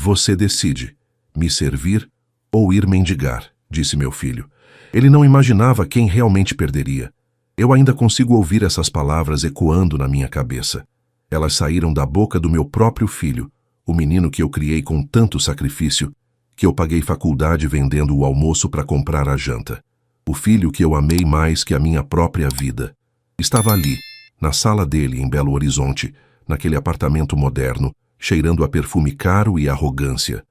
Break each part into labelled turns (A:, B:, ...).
A: Você decide, me servir ou ir mendigar, disse meu filho. Ele não imaginava quem realmente perderia. Eu ainda consigo ouvir essas palavras ecoando na minha cabeça. Elas saíram da boca do meu próprio filho, o menino que eu criei com tanto sacrifício, que eu paguei faculdade vendendo o almoço para comprar a janta. O filho que eu amei mais que a minha própria vida. Estava ali, na sala dele em Belo Horizonte, naquele apartamento moderno, cheirando a perfume caro e arrogância.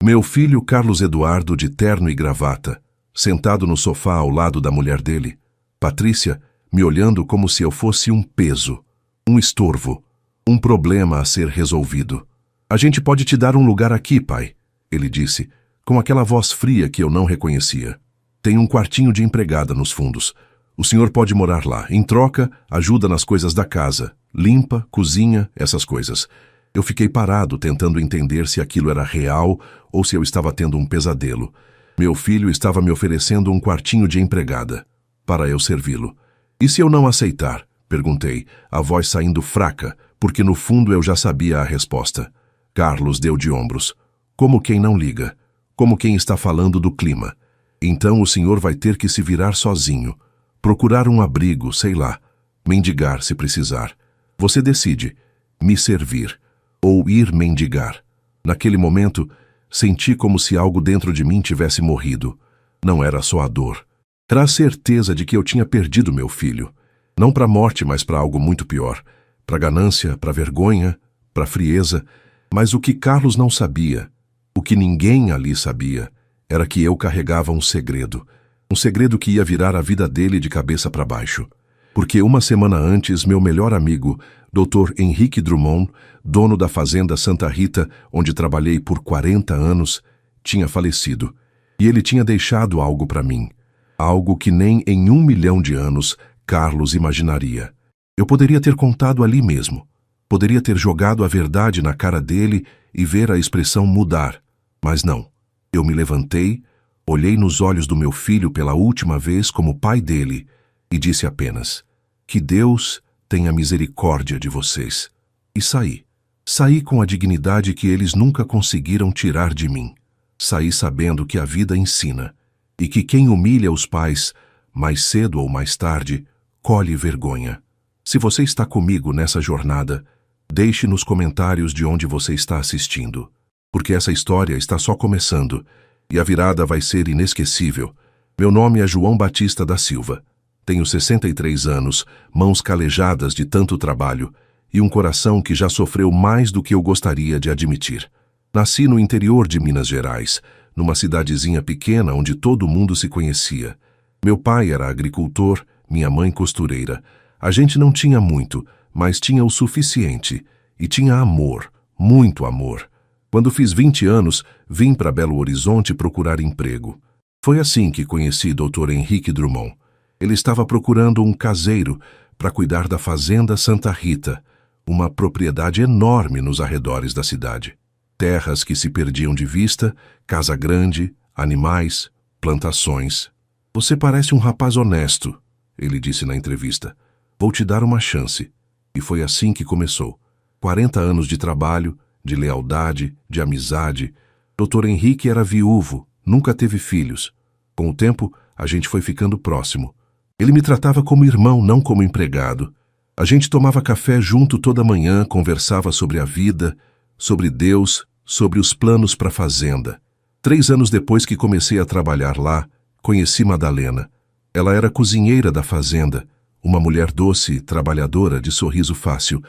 A: Meu filho Carlos Eduardo de terno e gravata, sentado no sofá ao lado da mulher dele, Patrícia, me olhando como se eu fosse um peso, um estorvo, um problema a ser resolvido. A gente pode te dar um lugar aqui, pai, ele disse, com aquela voz fria que eu não reconhecia. Tem um quartinho de empregada nos fundos. O senhor pode morar lá. Em troca, ajuda nas coisas da casa. Limpa, cozinha, essas coisas. Eu fiquei parado tentando entender se aquilo era real ou se eu estava tendo um pesadelo. Meu filho estava me oferecendo um quartinho de empregada, para eu servi-lo. E se eu não aceitar? Perguntei, a voz saindo fraca, porque no fundo eu já sabia a resposta. Carlos deu de ombros. Como quem não liga. Como quem está falando do clima. Então o senhor vai ter que se virar sozinho. Procurar um abrigo, sei lá. Mendigar se precisar. Você decide. Me servir. Ou ir mendigar. Naquele momento, senti como se algo dentro de mim tivesse morrido. Não era só a dor. Era a certeza de que eu tinha perdido meu filho. Não para a morte, mas para algo muito pior. Para a ganância, para a vergonha, para a frieza. Mas o que Carlos não sabia, o que ninguém ali sabia, era que eu carregava um segredo. Um segredo que ia virar a vida dele de cabeça para baixo. Porque uma semana antes, meu melhor amigo, Dr. Henrique Drummond, dono da fazenda Santa Rita, onde trabalhei por 40 anos, tinha falecido. E ele tinha deixado algo para mim. Algo que nem em 1 milhão de anos Carlos imaginaria. Eu poderia ter contado ali mesmo. Poderia ter jogado a verdade na cara dele e ver a expressão mudar. Mas não. Eu me levantei, olhei nos olhos do meu filho pela última vez como pai dele e disse apenas: que Deus tenha misericórdia de vocês. E saí. Saí com a dignidade que eles nunca conseguiram tirar de mim. Saí sabendo que a vida ensina e que quem humilha os pais, mais cedo ou mais tarde, colhe vergonha. Se você está comigo nessa jornada, deixe nos comentários de onde você está assistindo, porque essa história está só começando e a virada vai ser inesquecível. Meu nome é João Batista da Silva. Tenho 63 anos, mãos calejadas de tanto trabalho e um coração que já sofreu mais do que eu gostaria de admitir. Nasci no interior de Minas Gerais, numa cidadezinha pequena onde todo mundo se conhecia. Meu pai era agricultor, minha mãe costureira. A gente não tinha muito, mas tinha o suficiente. E tinha amor, muito amor. Quando fiz 20 anos, vim para Belo Horizonte procurar emprego. Foi assim que conheci Dr. Henrique Drummond. Ele estava procurando um caseiro para cuidar da fazenda Santa Rita, uma propriedade enorme nos arredores da cidade. Terras que se perdiam de vista, casa grande, animais, plantações. Você parece um rapaz honesto, ele disse na entrevista. Vou te dar uma chance. E foi assim que começou. 40 anos de trabalho, de lealdade, de amizade. Dr. Henrique era viúvo, nunca teve filhos. Com o tempo, a gente foi ficando próximo. Ele me tratava como irmão, não como empregado. A gente tomava café junto toda manhã, conversava sobre a vida, sobre Deus, sobre os planos para a fazenda. 3 anos depois que comecei a trabalhar lá, conheci Madalena. Ela era cozinheira da fazenda, uma mulher doce, trabalhadora, de sorriso fácil.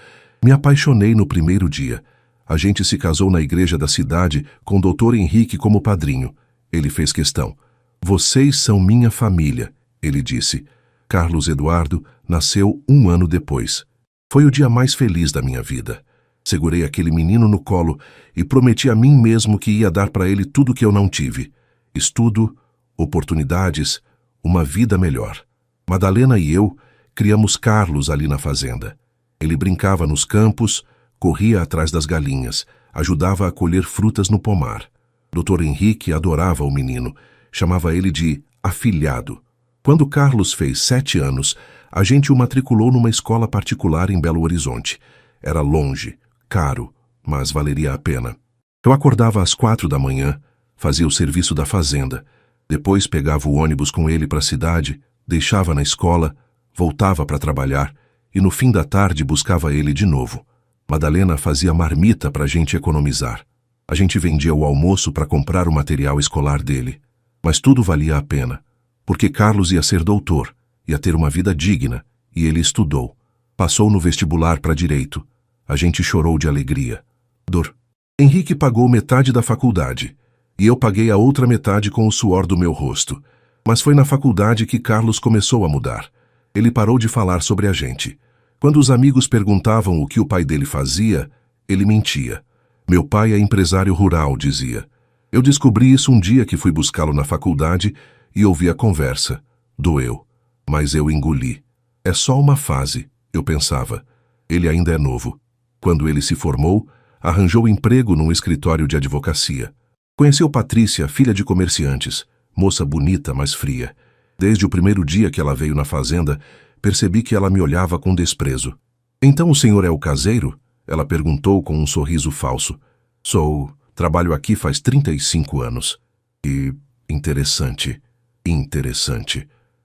A: Me apaixonei no primeiro dia. A gente se casou na igreja da cidade com o Dr. Henrique como padrinho. Ele fez questão. Vocês são minha família, ele disse. Carlos Eduardo nasceu 1 ano depois. Foi o dia mais feliz da minha vida. Segurei aquele menino no colo e prometi a mim mesmo que ia dar para ele tudo que eu não tive. Estudo, oportunidades, uma vida melhor. Madalena e eu criamos Carlos ali na fazenda. Ele brincava nos campos, corria atrás das galinhas, ajudava a colher frutas no pomar. Dr. Henrique adorava o menino, chamava ele de afilhado. Quando Carlos fez 7 anos, a gente o matriculou numa escola particular em Belo Horizonte. Era longe, caro, mas valeria a pena. Eu acordava às 4 da manhã, fazia o serviço da fazenda, depois pegava o ônibus com ele para a cidade, deixava na escola, voltava para trabalhar e no fim da tarde buscava ele de novo. Madalena fazia marmita para a gente economizar. A gente vendia o almoço para comprar o material escolar dele. Mas tudo valia a pena, porque Carlos ia ser doutor, ia ter uma vida digna, e ele estudou. Passou no vestibular para direito. A gente chorou de alegria. Henrique pagou metade da faculdade, e eu paguei a outra metade com o suor do meu rosto. Mas foi na faculdade que Carlos começou a mudar. Ele parou de falar sobre a gente. Quando os amigos perguntavam o que o pai dele fazia, ele mentia. Meu pai é empresário rural, dizia. Eu descobri isso um dia que fui buscá-lo na faculdade e ouvi a conversa. Doeu, mas eu engoli. É só uma fase, eu pensava. Ele ainda é novo. Quando ele se formou, arranjou emprego num escritório de advocacia. Conheceu Patrícia, filha de comerciantes, moça bonita, mas fria. Desde o primeiro dia que ela veio na fazenda, percebi que ela me olhava com desprezo. Então o senhor é o caseiro? Ela perguntou com um sorriso falso. Sou. Trabalho aqui faz 35 anos. E interessante.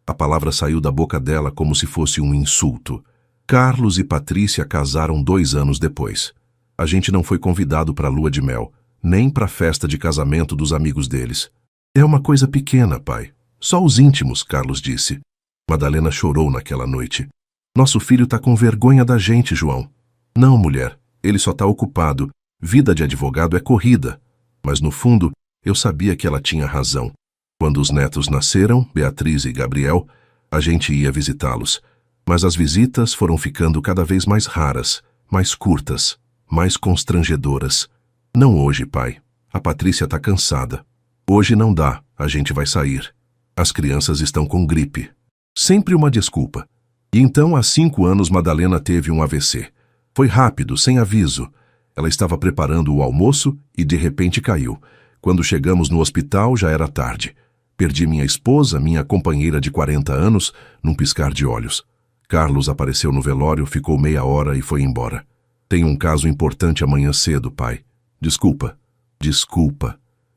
A: A palavra saiu da boca dela como se fosse um insulto. Carlos e Patrícia casaram 2 anos depois. A gente não foi convidado para a lua de mel, nem para a festa de casamento dos amigos deles. É uma coisa pequena, pai. Só os íntimos, Carlos disse. Madalena chorou naquela noite. Nosso filho tá com vergonha da gente, João. Não, mulher, ele só tá ocupado. Vida de advogado é corrida. Mas no fundo, eu sabia que ela tinha razão. Quando os netos nasceram, Beatriz e Gabriel, a gente ia visitá-los. Mas as visitas foram ficando cada vez mais raras, mais curtas, mais constrangedoras. Não hoje, pai. A Patrícia tá cansada. Hoje não dá, a gente vai sair. As crianças estão com gripe. Sempre uma desculpa. E então, há 5 anos, Madalena teve um AVC. Foi rápido, sem aviso. Ela estava preparando o almoço e de repente caiu. Quando chegamos no hospital, já era tarde. Perdi minha esposa, minha companheira de 40 anos, num piscar de olhos. Carlos apareceu no velório, ficou meia hora e foi embora. Tenho um caso importante amanhã cedo, pai. Desculpa.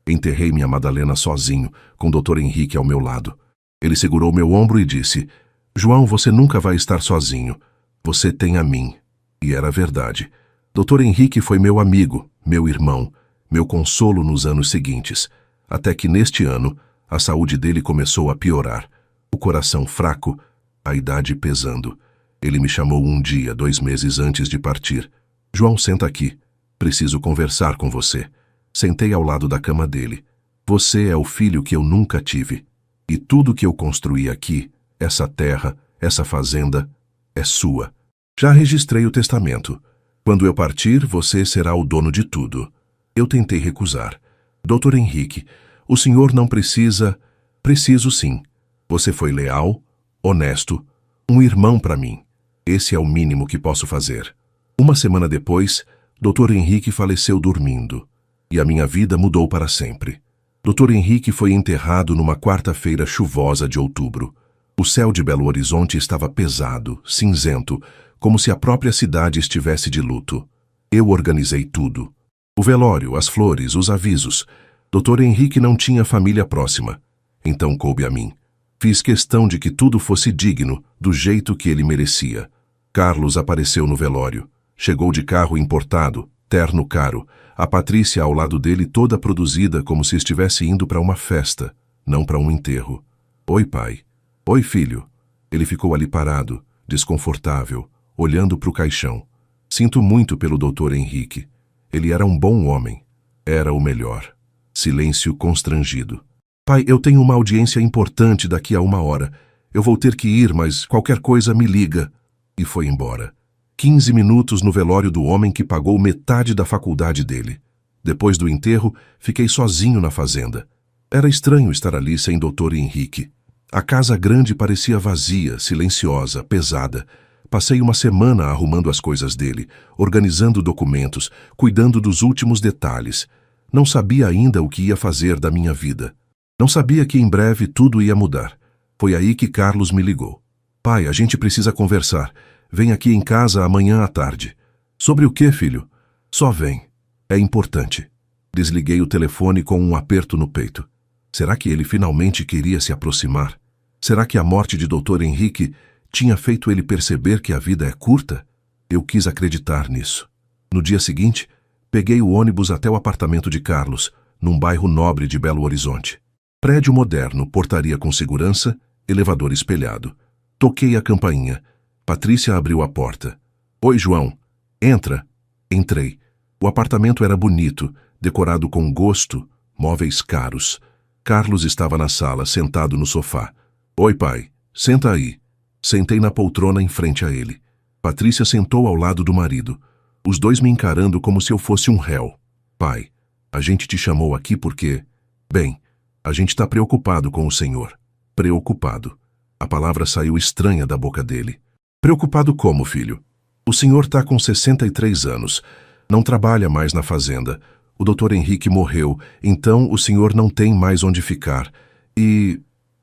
A: Enterrei minha Madalena sozinho, com o Dr. Henrique ao meu lado. Ele segurou meu ombro e disse, João, você nunca vai estar sozinho. Você tem a mim. E era verdade. Dr. Henrique foi meu amigo, meu irmão, meu consolo nos anos seguintes, até que neste ano a saúde dele começou a piorar. O coração fraco, a idade pesando. Ele me chamou um dia, 2 meses antes de partir. João, senta aqui. Preciso conversar com você. Sentei ao lado da cama dele. Você é o filho que eu nunca tive. E tudo que eu construí aqui, essa terra, essa fazenda, é sua. Já registrei o testamento. Quando eu partir, você será o dono de tudo. Eu tentei recusar. Dr. Henrique, o senhor não precisa... Preciso sim. Você foi leal, honesto, um irmão para mim. Esse é o mínimo que posso fazer. 1 semana depois, Dr. Henrique faleceu dormindo. E a minha vida mudou para sempre. Dr. Henrique foi enterrado numa quarta-feira chuvosa de outubro. O céu de Belo Horizonte estava pesado, cinzento, como se a própria cidade estivesse de luto. Eu organizei tudo. O velório, as flores, os avisos. Dr. Henrique não tinha família próxima. Então coube a mim. Fiz questão de que tudo fosse digno, do jeito que ele merecia. Carlos apareceu no velório. Chegou de carro importado, terno caro. A Patrícia ao lado dele toda produzida como se estivesse indo para uma festa, não para um enterro. Oi, pai. Oi, filho. Ele ficou ali parado, desconfortável, olhando para o caixão. Sinto muito pelo Dr. Henrique. Ele era um bom homem. Era o melhor. Silêncio constrangido. Pai, eu tenho uma audiência importante daqui a 1 hora. Eu vou ter que ir, mas qualquer coisa me liga. E foi embora. 15 minutos no velório do homem que pagou metade da faculdade dele. Depois do enterro, fiquei sozinho na fazenda. Era estranho estar ali sem Dr. Henrique. A casa grande parecia vazia, silenciosa, pesada. Passei 1 semana arrumando as coisas dele, organizando documentos, cuidando dos últimos detalhes. Não sabia ainda o que ia fazer da minha vida. Não sabia que em breve tudo ia mudar. Foi aí que Carlos me ligou. Pai, a gente precisa conversar. Vem aqui em casa amanhã à tarde. Sobre o quê, filho? Só vem. É importante. Desliguei o telefone com um aperto no peito. Será que ele finalmente queria se aproximar? Será que a morte de Dr. Henrique tinha feito ele perceber que a vida é curta? Eu quis acreditar nisso. No dia seguinte, peguei o ônibus até o apartamento de Carlos, num bairro nobre de Belo Horizonte. Prédio moderno, portaria com segurança, elevador espelhado. Toquei a campainha. Patrícia abriu a porta. Oi, João. Entra. Entrei. O apartamento era bonito, decorado com gosto, móveis caros. Carlos estava na sala, sentado no sofá. Oi, pai. Senta aí. Sentei na poltrona em frente a ele. Patrícia sentou ao lado do marido. Os dois me encarando como se eu fosse um réu. Pai, a gente te chamou aqui porque... Bem, a gente está preocupado com o senhor. Preocupado. A palavra saiu estranha da boca dele. Preocupado como, filho? O senhor está com 63 anos. Não trabalha mais na fazenda. O Dr. Henrique morreu, então o senhor não tem mais onde ficar. E...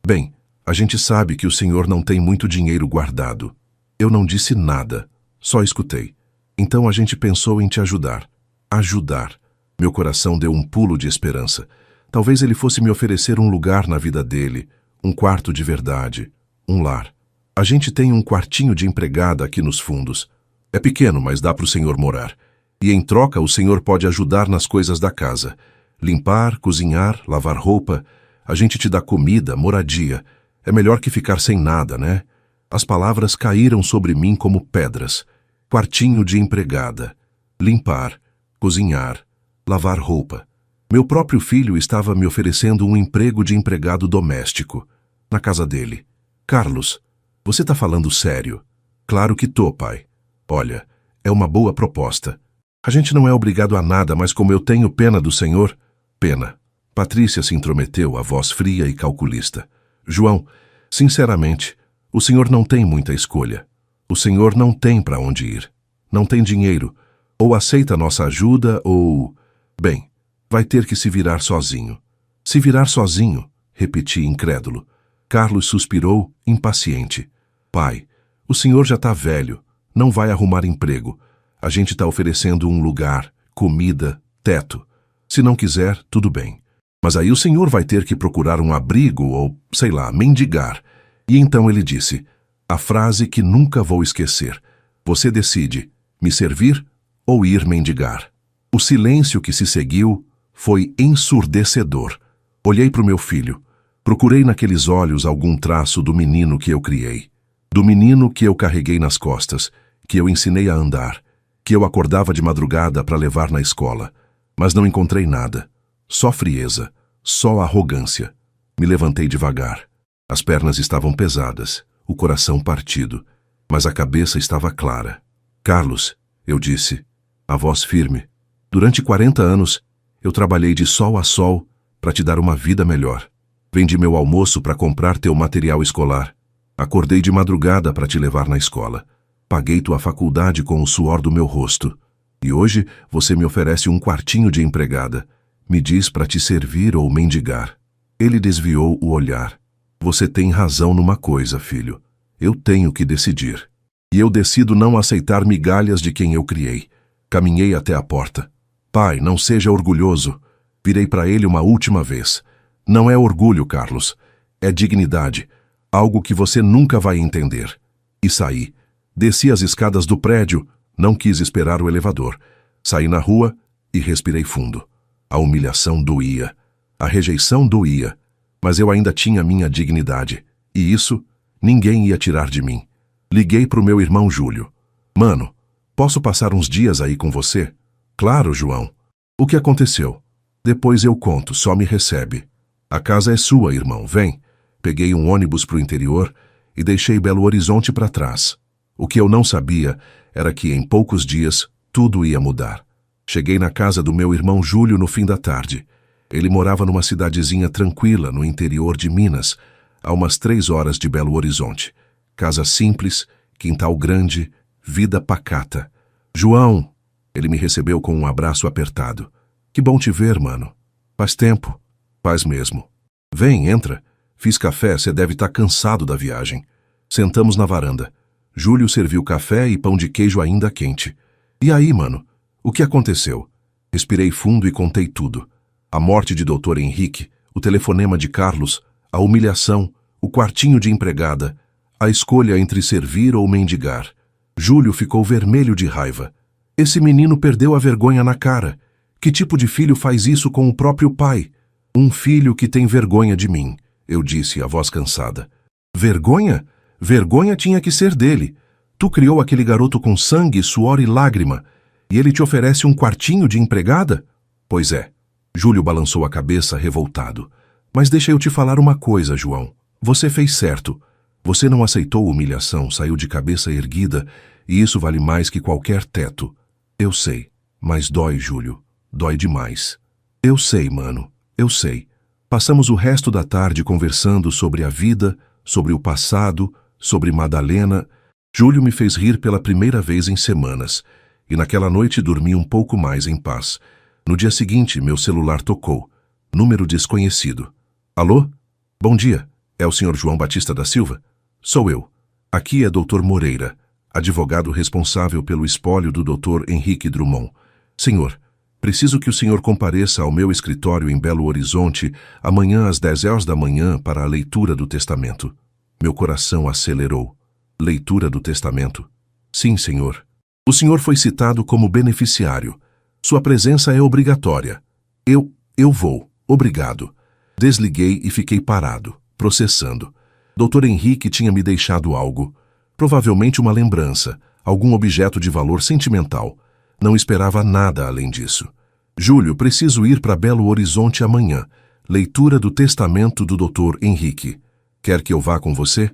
A: Bem, a gente sabe que o senhor não tem muito dinheiro guardado. Eu não disse nada, só escutei. Então a gente pensou em te ajudar. Ajudar. Meu coração deu um pulo de esperança. Talvez ele fosse me oferecer um lugar na vida dele, um quarto de verdade, um lar. A gente tem um quartinho de empregada aqui nos fundos. É pequeno, mas dá para o senhor morar. E em troca o senhor pode ajudar nas coisas da casa. Limpar, cozinhar, lavar roupa. A gente te dá comida, moradia. É melhor que ficar sem nada, né? As palavras caíram sobre mim como pedras. Quartinho de empregada. Limpar, cozinhar, lavar roupa. Meu próprio filho estava me oferecendo um emprego de empregado doméstico, na casa dele. Carlos, você está falando sério? Claro que tô, pai. Olha, é uma boa proposta. A gente não é obrigado a nada, mas como eu tenho pena do senhor... Pena. Patrícia se intrometeu, a voz fria e calculista. João, sinceramente, o senhor não tem muita escolha. O senhor não tem para onde ir. Não tem dinheiro. Ou aceita nossa ajuda, ou... Bem, vai ter que se virar sozinho. Se virar sozinho, repeti incrédulo. Carlos suspirou, impaciente. Pai, o senhor já está velho. Não vai arrumar emprego. A gente está oferecendo um lugar, comida, teto. Se não quiser, tudo bem. Mas aí o senhor vai ter que procurar um abrigo ou, sei lá, mendigar. E então ele disse, a frase que nunca vou esquecer. Você decide, me servir ou ir mendigar. O silêncio que se seguiu foi ensurdecedor. Olhei para o meu filho. Procurei naqueles olhos algum traço do menino que eu criei. Do menino que eu carreguei nas costas, que eu ensinei a andar, que eu acordava de madrugada para levar na escola. Mas não encontrei nada. Só frieza, só arrogância. Me levantei devagar. As pernas estavam pesadas, o coração partido, mas a cabeça estava clara. Carlos, eu disse, a voz firme, durante 40 anos, eu trabalhei de sol a sol para te dar uma vida melhor. Vendi meu almoço para comprar teu material escolar. Acordei de madrugada para te levar na escola. Paguei tua faculdade com o suor do meu rosto. E hoje você me oferece um quartinho de empregada. Me diz para te servir ou mendigar. Ele desviou o olhar. Você tem razão numa coisa, filho. Eu tenho que decidir. E eu decido não aceitar migalhas de quem eu criei. Caminhei até a porta. Pai, não seja orgulhoso. Virei para ele uma última vez. Não é orgulho, Carlos. É dignidade. Algo que você nunca vai entender. E saí. Desci as escadas do prédio. Não quis esperar o elevador. Saí na rua e respirei fundo. A humilhação doía. A rejeição doía. Mas eu ainda tinha minha dignidade. E isso, ninguém ia tirar de mim. Liguei pro meu irmão Júlio. Mano, posso passar uns dias aí com você? Claro, João. O que aconteceu? Depois eu conto, só me recebe. A casa é sua, irmão, vem. Peguei um ônibus pro interior e deixei Belo Horizonte para trás. O que eu não sabia era que em poucos dias tudo ia mudar. Cheguei na casa do meu irmão Júlio no fim da tarde. Ele morava numa cidadezinha tranquila no interior de Minas, a umas 3 horas de Belo Horizonte. Casa simples, quintal grande, vida pacata. João! Ele me recebeu com um abraço apertado. Que bom te ver, mano. Faz tempo. Faz mesmo. Vem, entra. Fiz café, você deve estar cansado da viagem. Sentamos na varanda. Júlio serviu café e pão de queijo ainda quente. E aí, mano? O que aconteceu? Respirei fundo e contei tudo. A morte de Dr. Henrique, o telefonema de Carlos, a humilhação, o quartinho de empregada, a escolha entre servir ou mendigar. Júlio ficou vermelho de raiva. Esse menino perdeu a vergonha na cara. Que tipo de filho faz isso com o próprio pai? Um filho que tem vergonha de mim, eu disse, a voz cansada. Vergonha? Vergonha tinha que ser dele. Tu criou aquele garoto com sangue, suor e lágrima, e ele te oferece um quartinho de empregada? Pois é. Júlio balançou a cabeça, revoltado. Mas deixa eu te falar uma coisa, João. Você fez certo. Você não aceitou humilhação, saiu de cabeça erguida, e isso vale mais que qualquer teto. Eu sei, mas dói, Júlio. Dói demais. Eu sei, mano. Eu sei. Passamos o resto da tarde conversando sobre a vida, sobre o passado, sobre Madalena. Júlio me fez rir pela primeira vez em semanas, e naquela noite dormi um pouco mais em paz. No dia seguinte, meu celular tocou. Número desconhecido. Alô? Bom dia. É o Sr. João Batista da Silva? Sou eu. Aqui é Dr. Moreira, advogado responsável pelo espólio do Dr. Henrique Drummond. Senhor, preciso que o senhor compareça ao meu escritório em Belo Horizonte amanhã às 10 horas da manhã para a leitura do testamento. Meu coração acelerou. Leitura do testamento? Sim, senhor. O senhor foi citado como beneficiário. Sua presença é obrigatória. Eu vou. Obrigado. Desliguei e fiquei parado, processando. Dr. Henrique tinha me deixado algo. Provavelmente uma lembrança, algum objeto de valor sentimental. Não esperava nada além disso. Júlio, preciso ir para Belo Horizonte amanhã. Leitura do testamento do Dr. Henrique. Quer que eu vá com você?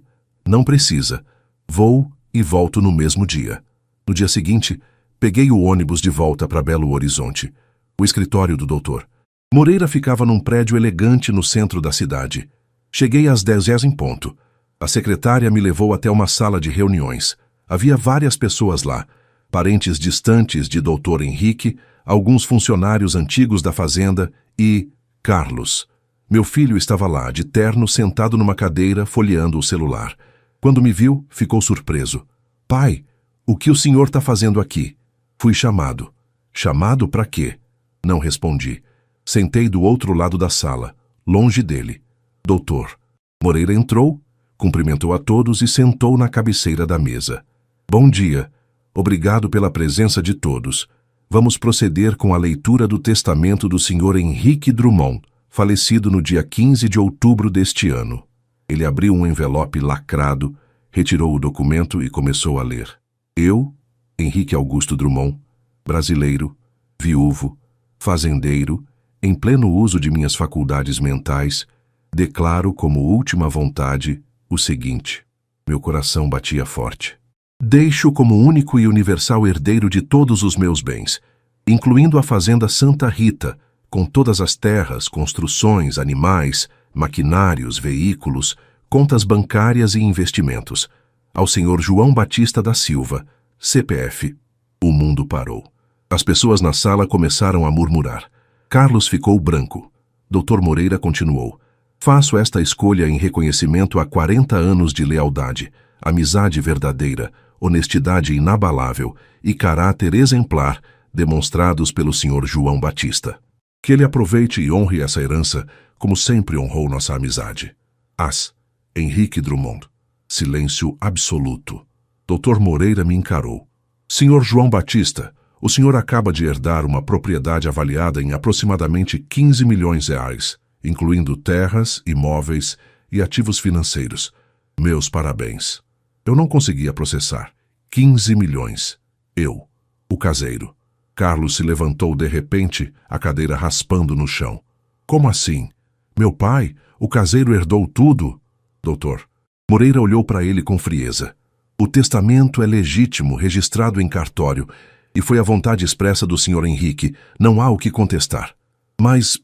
A: Não precisa. Vou e volto no mesmo dia. No dia seguinte, peguei o ônibus de volta para Belo Horizonte. O escritório do doutor Moreira ficava num prédio elegante no centro da cidade. Cheguei às 10 horas em ponto. A secretária me levou até uma sala de reuniões. Havia várias pessoas lá. Parentes distantes de Dr. Henrique, alguns funcionários antigos da fazenda e Carlos. Meu filho estava lá, de terno, sentado numa cadeira, folheando o celular. Quando me viu, ficou surpreso. Pai, o que o senhor está fazendo aqui? Fui chamado. Chamado para quê? Não respondi. Sentei do outro lado da sala, longe dele. Doutor. Moreira entrou, cumprimentou a todos e sentou na cabeceira da mesa. Bom dia. Obrigado pela presença de todos. Vamos proceder com a leitura do testamento do Sr. Henrique Drummond, falecido no dia 15 de outubro deste ano. Ele abriu um envelope lacrado, retirou o documento e começou a ler. Eu, Henrique Augusto Drummond, brasileiro, viúvo, fazendeiro, em pleno uso de minhas faculdades mentais, declaro como última vontade o seguinte. Meu coração batia forte. Deixo como único e universal herdeiro de todos os meus bens, incluindo a fazenda Santa Rita, com todas as terras, construções, animais, maquinários, veículos, contas bancárias e investimentos, ao Sr. João Batista da Silva, CPF. O mundo parou. As pessoas na sala começaram a murmurar. Carlos ficou branco. Dr. Moreira continuou. Faço esta escolha em reconhecimento a 40 anos de lealdade, amizade verdadeira, honestidade inabalável e caráter exemplar demonstrados pelo Sr. João Batista. Que ele aproveite e honre essa herança como sempre honrou nossa amizade. As. Henrique Drummond. Silêncio absoluto. Dr. Moreira me encarou. Sr. João Batista, o senhor acaba de herdar uma propriedade avaliada em aproximadamente 15 milhões de reais, incluindo terras, imóveis e ativos financeiros. Meus parabéns. Eu não conseguia processar. 15 milhões. Eu, o caseiro. Carlos se levantou de repente, a cadeira raspando no chão. Como assim? Meu pai, o caseiro, herdou tudo? Doutor. Moreira olhou para ele com frieza. O testamento é legítimo, registrado em cartório, e foi a vontade expressa do Sr. Henrique. Não há o que contestar. Mas...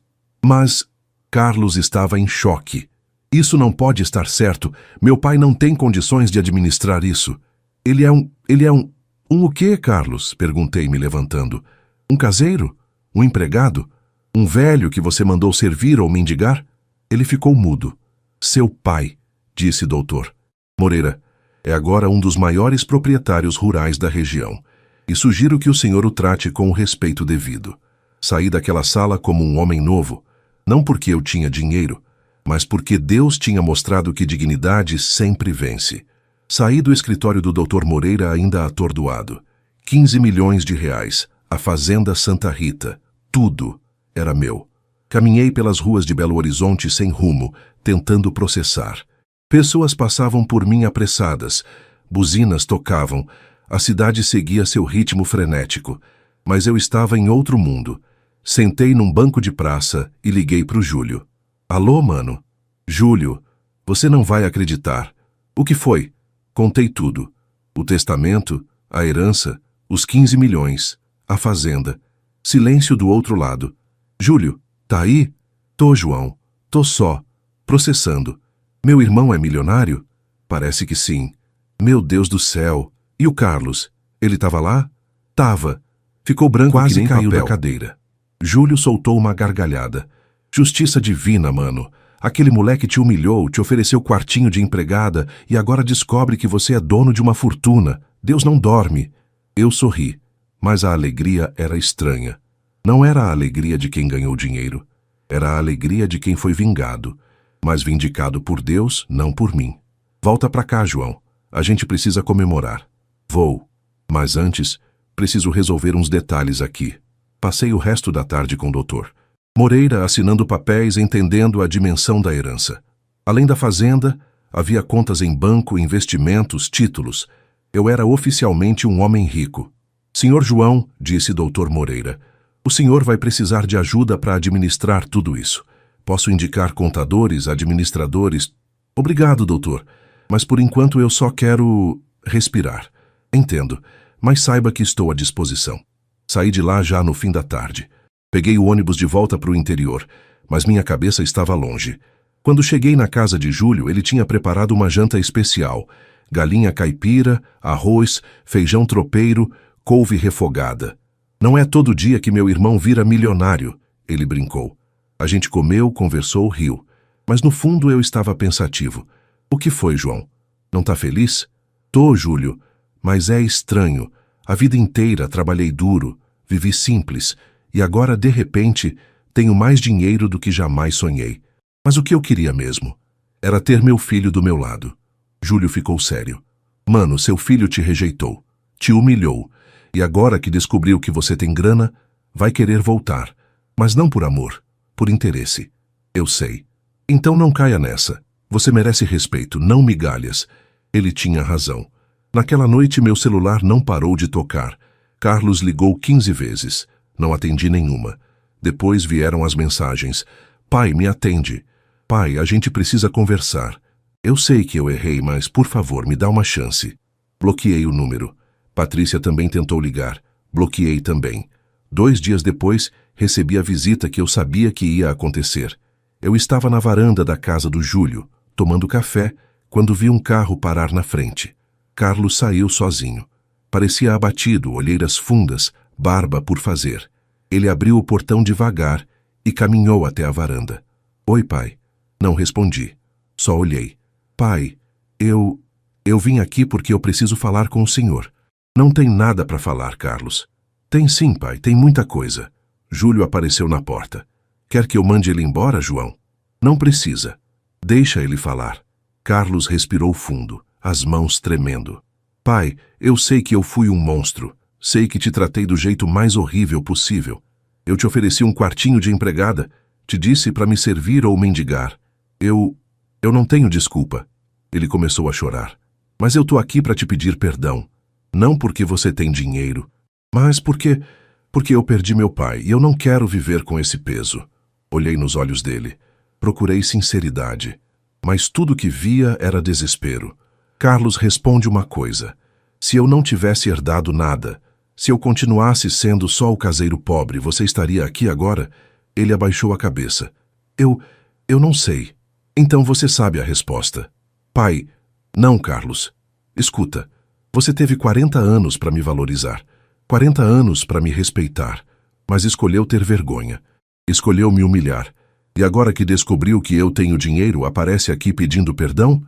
A: Carlos estava em choque. Isso não pode estar certo. Meu pai não tem condições de administrar isso. Ele é um o quê, Carlos? Perguntei, me levantando. Um caseiro? Um empregado? Um velho que você mandou servir ou mendigar? Ele ficou mudo. Seu pai, disse doutor. Moreira, é agora um dos maiores proprietários rurais da região, e sugiro que o senhor o trate com o respeito devido. Saí daquela sala como um homem novo, não porque eu tinha dinheiro, mas porque Deus tinha mostrado que dignidade sempre vence. Saí do escritório do Dr. Moreira ainda atordoado. 15 milhões de reais, a fazenda Santa Rita, tudo era meu. Caminhei pelas ruas de Belo Horizonte sem rumo, tentando processar. Pessoas passavam por mim apressadas, buzinas tocavam, a cidade seguia seu ritmo frenético, mas eu estava em outro mundo. Sentei num banco de praça e liguei pro Júlio. Alô, mano? Júlio, você não vai acreditar. O que foi? Contei tudo. O testamento, a herança, os 15 milhões, a fazenda. Silêncio do outro lado. Júlio, tá aí? Tô, João. Tô só. Processando. Meu irmão é milionário? Parece que sim. Meu Deus do céu. E o Carlos? Ele tava lá? Tava. Ficou branco, quase que nem caiu da cadeira. Júlio soltou uma gargalhada. Justiça divina, mano. Aquele moleque te humilhou, te ofereceu quartinho de empregada e agora descobre que você é dono de uma fortuna. Deus não dorme. Eu sorri, mas a alegria era estranha. Não era a alegria de quem ganhou dinheiro. Era a alegria de quem foi vingado, mas vindicado por Deus, não por mim. Volta pra cá, João. A gente precisa comemorar. Vou. Mas antes, preciso resolver uns detalhes aqui. Passei o resto da tarde com o doutor Moreira assinando papéis, entendendo a dimensão da herança. Além da fazenda, havia contas em banco, investimentos, títulos. Eu era oficialmente um homem rico. Senhor João, disse Dr. Moreira, o senhor vai precisar de ajuda para administrar tudo isso. Posso indicar contadores, administradores. Obrigado, doutor, mas por enquanto eu só quero respirar. Entendo, mas saiba que estou à disposição. Saí de lá já no fim da tarde. Peguei o ônibus de volta para o interior, mas minha cabeça estava longe. Quando cheguei na casa de Júlio, ele tinha preparado uma janta especial. Galinha caipira, arroz, feijão tropeiro, couve refogada. Não é todo dia que meu irmão vira milionário, ele brincou. A gente comeu, conversou, riu. Mas no fundo eu estava pensativo. O que foi, João? Não tá feliz? Tô, Júlio, mas é estranho. A vida inteira trabalhei duro, vivi simples, e agora, de repente, tenho mais dinheiro do que jamais sonhei. Mas o que eu queria mesmo era ter meu filho do meu lado. Júlio ficou sério. Mano, seu filho te rejeitou, te humilhou, e agora que descobriu que você tem grana, vai querer voltar. Mas não por amor, por interesse. Eu sei. Então não caia nessa. Você merece respeito, não migalhas. Ele tinha razão. Naquela noite meu celular não parou de tocar. Carlos ligou 15 vezes. Não atendi nenhuma. Depois vieram as mensagens. Pai, me atende. Pai, a gente precisa conversar. Eu sei que eu errei, mas, por favor, me dá uma chance. Bloqueei o número. Patrícia também tentou ligar. Bloqueei também. 2 dias depois, recebi a visita que eu sabia que ia acontecer. Eu estava na varanda da casa do Júlio, tomando café, quando vi um carro parar na frente. Carlos saiu sozinho. Parecia abatido, olheiras fundas, barba por fazer. Ele abriu o portão devagar e caminhou até a varanda. Oi, pai. Não respondi. Só olhei. Pai, eu vim aqui porque eu preciso falar com o senhor. Não tem nada para falar, Carlos. Tem sim, pai, tem muita coisa. Júlio apareceu na porta. Quer que eu mande ele embora, João? Não precisa. Deixa ele falar. Carlos respirou fundo, as mãos tremendo. Pai, eu sei que eu fui um monstro. Sei que te tratei do jeito mais horrível possível. Eu te ofereci um quartinho de empregada. Te disse para me servir ou mendigar. Eu não tenho desculpa. Ele começou a chorar. Mas eu tô aqui para te pedir perdão. Não porque você tem dinheiro, mas porque eu perdi meu pai e eu não quero viver com esse peso. Olhei nos olhos dele. Procurei sinceridade. Mas tudo que via era desespero. Carlos, responde uma coisa. Se eu não tivesse herdado nada, se eu continuasse sendo só o caseiro pobre, você estaria aqui agora? Ele abaixou a cabeça. Eu não sei. Então você sabe a resposta. Pai, não, Carlos. Escuta, você teve 40 anos para me valorizar, 40 anos para me respeitar, mas escolheu ter vergonha. Escolheu me humilhar. E agora que descobriu que eu tenho dinheiro, aparece aqui pedindo perdão?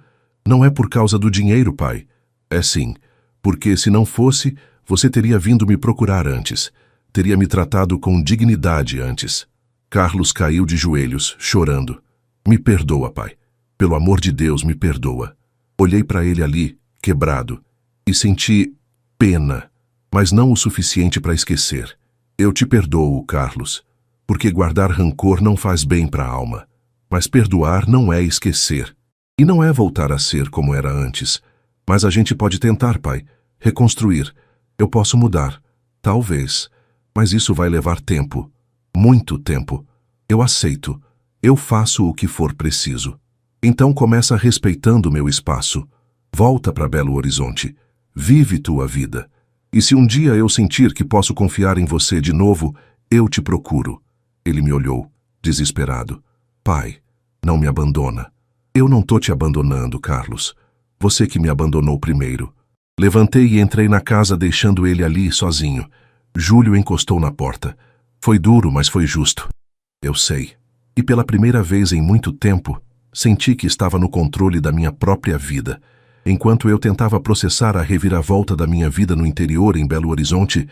A: Não é por causa do dinheiro, pai. É sim, porque se não fosse, você teria vindo me procurar antes. Teria me tratado com dignidade antes. Carlos caiu de joelhos, chorando. Me perdoa, pai. Pelo amor de Deus, me perdoa. Olhei para ele ali, quebrado, e senti pena, mas não o suficiente para esquecer. Eu te perdoo, Carlos, porque guardar rancor não faz bem para a alma. Mas perdoar não é esquecer. E não é voltar a ser como era antes. Mas a gente pode tentar, pai, reconstruir. Eu posso mudar, talvez, mas isso vai levar tempo, muito tempo. Eu aceito, eu faço o que for preciso. Então começa respeitando meu espaço. Volta para Belo Horizonte, vive tua vida. E se um dia eu sentir que posso confiar em você de novo, eu te procuro. Ele me olhou, desesperado. Pai, não me abandona. Eu não tô te abandonando, Carlos. Você que me abandonou primeiro. Levantei e entrei na casa deixando ele ali sozinho. Júlio encostou na porta. Foi duro, mas foi justo. Eu sei. E pela primeira vez em muito tempo, senti que estava no controle da minha própria vida. Enquanto eu tentava processar a reviravolta da minha vida no interior em Belo Horizonte,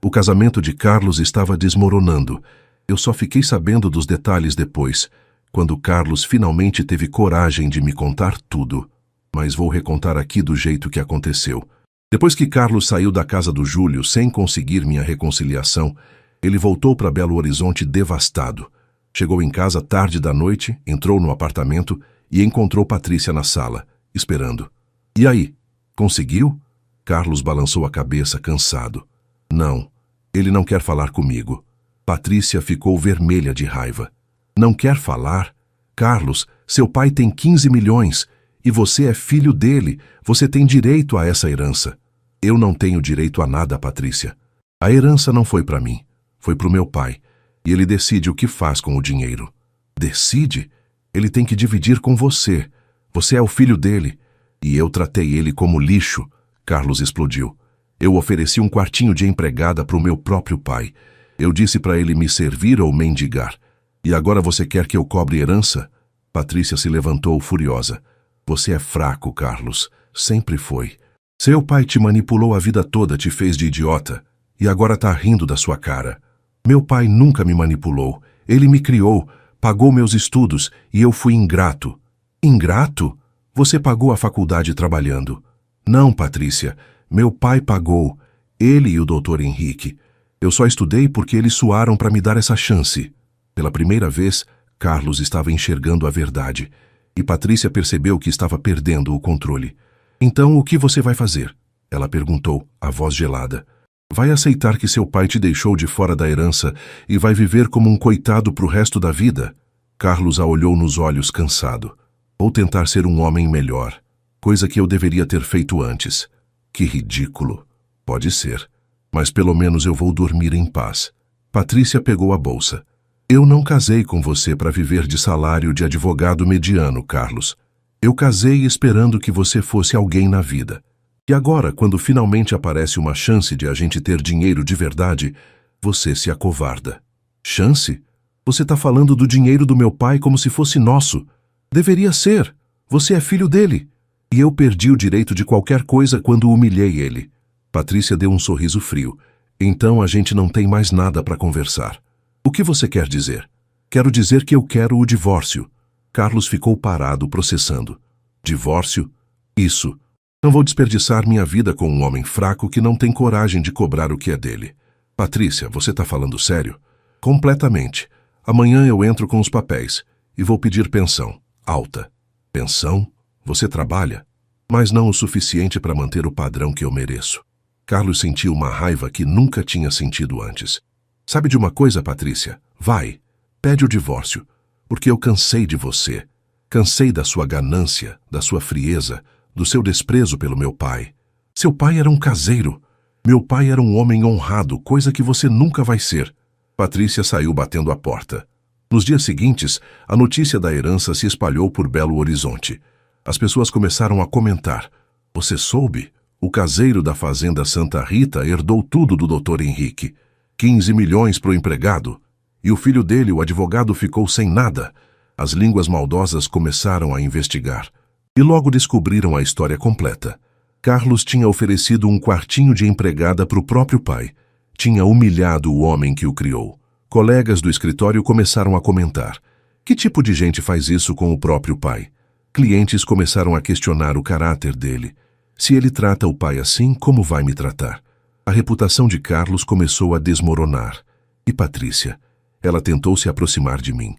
A: o casamento de Carlos estava desmoronando. Eu só fiquei sabendo dos detalhes depois, quando Carlos finalmente teve coragem de me contar tudo. Mas vou recontar aqui do jeito que aconteceu. Depois que Carlos saiu da casa do Júlio sem conseguir minha reconciliação, ele voltou para Belo Horizonte devastado. Chegou em casa tarde da noite, entrou no apartamento e encontrou Patrícia na sala, esperando. E aí, conseguiu? Carlos balançou a cabeça, cansado. Não, ele não quer falar comigo. Patrícia ficou vermelha de raiva. Não quer falar? Carlos, seu pai tem 15 milhões e você é filho dele. Você tem direito a essa herança. Eu não tenho direito a nada, Patrícia. A herança não foi para mim, foi para o meu pai. E ele decide o que faz com o dinheiro. Decide? Ele tem que dividir com você. Você é o filho dele. E eu tratei ele como lixo. Carlos explodiu. Eu ofereci um quartinho de empregada para o meu próprio pai. Eu disse para ele me servir ou mendigar. E agora você quer que eu cobre herança? Patrícia se levantou furiosa. Você é fraco, Carlos. Sempre foi. Seu pai te manipulou a vida toda, te fez de idiota. E agora tá rindo da sua cara. Meu pai nunca me manipulou. Ele me criou, pagou meus estudos e eu fui ingrato. Ingrato? Você pagou a faculdade trabalhando. Não, Patrícia. Meu pai pagou. Ele e o Dr. Henrique. Eu só estudei porque eles suaram para me dar essa chance. Pela primeira vez, Carlos estava enxergando a verdade. E Patrícia percebeu que estava perdendo o controle. Então, o que você vai fazer? Ela perguntou, a voz gelada. Vai aceitar que seu pai te deixou de fora da herança e vai viver como um coitado pro resto da vida? Carlos a olhou nos olhos, cansado. Ou tentar ser um homem melhor, coisa que eu deveria ter feito antes. Que ridículo. Pode ser, mas pelo menos eu vou dormir em paz. Patrícia pegou a bolsa. Eu não casei com você para viver de salário de advogado mediano, Carlos. Eu casei esperando que você fosse alguém na vida. E agora, quando finalmente aparece uma chance de a gente ter dinheiro de verdade, você se acovarda. Chance? Você está falando do dinheiro do meu pai como se fosse nosso. Deveria ser. Você é filho dele. E eu perdi o direito de qualquer coisa quando humilhei ele. Patrícia deu um sorriso frio. Então a gente não tem mais nada para conversar. O que você quer dizer? Quero dizer que eu quero o divórcio. Carlos ficou parado, processando. Divórcio? Isso. Não vou desperdiçar minha vida com um homem fraco que não tem coragem de cobrar o que é dele. Patrícia, você está falando sério? Completamente. Amanhã eu entro com os papéis e vou pedir pensão. Alta. Pensão? Você trabalha? Mas não o suficiente para manter o padrão que eu mereço. Carlos sentiu uma raiva que nunca tinha sentido antes. Sabe de uma coisa, Patrícia? Vai, pede o divórcio, porque eu cansei de você. Cansei da sua ganância, da sua frieza, do seu desprezo pelo meu pai. Seu pai era um caseiro. Meu pai era um homem honrado, coisa que você nunca vai ser. Patrícia saiu batendo a porta. Nos dias seguintes, a notícia da herança se espalhou por Belo Horizonte. As pessoas começaram a comentar. Você soube? O caseiro da fazenda Santa Rita herdou tudo do Dr. Henrique. 15 milhões para o empregado. E o filho dele, o advogado, ficou sem nada. As línguas maldosas começaram a investigar. E logo descobriram a história completa. Carlos tinha oferecido um quartinho de empregada para o próprio pai. Tinha humilhado o homem que o criou. Colegas do escritório começaram a comentar. Que tipo de gente faz isso com o próprio pai? Clientes começaram a questionar o caráter dele. Se ele trata o pai assim, como vai me tratar? A reputação de Carlos começou a desmoronar. E Patrícia? Ela tentou se aproximar de mim.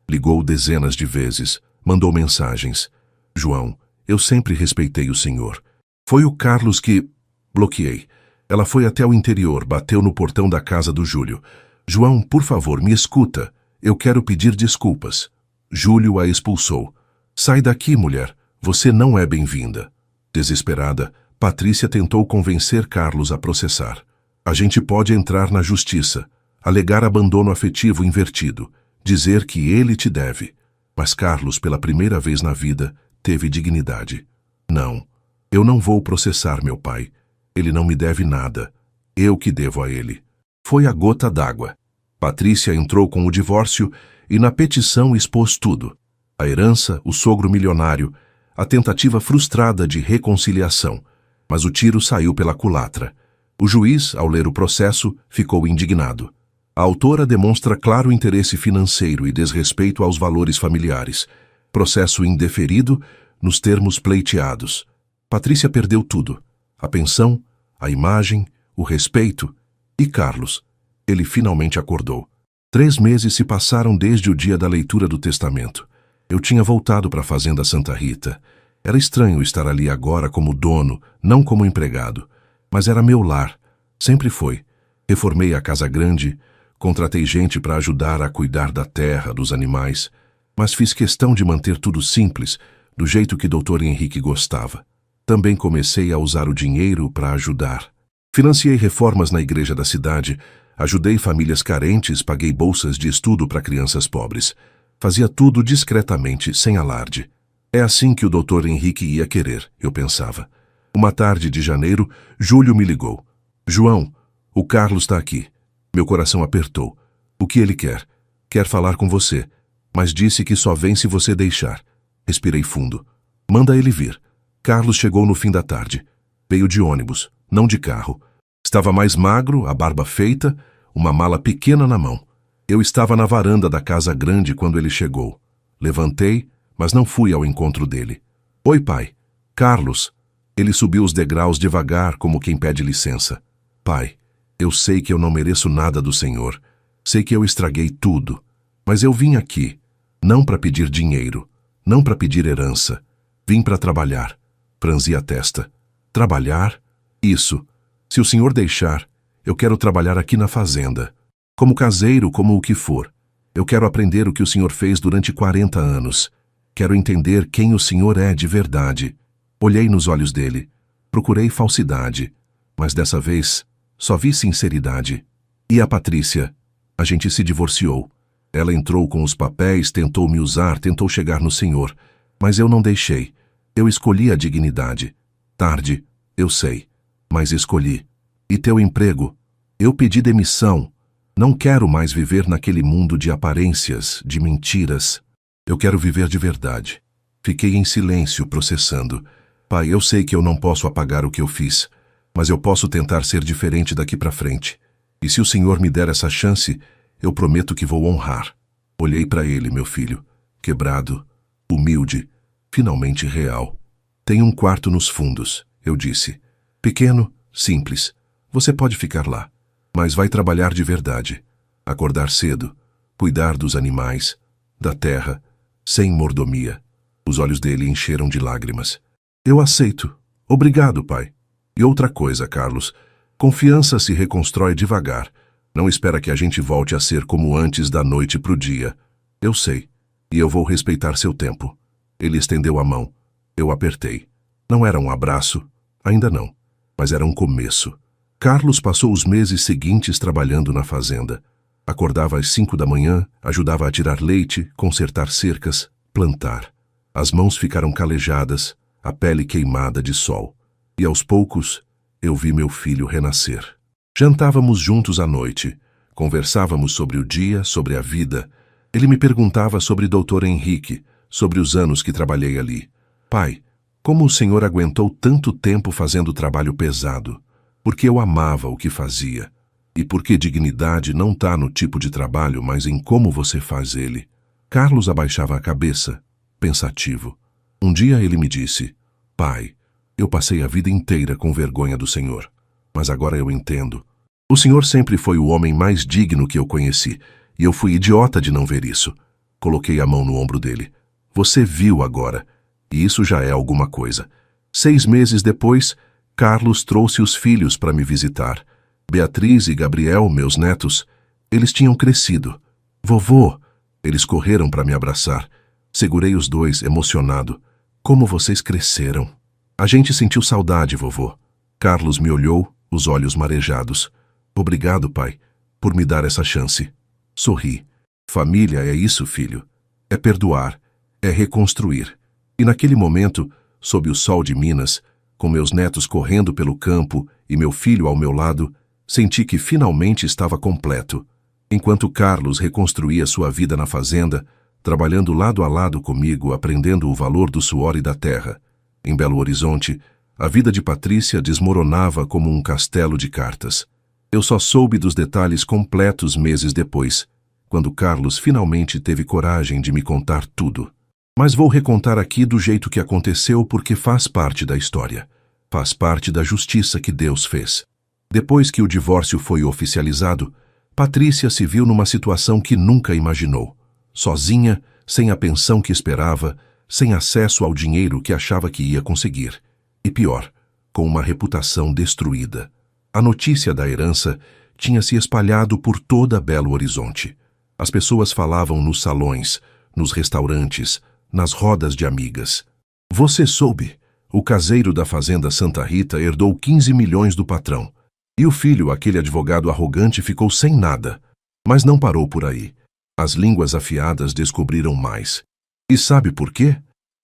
A: Ligou dezenas de vezes. Mandou mensagens. João, eu sempre respeitei o senhor. Foi o Carlos que... Bloqueei. Ela foi até o interior, bateu no portão da casa do Júlio. João, por favor, me escuta. Eu quero pedir desculpas. Júlio a expulsou. Sai daqui, mulher. Você não é bem-vinda. Desesperada, Patrícia tentou convencer Carlos a processar. A gente pode entrar na justiça, alegar abandono afetivo invertido, dizer que ele te deve. Mas Carlos, pela primeira vez na vida, teve dignidade. Não, eu não vou processar meu pai. Ele não me deve nada. Eu que devo a ele. Foi a gota d'água. Patrícia entrou com o divórcio e na petição expôs tudo. A herança, o sogro milionário, a tentativa frustrada de reconciliação. Mas o tiro saiu pela culatra. O juiz, ao ler o processo, ficou indignado. A autora demonstra claro interesse financeiro e desrespeito aos valores familiares. Processo indeferido nos termos pleiteados. Patrícia perdeu tudo. A pensão, a imagem, o respeito. E Carlos? Ele finalmente acordou. 3 meses se passaram desde o dia da leitura do testamento. Eu tinha voltado para a fazenda Santa Rita. Era estranho estar ali agora como dono, não como empregado. Mas era meu lar. Sempre foi. Reformei a casa grande, contratei gente para ajudar a cuidar da terra, dos animais. Mas fiz questão de manter tudo simples, do jeito que Dr. Henrique gostava. Também comecei a usar o dinheiro para ajudar. Financiei reformas na igreja da cidade, ajudei famílias carentes, paguei bolsas de estudo para crianças pobres. Fazia tudo discretamente, sem alarde. É assim que o Dr. Henrique ia querer, eu pensava. Uma tarde de janeiro, Júlio me ligou. João, o Carlos está aqui. Meu coração apertou. O que ele quer? Quer falar com você, mas disse que só vem se você deixar. Respirei fundo. Manda ele vir. Carlos chegou no fim da tarde. Veio de ônibus, não de carro. Estava mais magro, a barba feita, uma mala pequena na mão. Eu estava na varanda da casa grande quando ele chegou. Levantei, mas não fui ao encontro dele. Oi, pai. Carlos. Ele subiu os degraus devagar, como quem pede licença. Pai, eu sei que eu não mereço nada do Senhor. Sei que eu estraguei tudo. Mas eu vim aqui, não para pedir dinheiro, não para pedir herança. Vim para trabalhar. Franzi a testa. Trabalhar? Isso. Se o senhor deixar, eu quero trabalhar aqui na fazenda. Como caseiro, como o que for. Eu quero aprender o que o senhor fez durante 40 anos. Quero entender quem o senhor é de verdade. Olhei nos olhos dele. Procurei falsidade. Mas dessa vez, só vi sinceridade. E a Patrícia? A gente se divorciou. Ela entrou com os papéis, tentou me usar, tentou chegar no senhor. Mas eu não deixei. Eu escolhi a dignidade. Tarde, eu sei. Mas escolhi. E teu emprego? Eu pedi demissão. Não quero mais viver naquele mundo de aparências, de mentiras. Eu quero viver de verdade. Fiquei em silêncio, processando. Pai, eu sei que eu não posso apagar o que eu fiz, mas eu posso tentar ser diferente daqui para frente. E se o Senhor me der essa chance, eu prometo que vou honrar. Olhei para ele, meu filho, quebrado, humilde, finalmente real. Tem um quarto nos fundos, eu disse. Pequeno, simples. Você pode ficar lá, mas vai trabalhar de verdade. Acordar cedo, cuidar dos animais, da terra, sem mordomia. Os olhos dele encheram de lágrimas. Eu aceito. Obrigado, pai. E outra coisa, Carlos. Confiança se reconstrói devagar. Não espera que a gente volte a ser como antes da noite pro dia. Eu sei. E eu vou respeitar seu tempo. Ele estendeu a mão. Eu apertei. Não era um abraço. Ainda não. Mas era um começo. Carlos passou os meses seguintes trabalhando na fazenda. Acordava às 5 da manhã, ajudava a tirar leite, consertar cercas, plantar. As mãos ficaram calejadas, a pele queimada de sol. E aos poucos, eu vi meu filho renascer. Jantávamos juntos à noite. Conversávamos sobre o dia, sobre a vida. Ele me perguntava sobre Dr. Henrique, sobre os anos que trabalhei ali. Pai, como o senhor aguentou tanto tempo fazendo trabalho pesado? Porque eu amava o que fazia. E porque dignidade não está no tipo de trabalho, mas em como você faz ele. Carlos abaixava a cabeça, pensativo. Um dia ele me disse: pai, eu passei a vida inteira com vergonha do senhor, mas agora eu entendo. O senhor sempre foi o homem mais digno que eu conheci, e eu fui idiota de não ver isso. Coloquei a mão no ombro dele. Você viu agora, e isso já é alguma coisa. 6 meses depois, Carlos trouxe os filhos para me visitar. Beatriz e Gabriel, meus netos, eles tinham crescido. Vovô! Eles correram para me abraçar. Segurei os dois, emocionado. Como vocês cresceram! A gente sentiu saudade, vovô. Carlos me olhou, os olhos marejados. Obrigado, pai, por me dar essa chance. Sorri. Família é isso, filho. É perdoar, é reconstruir. E naquele momento, sob o sol de Minas, com meus netos correndo pelo campo e meu filho ao meu lado, senti que finalmente estava completo. Enquanto Carlos reconstruía sua vida na fazenda, trabalhando lado a lado comigo, aprendendo o valor do suor e da terra. Em Belo Horizonte, a vida de Patrícia desmoronava como um castelo de cartas. Eu só soube dos detalhes completos meses depois, quando Carlos finalmente teve coragem de me contar tudo. Mas vou recontar aqui do jeito que aconteceu porque faz parte da história. Faz parte da justiça que Deus fez. Depois que o divórcio foi oficializado, Patrícia se viu numa situação que nunca imaginou. Sozinha, sem a pensão que esperava, sem acesso ao dinheiro que achava que ia conseguir. E pior, com uma reputação destruída. A notícia da herança tinha se espalhado por toda Belo Horizonte. As pessoas falavam nos salões, nos restaurantes, nas rodas de amigas. Você soube? O caseiro da fazenda Santa Rita herdou 15 milhões do patrão. E o filho, aquele advogado arrogante, ficou sem nada. Mas não parou por aí. As línguas afiadas descobriram mais. E sabe por quê?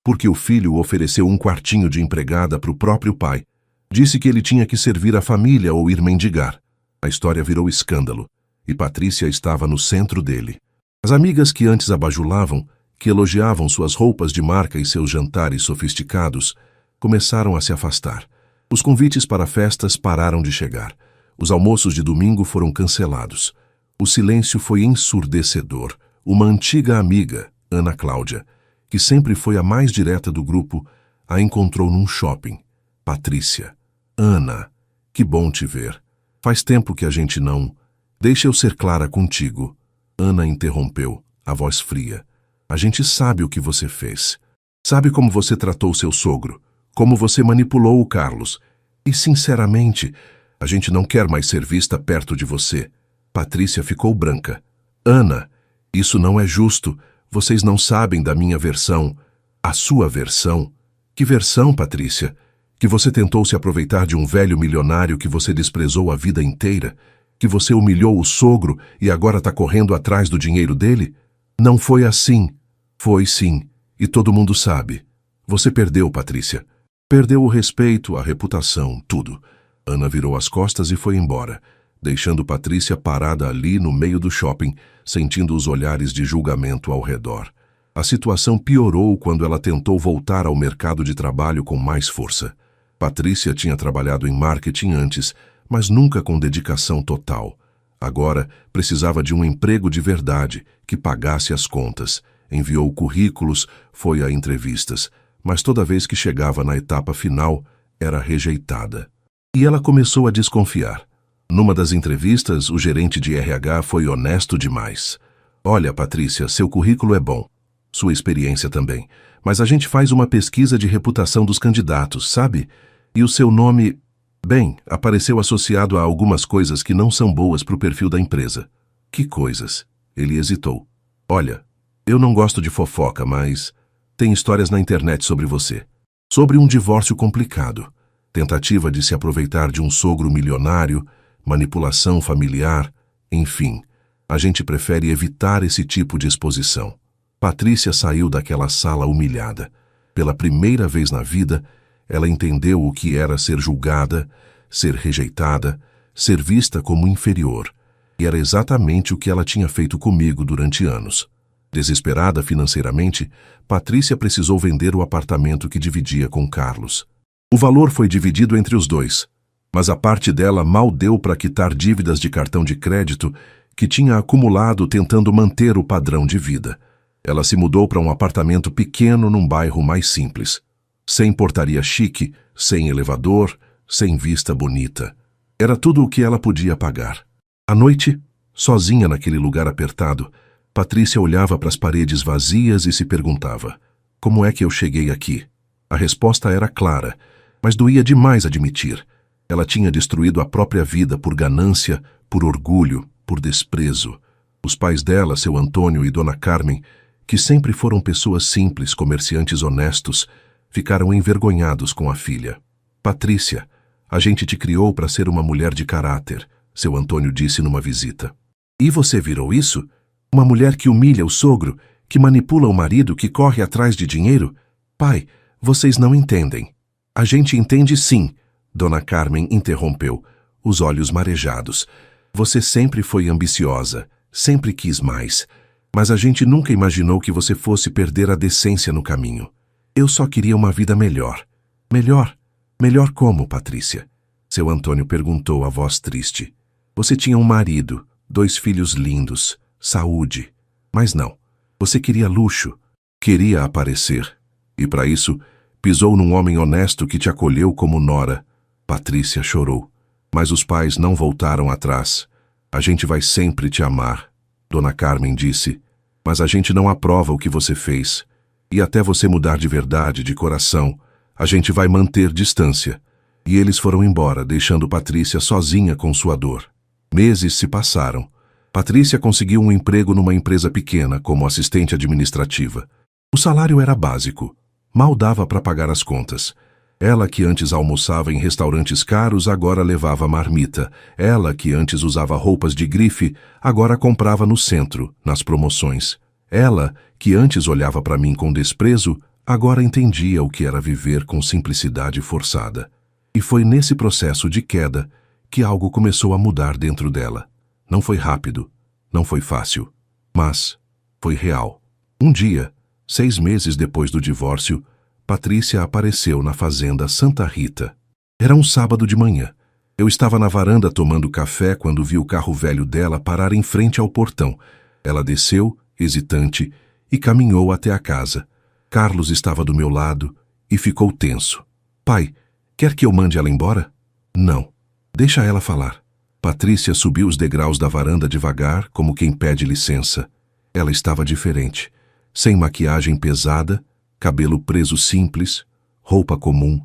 A: Porque o filho ofereceu um quartinho de empregada para o próprio pai. Disse que ele tinha que servir a família ou ir mendigar. A história virou escândalo, e Patrícia estava no centro dele. As amigas que antes a bajulavam, que elogiavam suas roupas de marca e seus jantares sofisticados, começaram a se afastar. Os convites para festas pararam de chegar. Os almoços de domingo foram cancelados. O silêncio foi ensurdecedor. Uma antiga amiga, Ana Cláudia, que sempre foi a mais direta do grupo, a encontrou num shopping. Patrícia. Ana, que bom te ver. Faz tempo que a gente não... Deixa eu ser clara contigo. Ana interrompeu, a voz fria. A gente sabe o que você fez. Sabe como você tratou seu sogro, como você manipulou o Carlos. E, sinceramente, a gente não quer mais ser vista perto de você. Patrícia ficou branca. Ana, isso não é justo. Vocês não sabem da minha versão. A sua versão? Que versão, Patrícia? Que você tentou se aproveitar de um velho milionário que você desprezou a vida inteira? Que você humilhou o sogro e agora está correndo atrás do dinheiro dele? Não foi assim. Foi sim. E todo mundo sabe. Você perdeu, Patrícia. Perdeu o respeito, a reputação, tudo. Ana virou as costas e foi embora, deixando Patrícia parada ali no meio do shopping, sentindo os olhares de julgamento ao redor. A situação piorou quando ela tentou voltar ao mercado de trabalho com mais força. Patrícia tinha trabalhado em marketing antes, mas nunca com dedicação total. Agora precisava de um emprego de verdade, que pagasse as contas. Enviou currículos, foi a entrevistas, mas toda vez que chegava na etapa final, era rejeitada. E ela começou a desconfiar. Numa das entrevistas, o gerente de RH foi honesto demais. Olha, Patrícia, seu currículo é bom. Sua experiência também. Mas a gente faz uma pesquisa de reputação dos candidatos, sabe? E o seu nome, bem, apareceu associado a algumas coisas que não são boas para o perfil da empresa. Que coisas? Ele hesitou. Olha, eu não gosto de fofoca, mas tem histórias na internet sobre você. Sobre um divórcio complicado. Tentativa de se aproveitar de um sogro milionário, manipulação familiar, enfim. A gente prefere evitar esse tipo de exposição. Patrícia saiu daquela sala humilhada. Pela primeira vez na vida, ela entendeu o que era ser julgada, ser rejeitada, ser vista como inferior. E era exatamente o que ela tinha feito comigo durante anos. Desesperada financeiramente, Patrícia precisou vender o apartamento que dividia com Carlos. O valor foi dividido entre os dois. Mas a parte dela mal deu para quitar dívidas de cartão de crédito que tinha acumulado tentando manter o padrão de vida. Ela se mudou para um apartamento pequeno num bairro mais simples. Sem portaria chique, sem elevador, sem vista bonita. Era tudo o que ela podia pagar. À noite, sozinha naquele lugar apertado, Patrícia olhava para as paredes vazias e se perguntava: como é que eu cheguei aqui? A resposta era clara, mas doía demais admitir. Ela tinha destruído a própria vida por ganância, por orgulho, por desprezo. Os pais dela, seu Antônio e Dona Carmen, que sempre foram pessoas simples, comerciantes honestos, ficaram envergonhados com a filha. Patrícia, a gente te criou para ser uma mulher de caráter, seu Antônio disse numa visita. E você virou isso? Uma mulher que humilha o sogro, que manipula o marido, que corre atrás de dinheiro? Pai, vocês não entendem. A gente entende sim, Dona Carmen interrompeu, os olhos marejados. Você sempre foi ambiciosa, sempre quis mais, mas a gente nunca imaginou que você fosse perder a decência no caminho. Eu só queria uma vida melhor. Melhor? Melhor como, Patrícia? Seu Antônio perguntou, a voz triste. Você tinha um marido, 2 filhos lindos, saúde. Mas não, você queria luxo, queria aparecer. E para isso, pisou num homem honesto que te acolheu como nora. Patrícia chorou. Mas os pais não voltaram atrás. A gente vai sempre te amar, Dona Carmen disse. Mas a gente não aprova o que você fez. E até você mudar de verdade, de coração, a gente vai manter distância. E eles foram embora, deixando Patrícia sozinha com sua dor. Meses se passaram. Patrícia conseguiu um emprego numa empresa pequena, como assistente administrativa. O salário era básico. Mal dava para pagar as contas. Ela, que antes almoçava em restaurantes caros, agora levava marmita. Ela, que antes usava roupas de grife, agora comprava no centro, nas promoções. Ela, que antes olhava para mim com desprezo, agora entendia o que era viver com simplicidade forçada. E foi nesse processo de queda que algo começou a mudar dentro dela. Não foi rápido, não foi fácil, mas foi real. Um dia, 6 meses depois do divórcio, Patrícia apareceu na fazenda Santa Rita. Era um sábado de manhã. Eu estava na varanda tomando café quando vi o carro velho dela parar em frente ao portão. Ela desceu, hesitante, e caminhou até a casa. Carlos estava do meu lado e ficou tenso. Pai, quer que eu mande ela embora? Não. Deixa ela falar. Patrícia subiu os degraus da varanda devagar, como quem pede licença. Ela estava diferente. Sem maquiagem pesada, cabelo preso simples, roupa comum,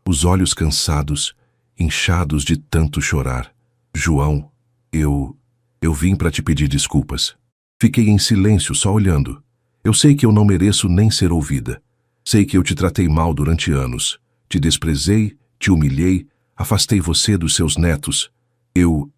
A: os olhos cansados, inchados de tanto chorar. João, eu vim para te pedir desculpas. Fiquei em silêncio, só olhando. Eu sei que eu não mereço nem ser ouvida. Sei que eu te tratei mal durante anos. Te desprezei, te humilhei, afastei você dos seus netos. Eu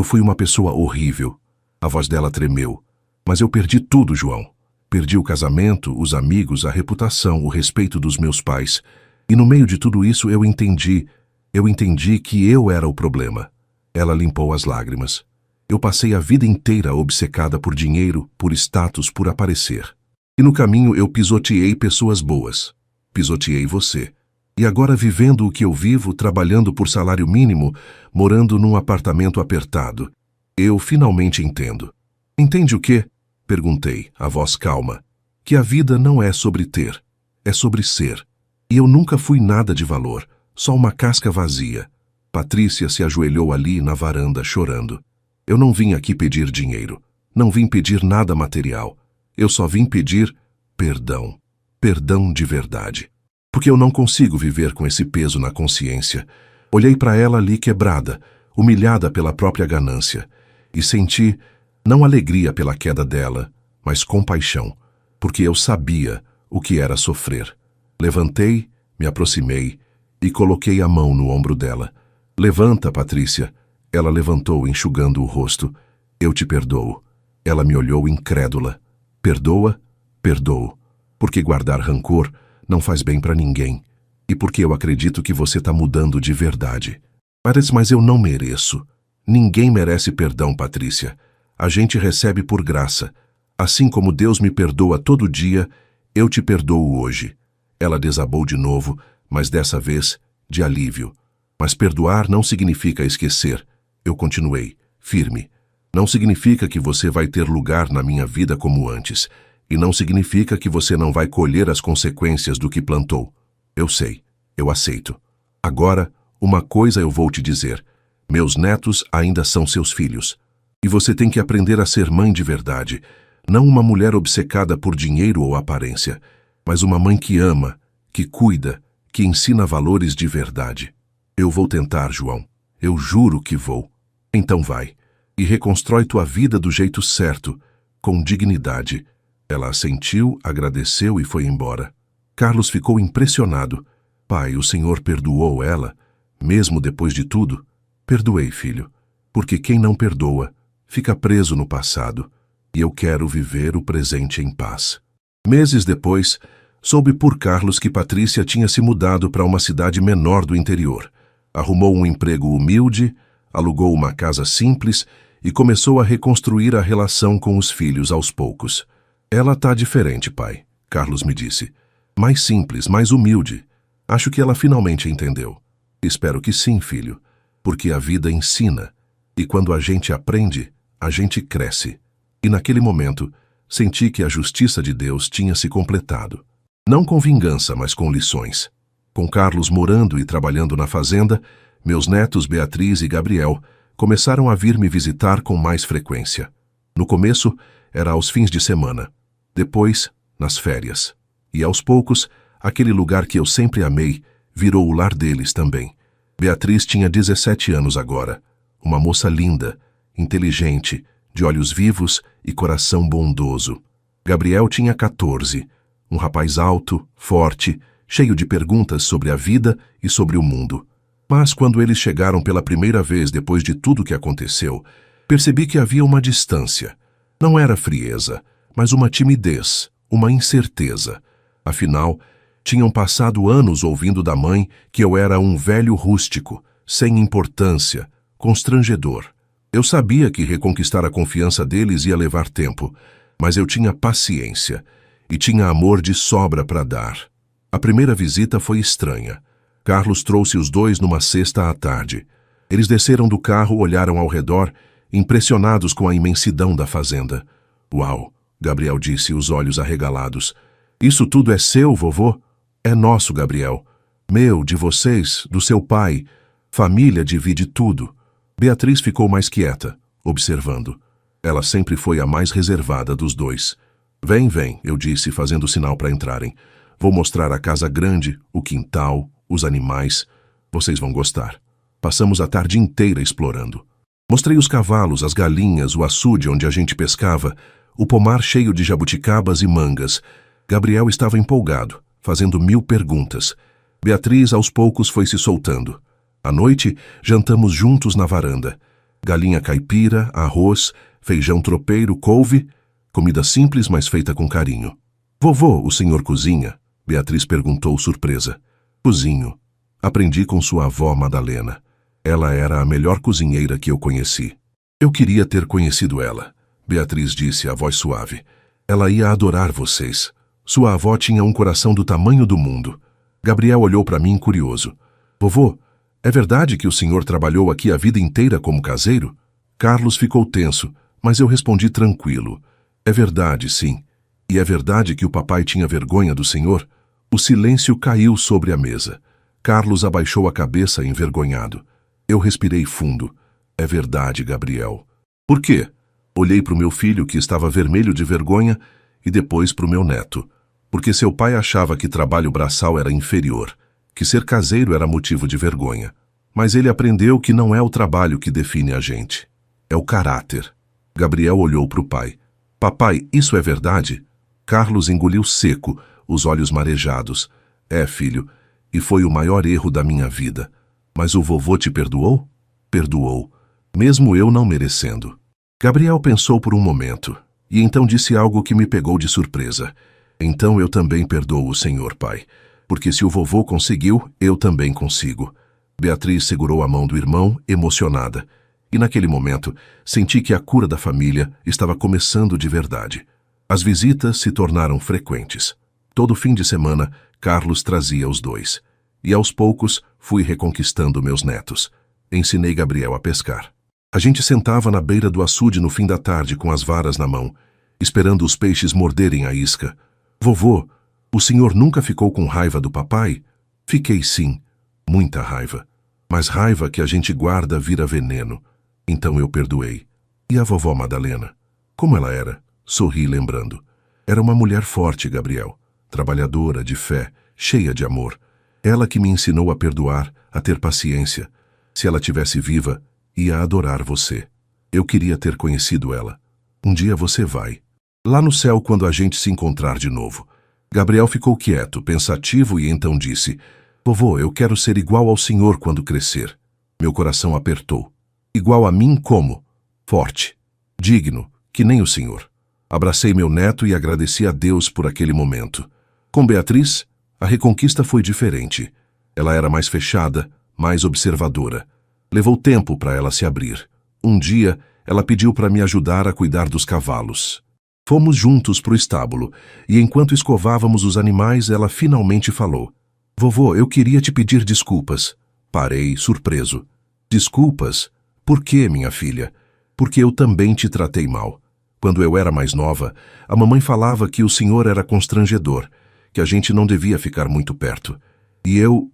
A: fui uma pessoa horrível. A voz dela tremeu. Mas eu perdi tudo, João. Perdi o casamento, os amigos, a reputação, o respeito dos meus pais. E no meio de tudo isso eu entendi que eu era o problema. Ela limpou as lágrimas. Eu passei a vida inteira obcecada por dinheiro, por status, por aparecer. E no caminho eu pisoteei pessoas boas. Pisoteei você. E agora vivendo o que eu vivo, trabalhando por salário mínimo, morando num apartamento apertado, eu finalmente entendo. Entende o quê? Perguntei, a voz calma. Que a vida não é sobre ter, é sobre ser. E eu nunca fui nada de valor, só uma casca vazia. Patrícia se ajoelhou ali na varanda, chorando. Eu não vim aqui pedir dinheiro, não vim pedir nada material. Eu só vim pedir perdão. Perdão de verdade. Porque eu não consigo viver com esse peso na consciência. Olhei para ela ali quebrada, humilhada pela própria ganância, e senti não alegria pela queda dela, mas compaixão, porque eu sabia o que era sofrer. Levantei, me aproximei e coloquei a mão no ombro dela. Levanta, Patrícia. Ela levantou, enxugando o rosto. Eu te perdoo. Ela me olhou incrédula. Perdoa? Perdoo. Porque guardar rancor não faz bem para ninguém. E porque eu acredito que você está mudando de verdade. Mas eu não mereço. Ninguém merece perdão, Patrícia. A gente recebe por graça. Assim como Deus me perdoa todo dia, eu te perdoo hoje. Ela desabou de novo, mas dessa vez de alívio. Mas perdoar não significa esquecer. Eu continuei, firme. Não significa que você vai ter lugar na minha vida como antes. E não significa que você não vai colher as consequências do que plantou. Eu sei, eu aceito. Agora, uma coisa eu vou te dizer. Meus netos ainda são seus filhos. E você tem que aprender a ser mãe de verdade. Não uma mulher obcecada por dinheiro ou aparência, mas uma mãe que ama, que cuida, que ensina valores de verdade. Eu vou tentar, João. Eu juro que vou. Então vai. E reconstrói tua vida do jeito certo, com dignidade. Ela assentiu, agradeceu e foi embora. Carlos ficou impressionado. Pai, o Senhor perdoou ela, mesmo depois de tudo? Perdoei, filho, porque quem não perdoa fica preso no passado, e eu quero viver o presente em paz. Meses depois, soube por Carlos que Patrícia tinha se mudado para uma cidade menor do interior. Arrumou um emprego humilde, alugou uma casa simples e começou a reconstruir a relação com os filhos aos poucos. Ela tá diferente, pai, Carlos me disse. Mais simples, mais humilde. Acho que ela finalmente entendeu. Espero que sim, filho, porque a vida ensina, e quando a gente aprende, a gente cresce. E naquele momento, senti que a justiça de Deus tinha se completado. Não com vingança, mas com lições. Com Carlos morando e trabalhando na fazenda, meus netos Beatriz e Gabriel começaram a vir me visitar com mais frequência. No começo, era aos fins de semana. Depois, nas férias. E aos poucos, aquele lugar que eu sempre amei virou o lar deles também. Beatriz tinha 17 anos agora. Uma moça linda, inteligente, de olhos vivos e coração bondoso. Gabriel tinha 14, um rapaz alto, forte, cheio de perguntas sobre a vida e sobre o mundo. Mas quando eles chegaram pela primeira vez depois de tudo que aconteceu, percebi que havia uma distância. Não era frieza, mas uma timidez, uma incerteza. Afinal, tinham passado anos ouvindo da mãe que eu era um velho rústico, sem importância, constrangedor. Eu sabia que reconquistar a confiança deles ia levar tempo, mas eu tinha paciência e tinha amor de sobra para dar. A primeira visita foi estranha. Carlos trouxe os dois numa sexta à tarde. Eles desceram do carro, olharam ao redor, impressionados com a imensidão da fazenda. Uau, Gabriel disse, os olhos arregalados. Isso tudo é seu, vovô? É nosso, Gabriel. Meu, de vocês, do seu pai. Família divide tudo. Beatriz ficou mais quieta, observando. Ela sempre foi a mais reservada dos dois. Vem, vem, eu disse, fazendo sinal para entrarem. Vou mostrar a casa grande, o quintal, os animais. Vocês vão gostar. Passamos a tarde inteira explorando. Mostrei os cavalos, as galinhas, o açude onde a gente pescava, o pomar cheio de jabuticabas e mangas. Gabriel estava empolgado, fazendo 1000 perguntas. Beatriz, aos poucos, foi se soltando. À noite, jantamos juntos na varanda. Galinha caipira, arroz, feijão tropeiro, couve, comida simples, mas feita com carinho. Vovô, o senhor cozinha? Beatriz perguntou surpresa. Cozinho. Aprendi com sua avó Madalena. Ela era a melhor cozinheira que eu conheci. Eu queria ter conhecido ela, Beatriz disse, a voz suave. Ela ia adorar vocês. Sua avó tinha um coração do tamanho do mundo. Gabriel olhou para mim curioso. Vovô, é verdade que o senhor trabalhou aqui a vida inteira como caseiro? Carlos ficou tenso, mas eu respondi tranquilo. É verdade, sim. E é verdade que o papai tinha vergonha do senhor? O silêncio caiu sobre a mesa. Carlos abaixou a cabeça envergonhado. Eu respirei fundo. É verdade, Gabriel. Por quê? Olhei para o meu filho, que estava vermelho de vergonha, e depois para o meu neto. Porque seu pai achava que trabalho braçal era inferior, que ser caseiro era motivo de vergonha. Mas ele aprendeu que não é o trabalho que define a gente. É o caráter. Gabriel olhou para o pai. Papai, isso é verdade? Carlos engoliu seco, os olhos marejados. É, filho, e foi o maior erro da minha vida. Mas o vovô te perdoou? Perdoou, mesmo eu não merecendo. Gabriel pensou por um momento, e então disse algo que me pegou de surpresa. Então eu também perdoo o senhor, pai, porque se o vovô conseguiu, eu também consigo. Beatriz segurou a mão do irmão, emocionada, e naquele momento senti que a cura da família estava começando de verdade. As visitas se tornaram frequentes. Todo fim de semana, Carlos trazia os dois. E aos poucos fui reconquistando meus netos. Ensinei Gabriel a pescar. A gente sentava na beira do açude no fim da tarde com as varas na mão, esperando os peixes morderem a isca. Vovô, o senhor nunca ficou com raiva do papai? Fiquei sim, muita raiva. Mas raiva que a gente guarda vira veneno. Então eu perdoei. E a vovó Madalena? Como ela era? Sorri lembrando. Era uma mulher forte, Gabriel. Trabalhadora, de fé, cheia de amor. Ela que me ensinou a perdoar, a ter paciência. Se ela tivesse viva, ia adorar você. Eu queria ter conhecido ela. Um dia você vai. Lá no céu, quando a gente se encontrar de novo. Gabriel ficou quieto, pensativo e então disse: Vovô, eu quero ser igual ao senhor quando crescer. Meu coração apertou. Igual a mim como? Forte. Digno, que nem o senhor. Abracei meu neto e agradeci a Deus por aquele momento. Com Beatriz, a reconquista foi diferente. Ela era mais fechada, mais observadora. Levou tempo para ela se abrir. Um dia, ela pediu para me ajudar a cuidar dos cavalos. Fomos juntos para o estábulo, e enquanto escovávamos os animais, ela finalmente falou: Vovô, eu queria te pedir desculpas. Parei, surpreso. Desculpas? Por quê, minha filha? Porque eu também te tratei mal. Quando eu era mais nova, a mamãe falava que o senhor era constrangedor, que a gente não devia ficar muito perto. E eu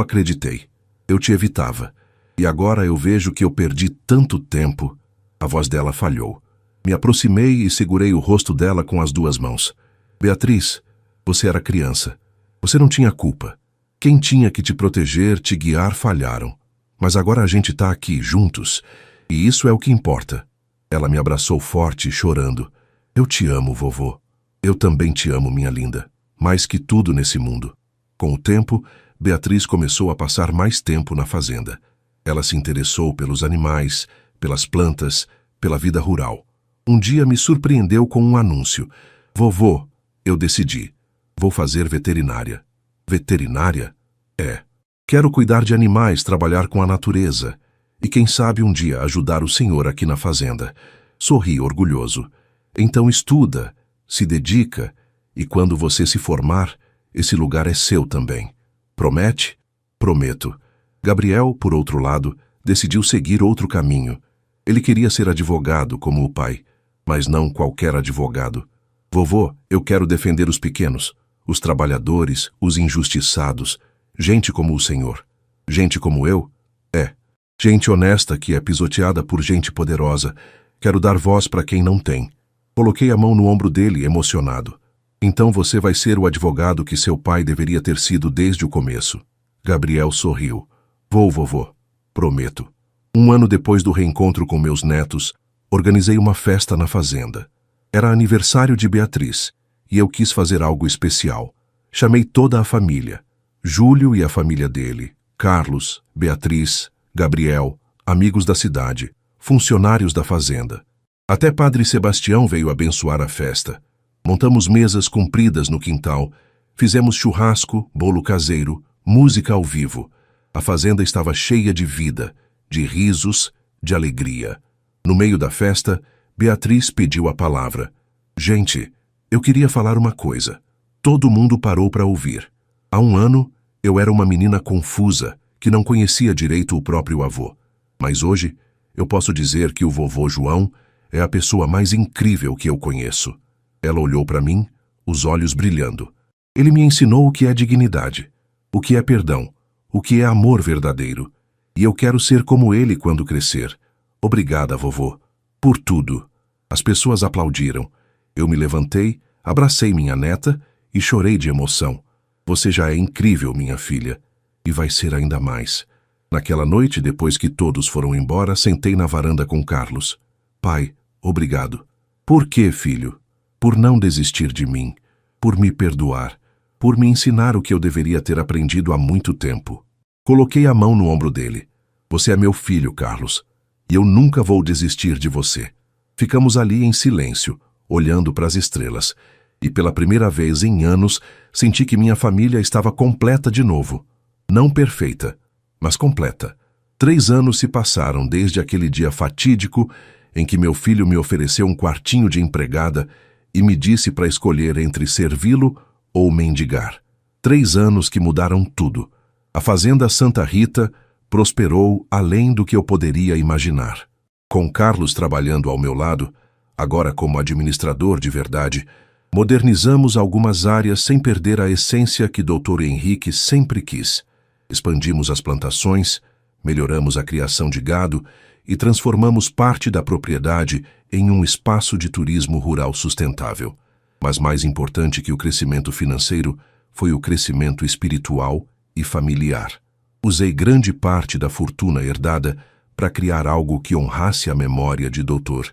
A: acreditei. Eu te evitava. E agora eu vejo que eu perdi tanto tempo. A voz dela falhou. Me aproximei e segurei o rosto dela com as duas mãos. Beatriz, você era criança. Você não tinha culpa. Quem tinha que te proteger, te guiar, falharam. Mas agora a gente está aqui, juntos. E isso é o que importa. Ela me abraçou forte, chorando. Eu te amo, vovô. Eu também te amo, minha linda. Mais que tudo nesse mundo. Com o tempo, Beatriz começou a passar mais tempo na fazenda. Ela se interessou pelos animais, pelas plantas, pela vida rural. Um dia me surpreendeu com um anúncio. Vovô, eu decidi. Vou fazer veterinária. Veterinária? É. Quero cuidar de animais, trabalhar com a natureza. E quem sabe um dia ajudar o senhor aqui na fazenda. Sorri orgulhoso. Então estuda, se dedica, e quando você se formar, esse lugar é seu também. Promete? Prometo. Gabriel, por outro lado, decidiu seguir outro caminho. Ele queria ser advogado, como o pai, mas não qualquer advogado. Vovô, eu quero defender os pequenos, os trabalhadores, os injustiçados, gente como o senhor. Gente como eu? É. Gente honesta que é pisoteada por gente poderosa. Quero dar voz para quem não tem. Coloquei a mão no ombro dele, emocionado. Então você vai ser o advogado que seu pai deveria ter sido desde o começo. Gabriel sorriu. Vou, vovô. Prometo. Um ano depois do reencontro com meus netos, organizei uma festa na fazenda. Era aniversário de Beatriz, e eu quis fazer algo especial. Chamei toda a família. Júlio e a família dele, Carlos, Beatriz, Gabriel, amigos da cidade, funcionários da fazenda. Até Padre Sebastião veio abençoar a festa. Montamos mesas compridas no quintal, fizemos churrasco, bolo caseiro, música ao vivo. A fazenda estava cheia de vida, de risos, de alegria. No meio da festa, Beatriz pediu a palavra. Gente, eu queria falar uma coisa. Todo mundo parou para ouvir. Há um ano, eu era uma menina confusa, que não conhecia direito o próprio avô. Mas hoje, eu posso dizer que o vovô João é a pessoa mais incrível que eu conheço. Ela olhou para mim, os olhos brilhando. Ele me ensinou o que é dignidade, o que é perdão, o que é amor verdadeiro. E eu quero ser como ele quando crescer. Obrigada, vovô, por tudo. As pessoas aplaudiram. Eu me levantei, abracei minha neta e chorei de emoção. Você já é incrível, minha filha. E vai ser ainda mais. Naquela noite, depois que todos foram embora, sentei na varanda com Carlos. Pai, obrigado. Por quê, filho? Por não desistir de mim. Por me perdoar. Por me ensinar o que eu deveria ter aprendido há muito tempo. Coloquei a mão no ombro dele. Você é meu filho, Carlos. E eu nunca vou desistir de você. Ficamos ali em silêncio, olhando para as estrelas. E pela primeira vez em anos, senti que minha família estava completa de novo. Não perfeita, mas completa. 3 anos se passaram desde aquele dia fatídico em que meu filho me ofereceu um quartinho de empregada e me disse para escolher entre servi-lo ou mendigar. 3 anos que mudaram tudo. A fazenda Santa Rita prosperou além do que eu poderia imaginar. Com Carlos trabalhando ao meu lado, agora como administrador de verdade, modernizamos algumas áreas sem perder a essência que Dr. Henrique sempre quis. Expandimos as plantações, melhoramos a criação de gado e transformamos parte da propriedade em um espaço de turismo rural sustentável. Mas mais importante que o crescimento financeiro foi o crescimento espiritual e familiar. Usei grande parte da fortuna herdada para criar algo que honrasse a memória de Dr.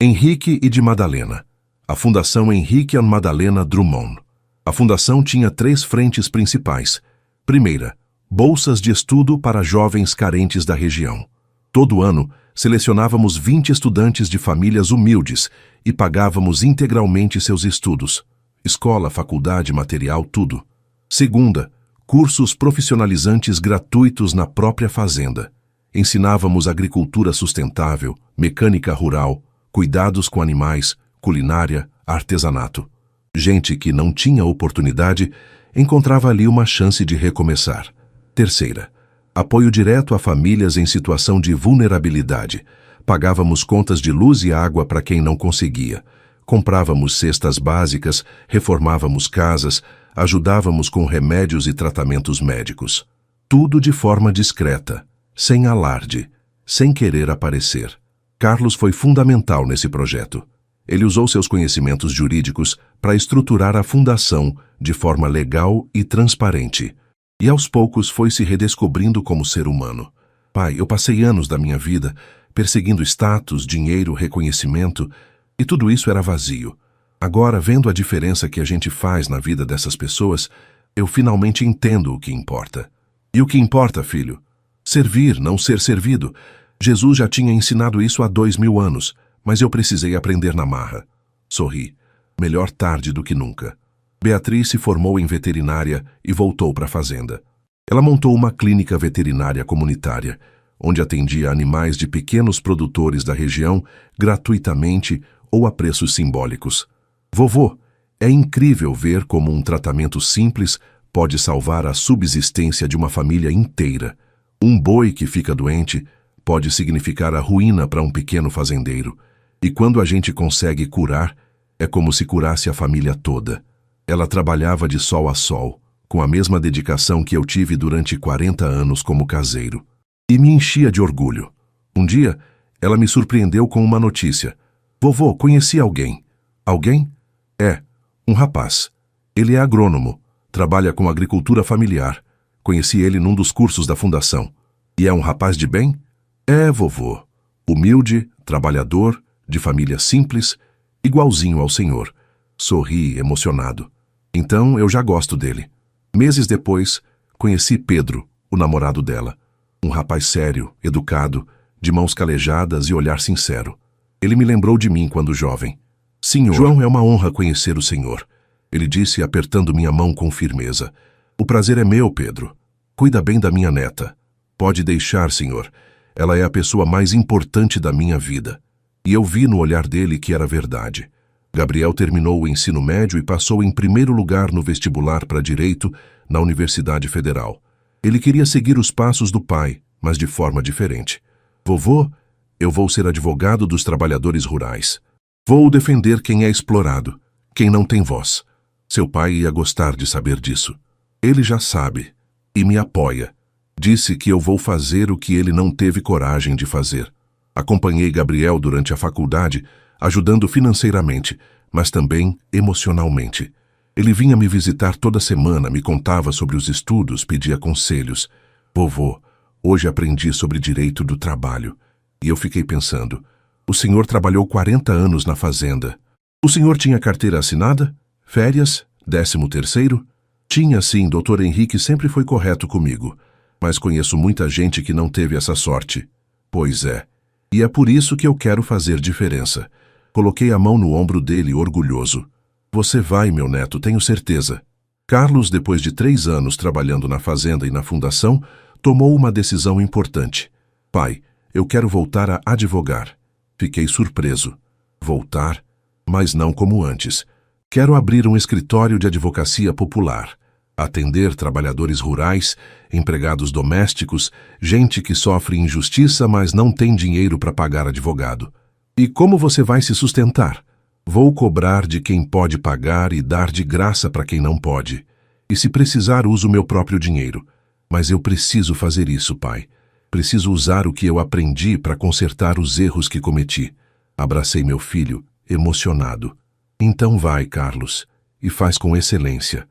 A: Henrique e de Madalena. A Fundação Henrique and Madalena Drummond. A fundação tinha 3 frentes principais. Primeira, bolsas de estudo para jovens carentes da região. Todo ano, selecionávamos 20 estudantes de famílias humildes e pagávamos integralmente seus estudos. Escola, faculdade, material, tudo. Segunda, cursos profissionalizantes gratuitos na própria fazenda. Ensinávamos agricultura sustentável, mecânica rural, cuidados com animais, culinária, artesanato. Gente que não tinha oportunidade encontrava ali uma chance de recomeçar. Terceira, apoio direto a famílias em situação de vulnerabilidade. Pagávamos contas de luz e água para quem não conseguia. Comprávamos cestas básicas, reformávamos casas, ajudávamos com remédios e tratamentos médicos. Tudo de forma discreta, sem alarde, sem querer aparecer. Carlos foi fundamental nesse projeto. Ele usou seus conhecimentos jurídicos para estruturar a fundação de forma legal e transparente. E aos poucos foi se redescobrindo como ser humano. Pai, eu passei anos da minha vida perseguindo status, dinheiro, reconhecimento, e tudo isso era vazio. Agora, vendo a diferença que a gente faz na vida dessas pessoas, eu finalmente entendo o que importa. E o que importa, filho? Servir, não ser servido. Jesus já tinha ensinado isso há 2000 anos, mas eu precisei aprender na marra. Sorri. Melhor tarde do que nunca. Beatriz se formou em veterinária e voltou para a fazenda. Ela montou uma clínica veterinária comunitária, onde atendia animais de pequenos produtores da região gratuitamente ou a preços simbólicos. Vovô, é incrível ver como um tratamento simples pode salvar a subsistência de uma família inteira. Um boi que fica doente pode significar a ruína para um pequeno fazendeiro. E quando a gente consegue curar, é como se curasse a família toda. Ela trabalhava de sol a sol, com a mesma dedicação que eu tive durante 40 anos como caseiro. E me enchia de orgulho. Um dia, ela me surpreendeu com uma notícia. Vovô, conheci alguém. Alguém? É, um rapaz. Ele é agrônomo, trabalha com agricultura familiar. Conheci ele num dos cursos da fundação. E é um rapaz de bem? É, vovô. Humilde, trabalhador, de família simples, igualzinho ao senhor. Sorri, emocionado. Então eu já gosto dele. Meses depois, conheci Pedro, o namorado dela. Um rapaz sério, educado, de mãos calejadas e olhar sincero. Ele me lembrou de mim quando jovem. Senhor, João, é uma honra conhecer o senhor. Ele disse apertando minha mão com firmeza. O prazer é meu, Pedro. Cuida bem da minha neta. Pode deixar, senhor. Ela é a pessoa mais importante da minha vida. E eu vi no olhar dele que era verdade. Gabriel terminou o ensino médio e passou em primeiro lugar no vestibular para Direito na Universidade Federal. Ele queria seguir os passos do pai, mas de forma diferente. Vovô, eu vou ser advogado dos trabalhadores rurais. Vou defender quem é explorado, quem não tem voz. Seu pai ia gostar de saber disso. Ele já sabe e me apoia. Disse que eu vou fazer o que ele não teve coragem de fazer. Acompanhei Gabriel durante a faculdade, ajudando financeiramente, mas também emocionalmente. Ele vinha me visitar toda semana, me contava sobre os estudos, pedia conselhos. Vovô, hoje aprendi sobre direito do trabalho. E eu fiquei pensando, o senhor trabalhou 40 anos na fazenda. O senhor tinha carteira assinada? Férias? 13º? Tinha sim, Dr. Henrique sempre foi correto comigo. Mas conheço muita gente que não teve essa sorte. Pois é. E é por isso que eu quero fazer diferença. Coloquei a mão no ombro dele, orgulhoso. Você vai, meu neto, tenho certeza. Carlos, depois de 3 anos trabalhando na fazenda e na fundação, tomou uma decisão importante. Pai, eu quero voltar a advogar. Fiquei surpreso. Voltar? Mas não como antes. Quero abrir um escritório de advocacia popular. Atender trabalhadores rurais, empregados domésticos, gente que sofre injustiça, mas não tem dinheiro para pagar advogado. E como você vai se sustentar? Vou cobrar de quem pode pagar e dar de graça para quem não pode. E se precisar, uso meu próprio dinheiro. Mas eu preciso fazer isso, pai. Preciso usar o que eu aprendi para consertar os erros que cometi. Abracei meu filho, emocionado. Então vai, Carlos, e faz com excelência.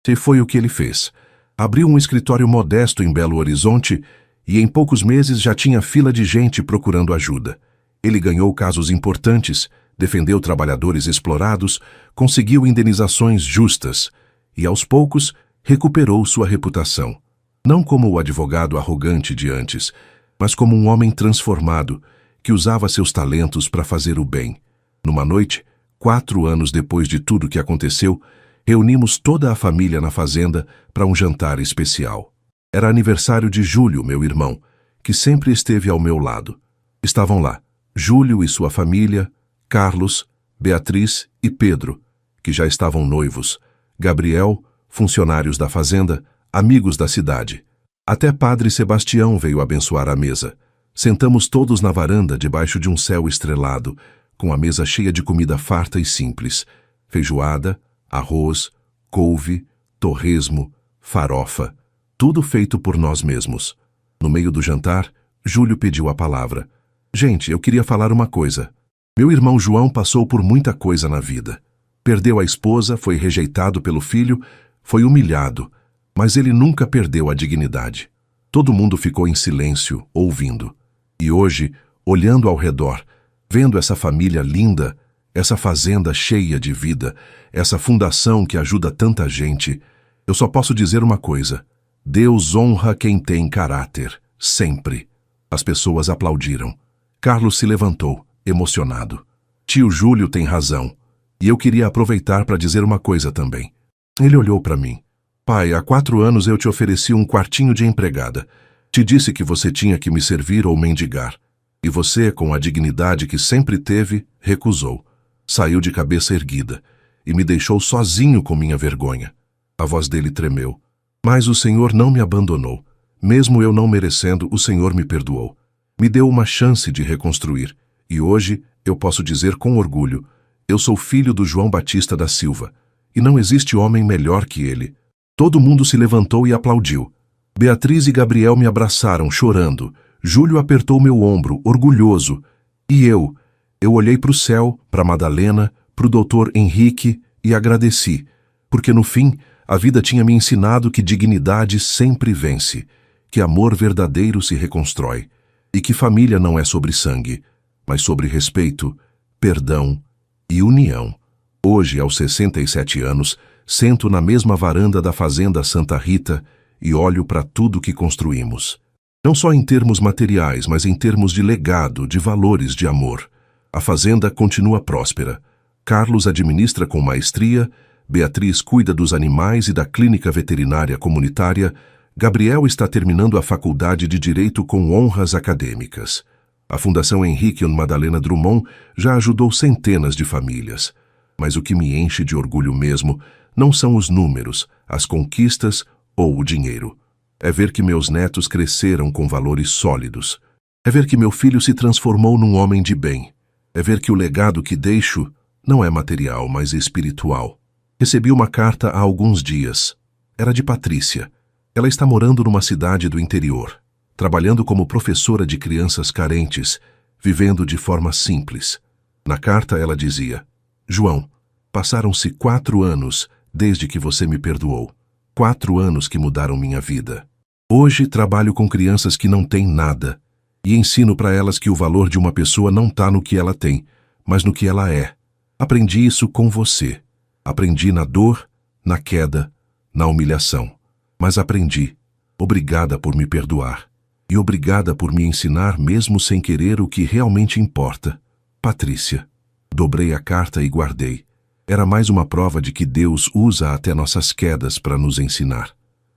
A: E foi o que ele fez. Abriu um escritório modesto em Belo Horizonte e em poucos meses já tinha fila de gente procurando ajuda. Ele ganhou casos importantes, defendeu trabalhadores explorados, conseguiu indenizações justas e, aos poucos, recuperou sua reputação. Não como o advogado arrogante de antes, mas como um homem transformado que usava seus talentos para fazer o bem. Numa noite, 4 anos depois de tudo que aconteceu, reunimos toda a família na fazenda para um jantar especial. Era aniversário de Júlio, meu irmão, que sempre esteve ao meu lado. Estavam lá Júlio e sua família, Carlos, Beatriz e Pedro, que já estavam noivos, Gabriel, funcionários da fazenda, amigos da cidade. Até Padre Sebastião veio abençoar a mesa. Sentamos todos na varanda debaixo de um céu estrelado, com a mesa cheia de comida farta e simples, feijoada, arroz, couve, torresmo, farofa, tudo feito por nós mesmos. No meio do jantar, Júlio pediu a palavra. Gente, eu queria falar uma coisa. Meu irmão João passou por muita coisa na vida. Perdeu a esposa, foi rejeitado pelo filho, foi humilhado, mas ele nunca perdeu a dignidade. Todo mundo ficou em silêncio, ouvindo. E hoje, olhando ao redor, vendo essa família linda, essa fazenda cheia de vida, essa fundação que ajuda tanta gente, eu só posso dizer uma coisa: Deus honra quem tem caráter, sempre. As pessoas aplaudiram. Carlos se levantou, emocionado. Tio Júlio tem razão, e eu queria aproveitar para dizer uma coisa também. Ele olhou para mim. Pai, há 4 anos eu te ofereci um quartinho de empregada. Te disse que você tinha que me servir ou mendigar. E você, com a dignidade que sempre teve, recusou. Saiu de cabeça erguida e me deixou sozinho com minha vergonha. A voz dele tremeu. Mas o Senhor não me abandonou. Mesmo eu não merecendo, o Senhor me perdoou. Me deu uma chance de reconstruir. E hoje eu posso dizer com orgulho: eu sou filho do João Batista da Silva. E não existe homem melhor que ele. Todo mundo se levantou e aplaudiu. Beatriz e Gabriel me abraçaram, chorando. Júlio apertou meu ombro, orgulhoso. E eu olhei para o céu, para Madalena, para o doutor Henrique e agradeci, porque no fim a vida tinha me ensinado que dignidade sempre vence, que amor verdadeiro se reconstrói e que família não é sobre sangue, mas sobre respeito, perdão e união. Hoje, aos 67 anos, sento na mesma varanda da Fazenda Santa Rita e olho para tudo que construímos. Não só em termos materiais, mas em termos de legado, de valores, de amor. A fazenda continua próspera. Carlos administra com maestria, Beatriz cuida dos animais e da clínica veterinária comunitária, Gabriel está terminando a faculdade de Direito com honras acadêmicas. A Fundação Henrique e Madalena Drummond já ajudou centenas de famílias. Mas o que me enche de orgulho mesmo não são os números, as conquistas ou o dinheiro. É ver que meus netos cresceram com valores sólidos. É ver que meu filho se transformou num homem de bem. É ver que o legado que deixo não é material, mas espiritual. Recebi uma carta há alguns dias. Era de Patrícia. Ela está morando numa cidade do interior, trabalhando como professora de crianças carentes, vivendo de forma simples. Na carta ela dizia: João, passaram-se 4 anos desde que você me perdoou. 4 anos que mudaram minha vida. Hoje trabalho com crianças que não têm nada e ensino para elas que o valor de uma pessoa não está no que ela tem, mas no que ela é. Aprendi isso com você. Aprendi na dor, na queda, na humilhação. Mas aprendi. Obrigada por me perdoar. E obrigada por me ensinar mesmo sem querer o que realmente importa. Patrícia. Dobrei a carta e guardei. Era mais uma prova de que Deus usa até nossas quedas para nos ensinar.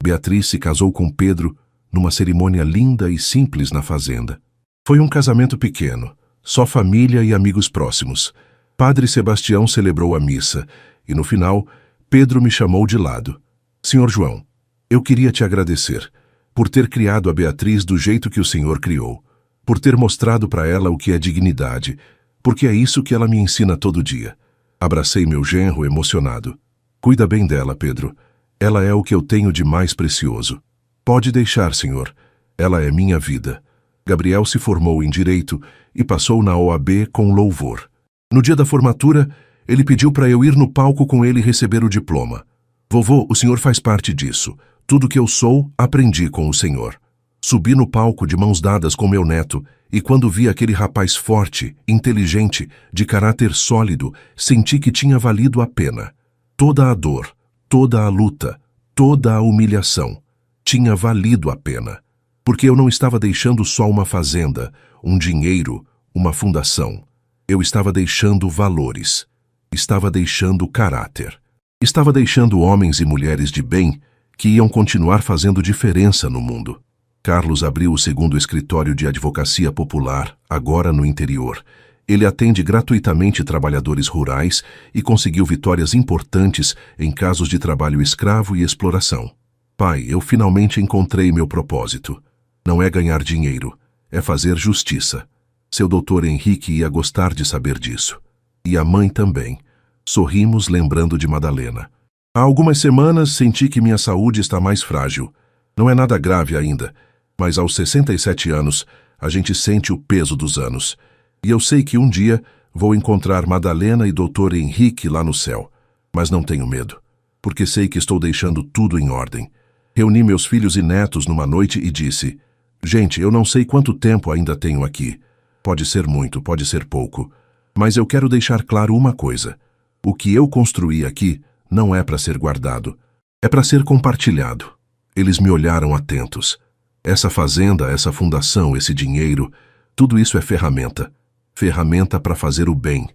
A: Beatriz se casou com Pedro numa cerimônia linda e simples na fazenda. Foi um casamento pequeno, só família e amigos próximos. Padre Sebastião celebrou a missa e, no final, Pedro me chamou de lado. Senhor João, eu queria te agradecer por ter criado a Beatriz do jeito que o Senhor criou, por ter mostrado para ela o que é dignidade, porque é isso que ela me ensina todo dia. Abracei meu genro emocionado. Cuida bem dela, Pedro. Ela é o que eu tenho de mais precioso. Pode deixar, Senhor. Ela é minha vida. Gabriel se formou em Direito e passou na OAB com louvor. No dia da formatura, ele pediu para eu ir no palco com ele receber o diploma. Vovô, o senhor faz parte disso. Tudo que eu sou, aprendi com o senhor. Subi no palco de mãos dadas com meu neto e quando vi aquele rapaz forte, inteligente, de caráter sólido, senti que tinha valido a pena. Toda a dor, toda a luta, toda a humilhação tinha valido a pena. Porque eu não estava deixando só uma fazenda, um dinheiro, uma fundação. Eu estava deixando valores. Estava deixando caráter. Estava deixando homens e mulheres de bem que iam continuar fazendo diferença no mundo. Carlos abriu o segundo escritório de advocacia popular, agora no interior. Ele atende gratuitamente trabalhadores rurais e conseguiu vitórias importantes em casos de trabalho escravo e exploração. Pai, eu finalmente encontrei meu propósito. Não é ganhar dinheiro, é fazer justiça. Seu doutor Henrique ia gostar de saber disso. E a mãe também. Sorrimos lembrando de Madalena. Há algumas semanas senti que minha saúde está mais frágil. Não é nada grave ainda, mas aos 67 anos a gente sente o peso dos anos. E eu sei que um dia vou encontrar Madalena e doutor Henrique lá no céu. Mas não tenho medo, porque sei que estou deixando tudo em ordem. Reuni meus filhos e netos numa noite e disse: gente, eu não sei quanto tempo ainda tenho aqui. Pode ser muito, pode ser pouco. Mas eu quero deixar claro uma coisa. O que eu construí aqui não é para ser guardado. É para ser compartilhado. Eles me olharam atentos. Essa fazenda, essa fundação, esse dinheiro, tudo isso é ferramenta. Ferramenta para fazer o bem.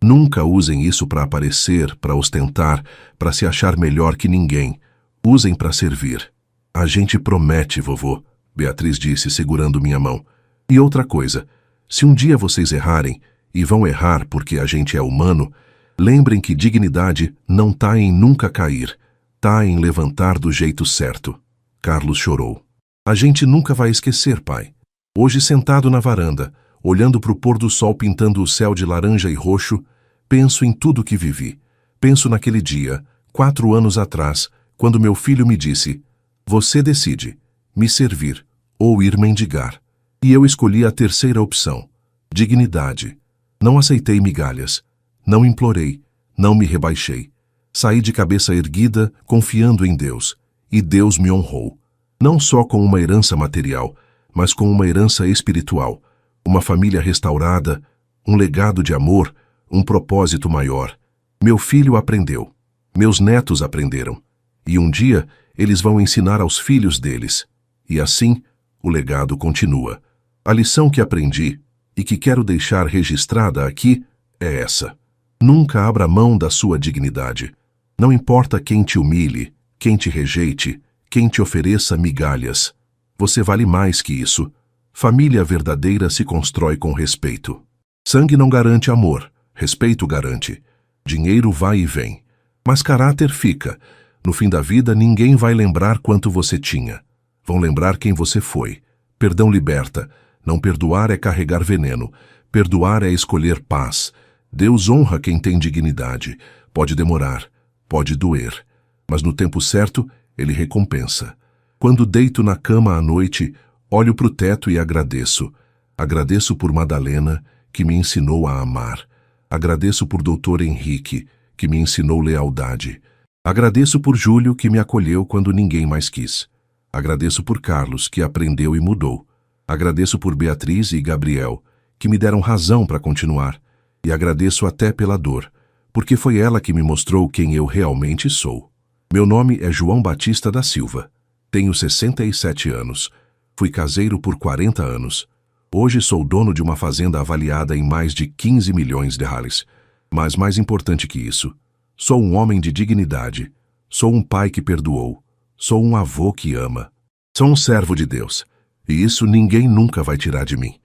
A: Nunca usem isso para aparecer, para ostentar, para se achar melhor que ninguém. Usem para servir. A gente promete, vovô, Beatriz disse, segurando minha mão. E outra coisa, se um dia vocês errarem, e vão errar porque a gente é humano, lembrem que dignidade não tá em nunca cair, tá em levantar do jeito certo. Carlos chorou. A gente nunca vai esquecer, pai. Hoje, sentado na varanda, olhando para o pôr do sol pintando o céu de laranja e roxo, penso em tudo que vivi. Penso naquele dia, 4 anos atrás, quando meu filho me disse: você decide, me servir ou ir mendigar. E eu escolhi a terceira opção, dignidade. Não aceitei migalhas, não implorei, não me rebaixei. Saí de cabeça erguida, confiando em Deus, e Deus me honrou. Não só com uma herança material, mas com uma herança espiritual, uma família restaurada, um legado de amor, um propósito maior. Meu filho aprendeu, meus netos aprenderam, e um dia eles vão ensinar aos filhos deles. E assim, o legado continua. A lição que aprendi, e que quero deixar registrada aqui, é essa. Nunca abra mão da sua dignidade. Não importa quem te humilhe, quem te rejeite, quem te ofereça migalhas. Você vale mais que isso. Família verdadeira se constrói com respeito. Sangue não garante amor, respeito garante. Dinheiro vai e vem. Mas caráter fica. No fim da vida, ninguém vai lembrar quanto você tinha. Vão lembrar quem você foi. Perdão liberta. Não perdoar é carregar veneno. Perdoar é escolher paz. Deus honra quem tem dignidade. Pode demorar, pode doer. Mas no tempo certo, Ele recompensa. Quando deito na cama à noite, olho para o teto e agradeço. Agradeço por Madalena, que me ensinou a amar. Agradeço por doutor Henrique, que me ensinou lealdade. Agradeço por Júlio, que me acolheu quando ninguém mais quis. Agradeço por Carlos, que aprendeu e mudou. Agradeço por Beatriz e Gabriel, que me deram razão para continuar. E agradeço até pela dor, porque foi ela que me mostrou quem eu realmente sou. Meu nome é João Batista da Silva. Tenho 67 anos. Fui caseiro por 40 anos. Hoje sou dono de uma fazenda avaliada em mais de 15 milhões de reais. Mas mais importante que isso, sou um homem de dignidade. Sou um pai que perdoou. Sou um avô que ama. Sou um servo de Deus. E isso ninguém nunca vai tirar de mim.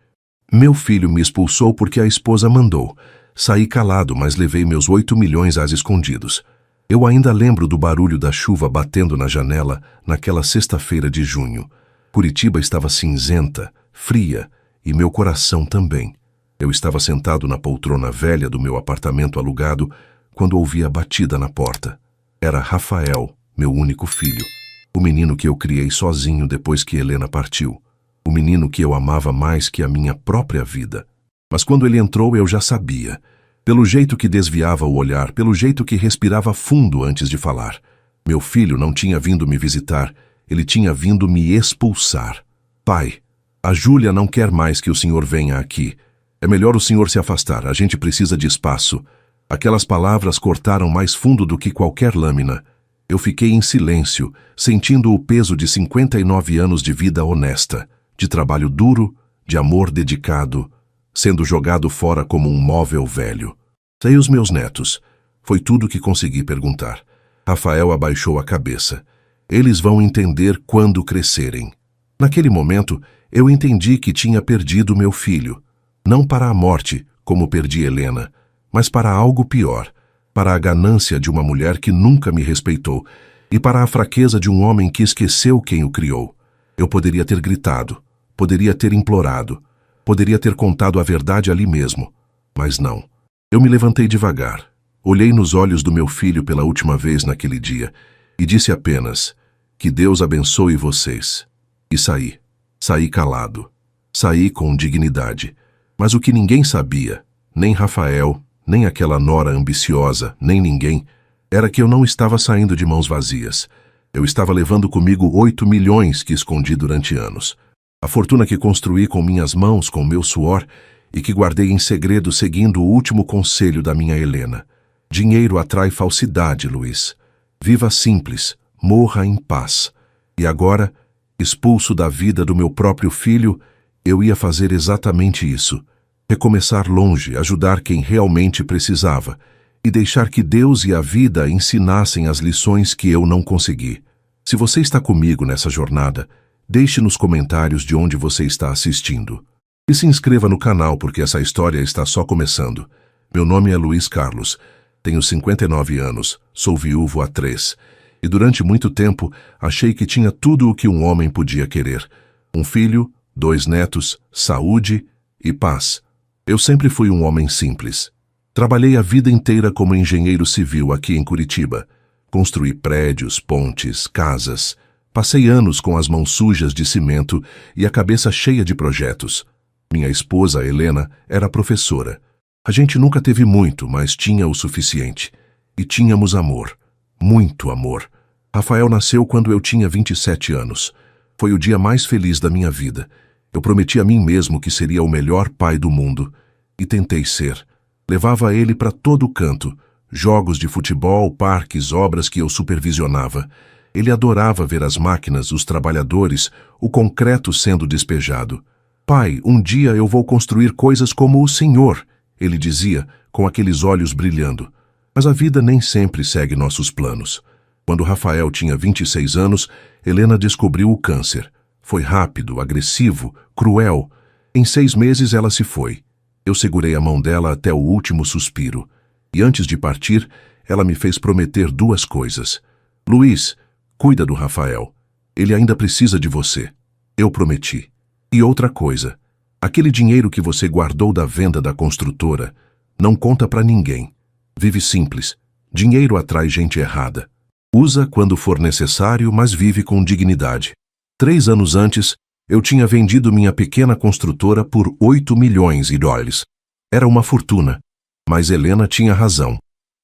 A: Meu filho me expulsou porque a esposa mandou. Saí calado, mas levei meus 8 milhões às escondidos. Eu ainda lembro do barulho da chuva batendo na janela naquela sexta-feira de junho. Curitiba estava cinzenta, fria, e meu coração também. Eu estava sentado na poltrona velha do meu apartamento alugado quando ouvi a batida na porta. Era Rafael, meu único filho. O menino que eu criei sozinho depois que Helena partiu. O menino que eu amava mais que a minha própria vida. Mas quando ele entrou eu já sabia. Pelo jeito que desviava o olhar, pelo jeito que respirava fundo antes de falar. Meu filho não tinha vindo me visitar, ele tinha vindo me expulsar. Pai, a Júlia não quer mais que o senhor venha aqui. É melhor o senhor se afastar, a gente precisa de espaço. Aquelas palavras cortaram mais fundo do que qualquer lâmina. Eu fiquei em silêncio, sentindo o peso de 59 anos de vida honesta, de trabalho duro, de amor dedicado, sendo jogado fora como um móvel velho. E os meus netos? Foi tudo que consegui perguntar. Rafael abaixou a cabeça. Eles vão entender quando crescerem. Naquele momento, eu entendi que tinha perdido meu filho. Não para a morte, como perdi Helena, mas para algo pior, para a ganância de uma mulher que nunca me respeitou e para a fraqueza de um homem que esqueceu quem o criou. Eu poderia ter gritado, poderia ter implorado, poderia ter contado a verdade ali mesmo, mas não. Eu me levantei devagar, olhei nos olhos do meu filho pela última vez naquele dia e disse apenas, que Deus abençoe vocês. E saí. Saí calado. Saí com dignidade. Mas o que ninguém sabia, nem Rafael, nem aquela nora ambiciosa, nem ninguém, era que eu não estava saindo de mãos vazias. Eu estava levando comigo 8 milhões que escondi durante anos. A fortuna que construí com minhas mãos, com meu suor, e que guardei em segredo seguindo o último conselho da minha Helena. Dinheiro atrai falsidade, Luiz. Viva simples, morra em paz. E agora, expulso da vida do meu próprio filho, eu ia fazer exatamente isso. Recomeçar longe, ajudar quem realmente precisava e deixar que Deus e a vida ensinassem as lições que eu não consegui. Se você está comigo nessa jornada, deixe nos comentários de onde você está assistindo. E se inscreva no canal porque essa história está só começando. Meu nome é Luiz Carlos, tenho 59 anos, sou viúvo há 3. E durante muito tempo achei que tinha tudo o que um homem podia querer. Um filho, 2 netos, saúde e paz. Eu sempre fui um homem simples. Trabalhei a vida inteira como engenheiro civil aqui em Curitiba. Construí prédios, pontes, casas. Passei anos com as mãos sujas de cimento e a cabeça cheia de projetos. Minha esposa, Helena, era professora. A gente nunca teve muito, mas tinha o suficiente. E tínhamos amor. Muito amor. Rafael nasceu quando eu tinha 27 anos. Foi o dia mais feliz da minha vida. Eu prometi a mim mesmo que seria o melhor pai do mundo. E tentei ser. Levava ele para todo canto. Jogos de futebol, parques, obras que eu supervisionava. Ele adorava ver as máquinas, os trabalhadores, o concreto sendo despejado. Pai, um dia eu vou construir coisas como o Senhor, ele dizia, com aqueles olhos brilhando. Mas a vida nem sempre segue nossos planos. Quando Rafael tinha 26 anos, Helena descobriu o câncer. Foi rápido, agressivo, cruel. Em 6 meses ela se foi. Eu segurei a mão dela até o último suspiro. E antes de partir, ela me fez prometer 2 coisas. Luiz, cuida do Rafael. Ele ainda precisa de você. Eu prometi. E outra coisa. Aquele dinheiro que você guardou da venda da construtora, não conta pra ninguém. Vive simples. Dinheiro atrai gente errada. Usa quando for necessário, mas vive com dignidade. 3 anos antes, eu tinha vendido minha pequena construtora por 8 milhões de dólares. Era uma fortuna. Mas Helena tinha razão.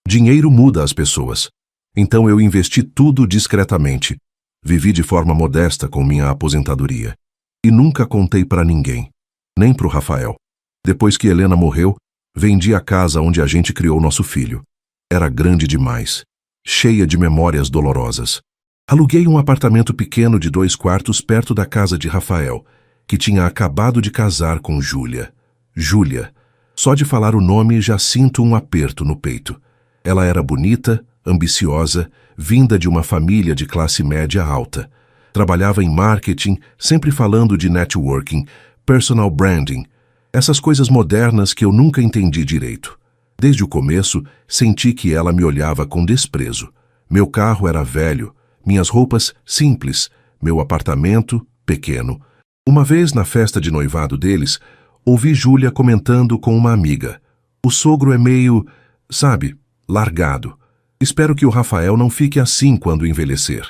A: Dinheiro muda as pessoas. Então eu investi tudo discretamente. Vivi de forma modesta com minha aposentadoria. E nunca contei para ninguém. Nem pro Rafael. Depois que Helena morreu, vendi a casa onde a gente criou nosso filho. Era grande demais. Cheia de memórias dolorosas. Aluguei um apartamento pequeno de 2 quartos perto da casa de Rafael, que tinha acabado de casar com Júlia. Júlia. Só de falar o nome já sinto um aperto no peito. Ela era bonita, ambiciosa, vinda de uma família de classe média alta. Trabalhava em marketing, sempre falando de networking, personal branding, essas coisas modernas que eu nunca entendi direito. Desde o começo, senti que ela me olhava com desprezo. Meu carro era velho, minhas roupas simples, meu apartamento pequeno. Uma vez, na festa de noivado deles, ouvi Júlia comentando com uma amiga: "O sogro é meio, sabe, largado. Espero que o Rafael não fique assim quando envelhecer."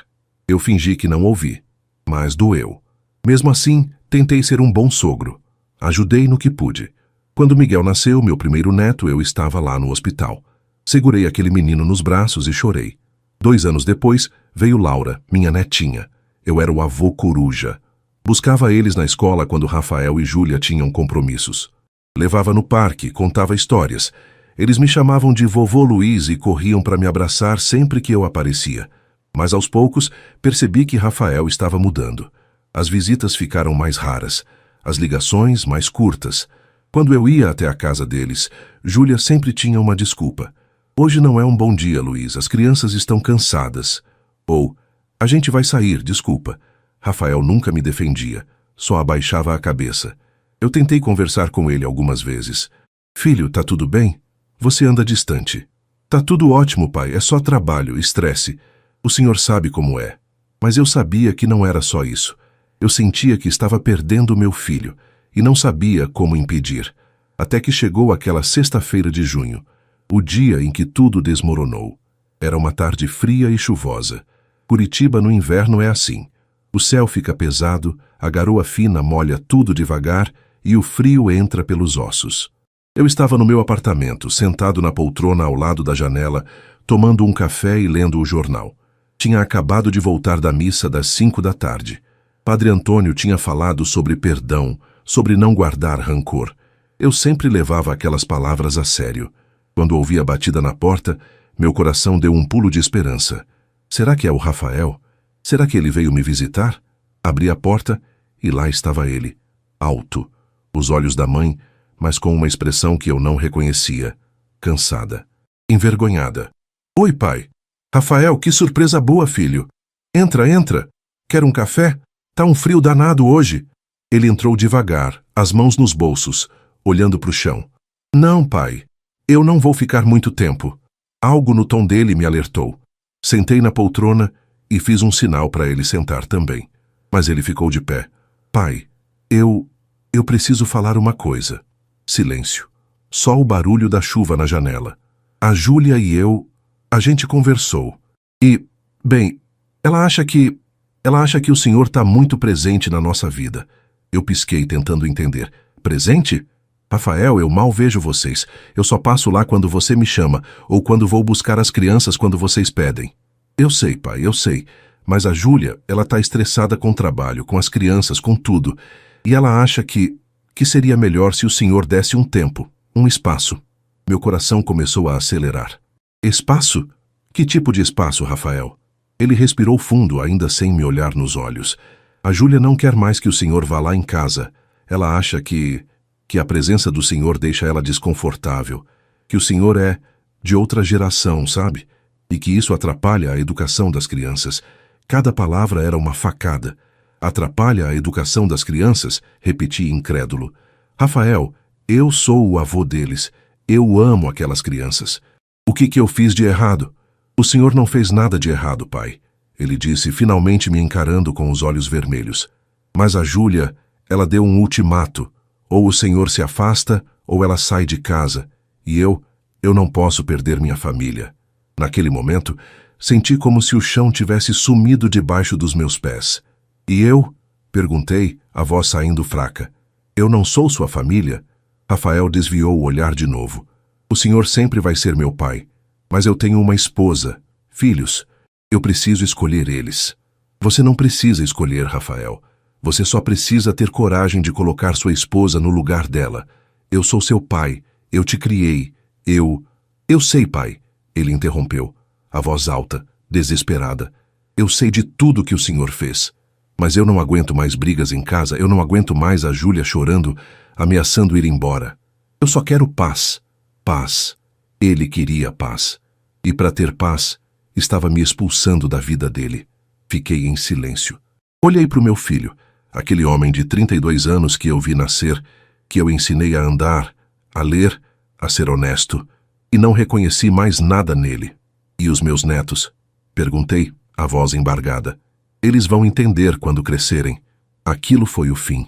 A: Eu fingi que não ouvi, mas doeu. Mesmo assim, tentei ser um bom sogro. Ajudei no que pude. Quando Miguel nasceu, meu primeiro neto, eu estava lá no hospital. Segurei aquele menino nos braços e chorei. 2 anos depois, veio Laura, minha netinha. Eu era o avô coruja. Buscava eles na escola quando Rafael e Júlia tinham compromissos. Levava no parque, contava histórias. Eles me chamavam de vovô Luiz e corriam para me abraçar sempre que eu aparecia. Mas aos poucos, percebi que Rafael estava mudando. As visitas ficaram mais raras, as ligações mais curtas. Quando eu ia até a casa deles, Júlia sempre tinha uma desculpa. "Hoje não é um bom dia, Luiz, as crianças estão cansadas." Ou, "A gente vai sair, desculpa." Rafael nunca me defendia, só abaixava a cabeça. Eu tentei conversar com ele algumas vezes. "Filho, tá tudo bem? Você anda distante." "Tá tudo ótimo, pai, é só trabalho, estresse. O senhor sabe como é." Mas eu sabia que não era só isso. Eu sentia que estava perdendo meu filho e não sabia como impedir. Até que chegou aquela sexta-feira de junho, o dia em que tudo desmoronou. Era uma tarde fria e chuvosa. Curitiba no inverno é assim. O céu fica pesado, a garoa fina molha tudo devagar e o frio entra pelos ossos. Eu estava no meu apartamento, sentado na poltrona ao lado da janela, tomando um café e lendo o jornal. Tinha acabado de voltar da missa das 5 da tarde. Padre Antônio tinha falado sobre perdão, sobre não guardar rancor. Eu sempre levava aquelas palavras a sério. Quando ouvi a batida na porta, meu coração deu um pulo de esperança. Será que é o Rafael? Será que ele veio me visitar? Abri a porta e lá estava ele, alto, os olhos da mãe, mas com uma expressão que eu não reconhecia, cansada, envergonhada. "Oi, pai." "Rafael, que surpresa boa, filho. Entra, entra. Quer um café? Tá um frio danado hoje." Ele entrou devagar, as mãos nos bolsos, olhando para o chão. "Não, pai. Eu não vou ficar muito tempo." Algo no tom dele me alertou. Sentei na poltrona e fiz um sinal para ele sentar também. Mas ele ficou de pé. "Pai, eu preciso falar uma coisa." Silêncio. Só o barulho da chuva na janela. A Júlia e eu, a gente conversou. E, bem, ela acha que o senhor está muito presente na nossa vida. Eu pisquei tentando entender. "Presente? Rafael, eu mal vejo vocês. Eu só passo lá quando você me chama, ou quando vou buscar as crianças quando vocês pedem." "Eu sei, pai, eu sei. Mas a Júlia, ela está estressada com o trabalho, com as crianças, com tudo. E ela acha que seria melhor se o senhor desse um tempo, um espaço." Meu coração começou a acelerar. "Espaço? Que tipo de espaço, Rafael?" Ele respirou fundo, ainda sem me olhar nos olhos. "A Júlia não quer mais que o senhor vá lá em casa. Ela acha que a presença do senhor deixa ela desconfortável, que o senhor é de outra geração, sabe? E que isso atrapalha a educação das crianças." Cada palavra era uma facada. "Atrapalha a educação das crianças?" repeti incrédulo. "Rafael, eu sou o avô deles. Eu amo aquelas crianças. O que eu fiz de errado?" "O senhor não fez nada de errado, pai," ele disse, finalmente me encarando com os olhos vermelhos. "Mas a Júlia, ela deu um ultimato. Ou o senhor se afasta, ou ela sai de casa. E eu não posso perder minha família." Naquele momento, senti como se o chão tivesse sumido debaixo dos meus pés. "E eu?" perguntei, a voz saindo fraca. "Eu não sou sua família?" Rafael desviou o olhar de novo. "O senhor sempre vai ser meu pai. Mas eu tenho uma esposa, filhos. Eu preciso escolher eles." "Você não precisa escolher, Rafael. Você só precisa ter coragem de colocar sua esposa no lugar dela. Eu sou seu pai. Eu te criei. Eu sei, pai." Ele interrompeu, a voz alta, desesperada. "Eu sei de tudo que o senhor fez. Mas eu não aguento mais brigas em casa. Eu não aguento mais a Júlia chorando, ameaçando ir embora. Eu só quero paz. Paz." Ele queria paz. E para ter paz, estava me expulsando da vida dele. Fiquei em silêncio. Olhei para o meu filho, aquele homem de 32 anos que eu vi nascer, que eu ensinei a andar, a ler, a ser honesto. e não reconheci mais nada nele. E os meus netos? Perguntei, a voz embargada. Eles vão entender quando crescerem. Aquilo foi o fim.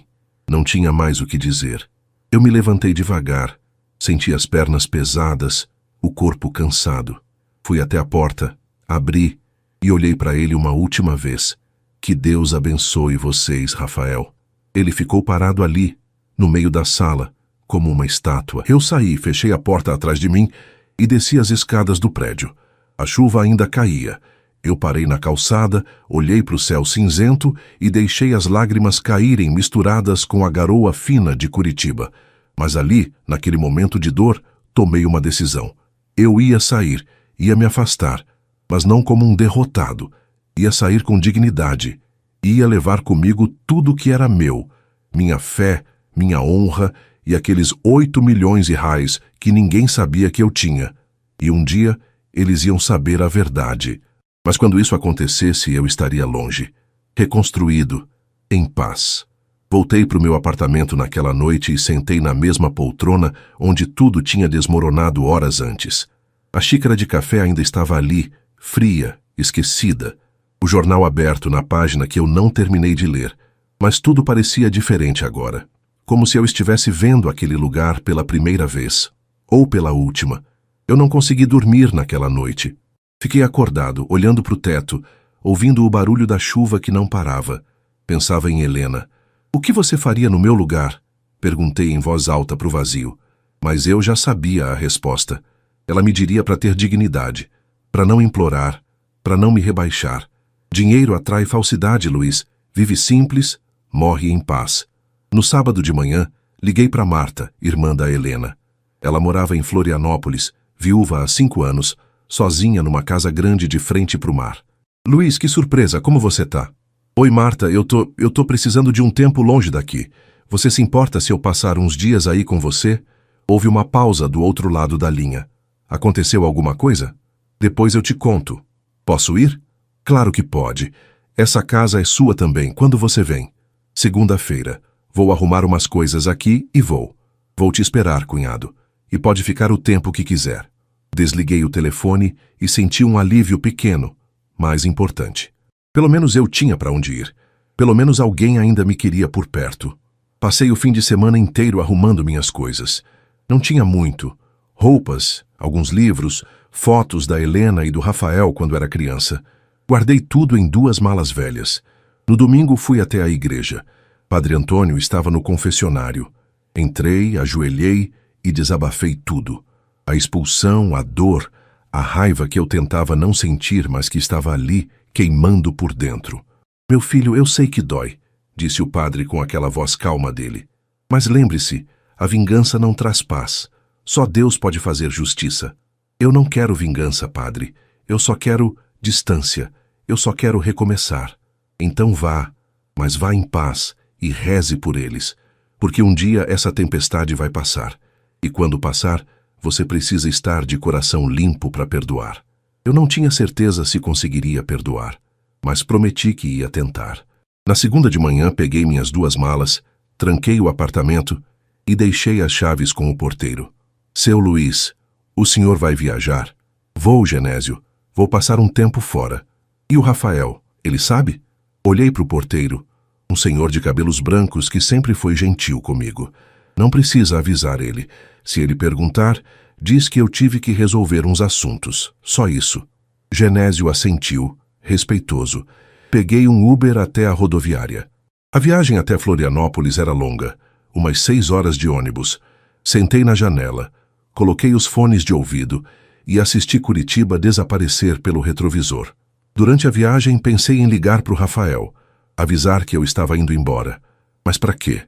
A: Não tinha mais o que dizer. Eu me levantei devagar. Senti as pernas pesadas, o corpo cansado. Fui até a porta, abri e olhei para ele uma última vez. Que Deus abençoe vocês, Rafael. Ele ficou parado ali, no meio da sala, como uma estátua. Eu saí, fechei a porta atrás de mim e desci as escadas do prédio. A chuva ainda caía. Eu parei na calçada, olhei para o céu cinzento e deixei as lágrimas caírem misturadas com a garoa fina de Curitiba. Mas ali, naquele momento de dor, tomei uma decisão. Eu ia sair, ia me afastar, mas não como um derrotado. Ia sair com dignidade. Ia levar comigo tudo que era meu. Minha fé, minha honra e aqueles 8 milhões de reais que ninguém sabia que eu tinha. E um dia eles iam saber a verdade. Mas quando isso acontecesse, eu estaria longe, reconstruído, em paz. Voltei para o meu apartamento naquela noite e sentei na mesma poltrona onde tudo tinha desmoronado horas antes. A xícara de café ainda estava ali, fria, esquecida. O jornal aberto na página que eu não terminei de ler. Mas tudo parecia diferente agora. Como se eu estivesse vendo aquele lugar pela primeira vez. Ou pela última. Eu não consegui dormir naquela noite. Fiquei acordado, olhando para o teto, ouvindo o barulho da chuva que não parava. Pensava em Helena. O que você faria no meu lugar? Perguntei em voz alta para o vazio. Mas eu já sabia a resposta. Ela me diria para ter dignidade, para não implorar, para não me rebaixar. Dinheiro atrai falsidade, Luiz. Vive simples, morre em paz. No sábado de manhã, liguei para Marta, irmã da Helena. Ela morava em Florianópolis, viúva há 5 anos, sozinha numa casa grande de frente para o mar. Luiz, que surpresa, como você tá? Oi, Marta, eu tô precisando de um tempo longe daqui. Você se importa se eu passar uns dias aí com você? Houve uma pausa do outro lado da linha. Aconteceu alguma coisa? Depois eu te conto. Posso ir? Claro que pode. Essa casa é sua também. Quando você vem? Segunda-feira. Vou arrumar umas coisas aqui e vou. Vou te esperar, cunhado. E pode ficar o tempo que quiser. Desliguei o telefone e senti um alívio pequeno, mas importante. Pelo menos eu tinha para onde ir. Pelo menos alguém ainda me queria por perto. Passei o fim de semana inteiro arrumando minhas coisas. Não tinha muito. Roupas, alguns livros, fotos da Helena e do Rafael quando era criança. Guardei tudo em 2 malas velhas. No domingo fui até a igreja. Padre Antônio estava no confessionário. Entrei, ajoelhei e desabafei tudo. A expulsão, a dor, a raiva que eu tentava não sentir, mas que estava ali, queimando por dentro. Meu filho, eu sei que dói, disse o padre com aquela voz calma dele. Mas lembre-se, a vingança não traz paz. Só Deus pode fazer justiça. Eu não quero vingança, padre. Eu só quero distância. Eu só quero recomeçar. Então vá, mas vá em paz e reze por eles, porque um dia essa tempestade vai passar. E quando passar, você precisa estar de coração limpo para perdoar. Eu não tinha certeza se conseguiria perdoar, mas prometi que ia tentar. Na segunda de manhã, peguei minhas 2 malas, tranquei o apartamento e deixei as chaves com o porteiro. Seu Luiz, o senhor vai viajar? Vou, Genésio. Vou passar um tempo fora. E o Rafael, ele sabe? Olhei para o porteiro, um senhor de cabelos brancos que sempre foi gentil comigo. Não precisa avisar ele. Se ele perguntar, diz que eu tive que resolver uns assuntos. Só isso. Genésio assentiu, respeitoso. Peguei um Uber até a rodoviária. A viagem até Florianópolis era longa, umas 6 horas de ônibus. Sentei na janela, coloquei os fones de ouvido e assisti Curitiba desaparecer pelo retrovisor. Durante a viagem, pensei em ligar para o Rafael, avisar que eu estava indo embora. Mas para quê?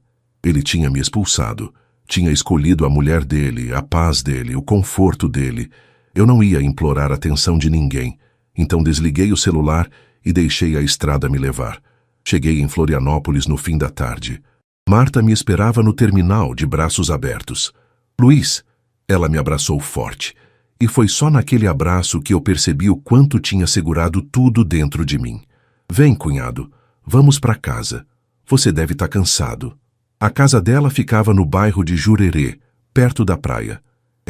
A: Ele tinha me expulsado. Tinha escolhido a mulher dele, a paz dele, o conforto dele. Eu não ia implorar a atenção de ninguém. Então desliguei o celular e deixei a estrada me levar. Cheguei em Florianópolis no fim da tarde. Marta me esperava no terminal, de braços abertos. Luiz, ela me abraçou forte. E foi só naquele abraço que eu percebi o quanto tinha segurado tudo dentro de mim. Vem, cunhado, vamos para casa. Você deve estar cansado. A casa dela ficava no bairro de Jurerê, perto da praia.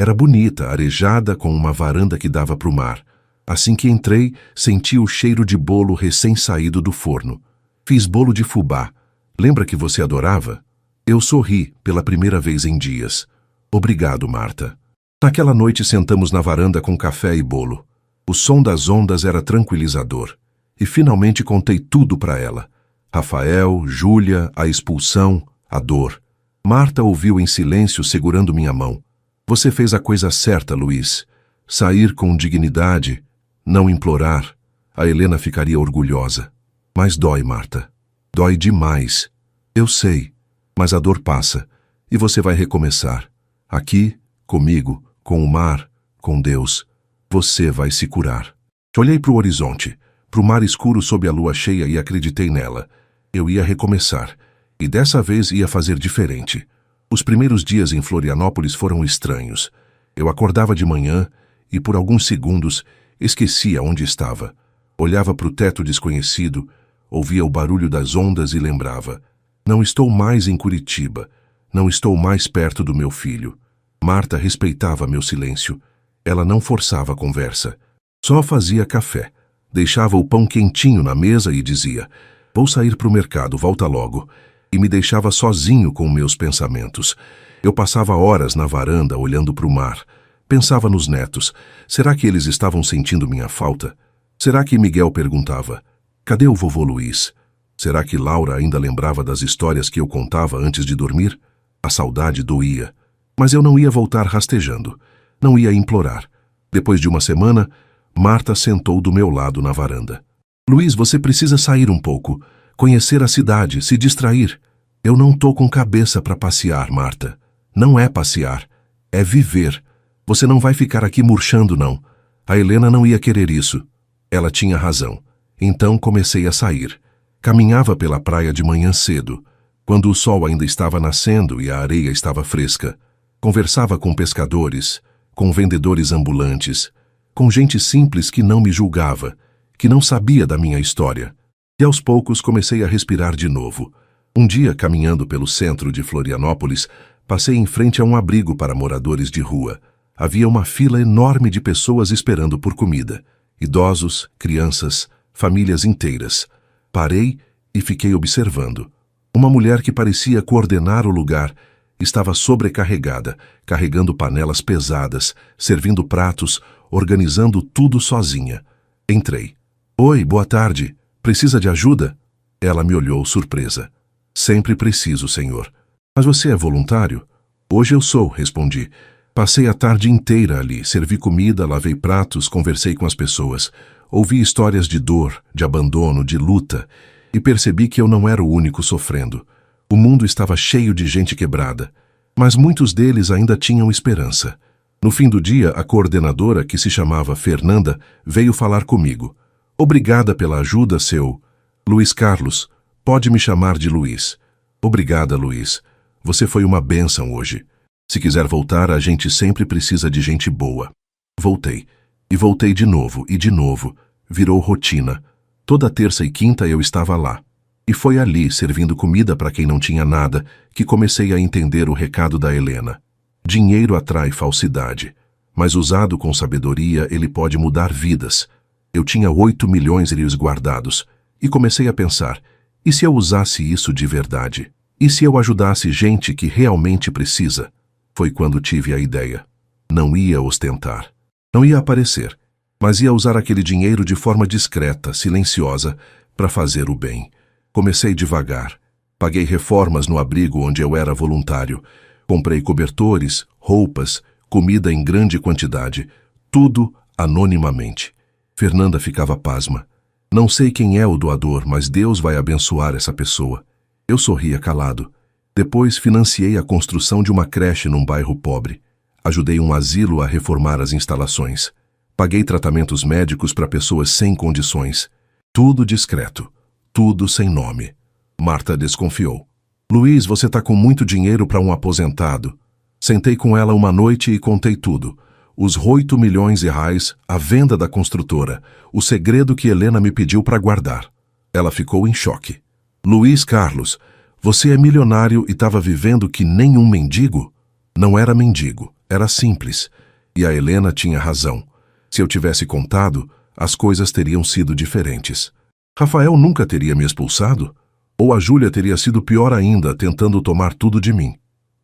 A: Era bonita, arejada, com uma varanda que dava para o mar. Assim que entrei, senti o cheiro de bolo recém-saído do forno. Fiz bolo de fubá. Lembra que você adorava? Eu sorri pela primeira vez em dias. Obrigado, Marta. Naquela noite sentamos na varanda com café e bolo. O som das ondas era tranquilizador. E finalmente contei tudo para ela. Rafael, Júlia, a expulsão, a dor. Marta ouviu em silêncio, segurando minha mão. Você fez a coisa certa, Luiz. Sair com dignidade, não implorar. A Helena ficaria orgulhosa. Mas dói, Marta. Dói demais. Eu sei, mas a dor passa e você vai recomeçar. Aqui, comigo, com o mar, com Deus. Você vai se curar. Olhei para o horizonte, para o mar escuro sob a lua cheia e acreditei nela. Eu ia recomeçar, e dessa vez ia fazer diferente. Os primeiros dias em Florianópolis foram estranhos. Eu acordava de manhã e, por alguns segundos, esquecia onde estava. Olhava para o teto desconhecido, ouvia o barulho das ondas e lembrava: não estou mais em Curitiba, não estou mais perto do meu filho. Marta respeitava meu silêncio. Ela não forçava a conversa. Só fazia café. Deixava o pão quentinho na mesa e dizia: vou sair para o mercado, volta logo. E me deixava sozinho com meus pensamentos. Eu passava horas na varanda olhando para o mar. Pensava nos netos. Será que eles estavam sentindo minha falta? Será que Miguel perguntava: cadê o vovô Luiz? Será que Laura ainda lembrava das histórias que eu contava antes de dormir? A saudade doía. Mas eu não ia voltar rastejando. Não ia implorar. Depois de uma semana, Marta sentou do meu lado na varanda. Luiz, você precisa sair um pouco. Conhecer a cidade, se distrair. Eu não tô com cabeça para passear, Marta. Não é passear. É viver. Você não vai ficar aqui murchando, não. A Helena não ia querer isso. Ela tinha razão. Então comecei a sair. Caminhava pela praia de manhã cedo, quando o sol ainda estava nascendo e a areia estava fresca. Conversava com pescadores, com vendedores ambulantes, com gente simples que não me julgava, que não sabia da minha história. E aos poucos comecei a respirar de novo. Um dia, caminhando pelo centro de Florianópolis, passei em frente a um abrigo para moradores de rua. Havia uma fila enorme de pessoas esperando por comida. Idosos, crianças, famílias inteiras. Parei e fiquei observando. Uma mulher que parecia coordenar o lugar estava sobrecarregada, carregando panelas pesadas, servindo pratos, organizando tudo sozinha. Entrei. Oi, boa tarde. Precisa de ajuda? Ela me olhou surpresa. Sempre preciso, senhor. Mas você é voluntário? Hoje eu sou, respondi. Passei a tarde inteira ali, servi comida, lavei pratos, conversei com as pessoas. Ouvi histórias de dor, de abandono, de luta, e percebi que eu não era o único sofrendo. O mundo estava cheio de gente quebrada, mas muitos deles ainda tinham esperança. No fim do dia, a coordenadora, que se chamava Fernanda, veio falar comigo. Obrigada pela ajuda, seu... Luiz Carlos. Pode me chamar de Luiz. Obrigada, Luiz. Você foi uma bênção hoje. Se quiser voltar, a gente sempre precisa de gente boa. Voltei. E voltei de novo, e de novo. Virou rotina. Toda terça e quinta eu estava lá. E foi ali, servindo comida para quem não tinha nada, que comecei a entender o recado da Helena. Dinheiro atrai falsidade, mas usado com sabedoria ele pode mudar vidas. Eu tinha 8 milhões guardados, e comecei a pensar, e se eu usasse isso de verdade? E se eu ajudasse gente que realmente precisa? Foi quando tive a ideia. Não ia ostentar. Não ia aparecer, mas ia usar aquele dinheiro de forma discreta, silenciosa, para fazer o bem. Comecei devagar. Paguei reformas no abrigo onde eu era voluntário. Comprei cobertores, roupas, comida em grande quantidade. Tudo anonimamente. Fernanda ficava pasma. Não sei quem é o doador, mas Deus vai abençoar essa pessoa. Eu sorria calado. Depois financiei a construção de uma creche num bairro pobre. Ajudei um asilo a reformar as instalações. Paguei tratamentos médicos para pessoas sem condições. Tudo discreto. Tudo sem nome. Marta desconfiou. Luiz, você tá com muito dinheiro para um aposentado. Sentei com ela uma noite e contei tudo. Os 8 milhões de reais, a venda da construtora, o segredo que Helena me pediu para guardar. Ela ficou em choque. Luiz Carlos, você é milionário e estava vivendo que nem um mendigo? Não era mendigo, era simples. E a Helena tinha razão. Se eu tivesse contado, as coisas teriam sido diferentes. Rafael nunca teria me expulsado? Ou a Júlia teria sido pior ainda, tentando tomar tudo de mim?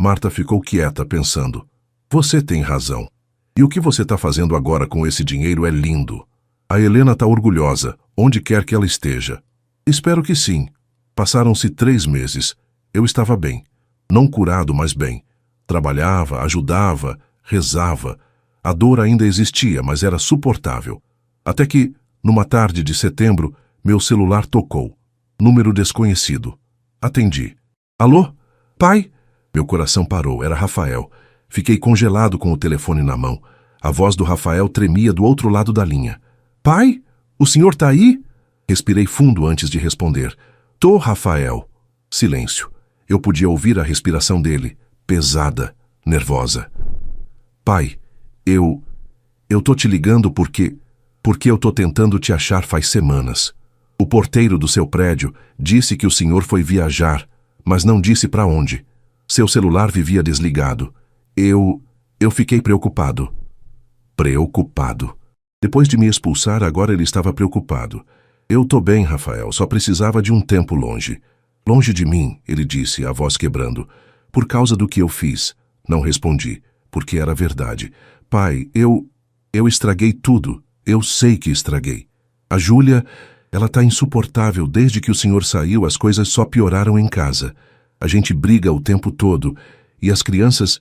A: Marta ficou quieta, pensando. Você tem razão. E o que você está fazendo agora com esse dinheiro é lindo. A Helena está orgulhosa, onde quer que ela esteja. Espero que sim. Passaram-se 3 meses. Eu estava bem. Não curado, mas bem. Trabalhava, ajudava, rezava. A dor ainda existia, mas era suportável. Até que, numa tarde de setembro, meu celular tocou. Número desconhecido. Atendi. Alô? Pai? Meu coração parou. Era Rafael. Fiquei congelado com o telefone na mão. A voz do Rafael tremia do outro lado da linha. Pai? O senhor tá aí? Respirei fundo antes de responder. Tô, Rafael. Silêncio. Eu podia ouvir a respiração dele, pesada, nervosa. Pai, eu tô te ligando porque eu tô tentando te achar faz semanas. O porteiro do seu prédio disse que o senhor foi viajar, mas não disse para onde. Seu celular vivia desligado. Eu fiquei preocupado. Preocupado. Depois de me expulsar, agora ele estava preocupado. Eu tô bem, Rafael, só precisava de um tempo longe. Longe de mim, ele disse, a voz quebrando. Por causa do que eu fiz. Não respondi, porque era verdade. Pai, eu estraguei tudo. Eu sei que estraguei. A Júlia, ela tá insuportável. Desde que o senhor saiu, as coisas só pioraram em casa. A gente briga o tempo todo. E as crianças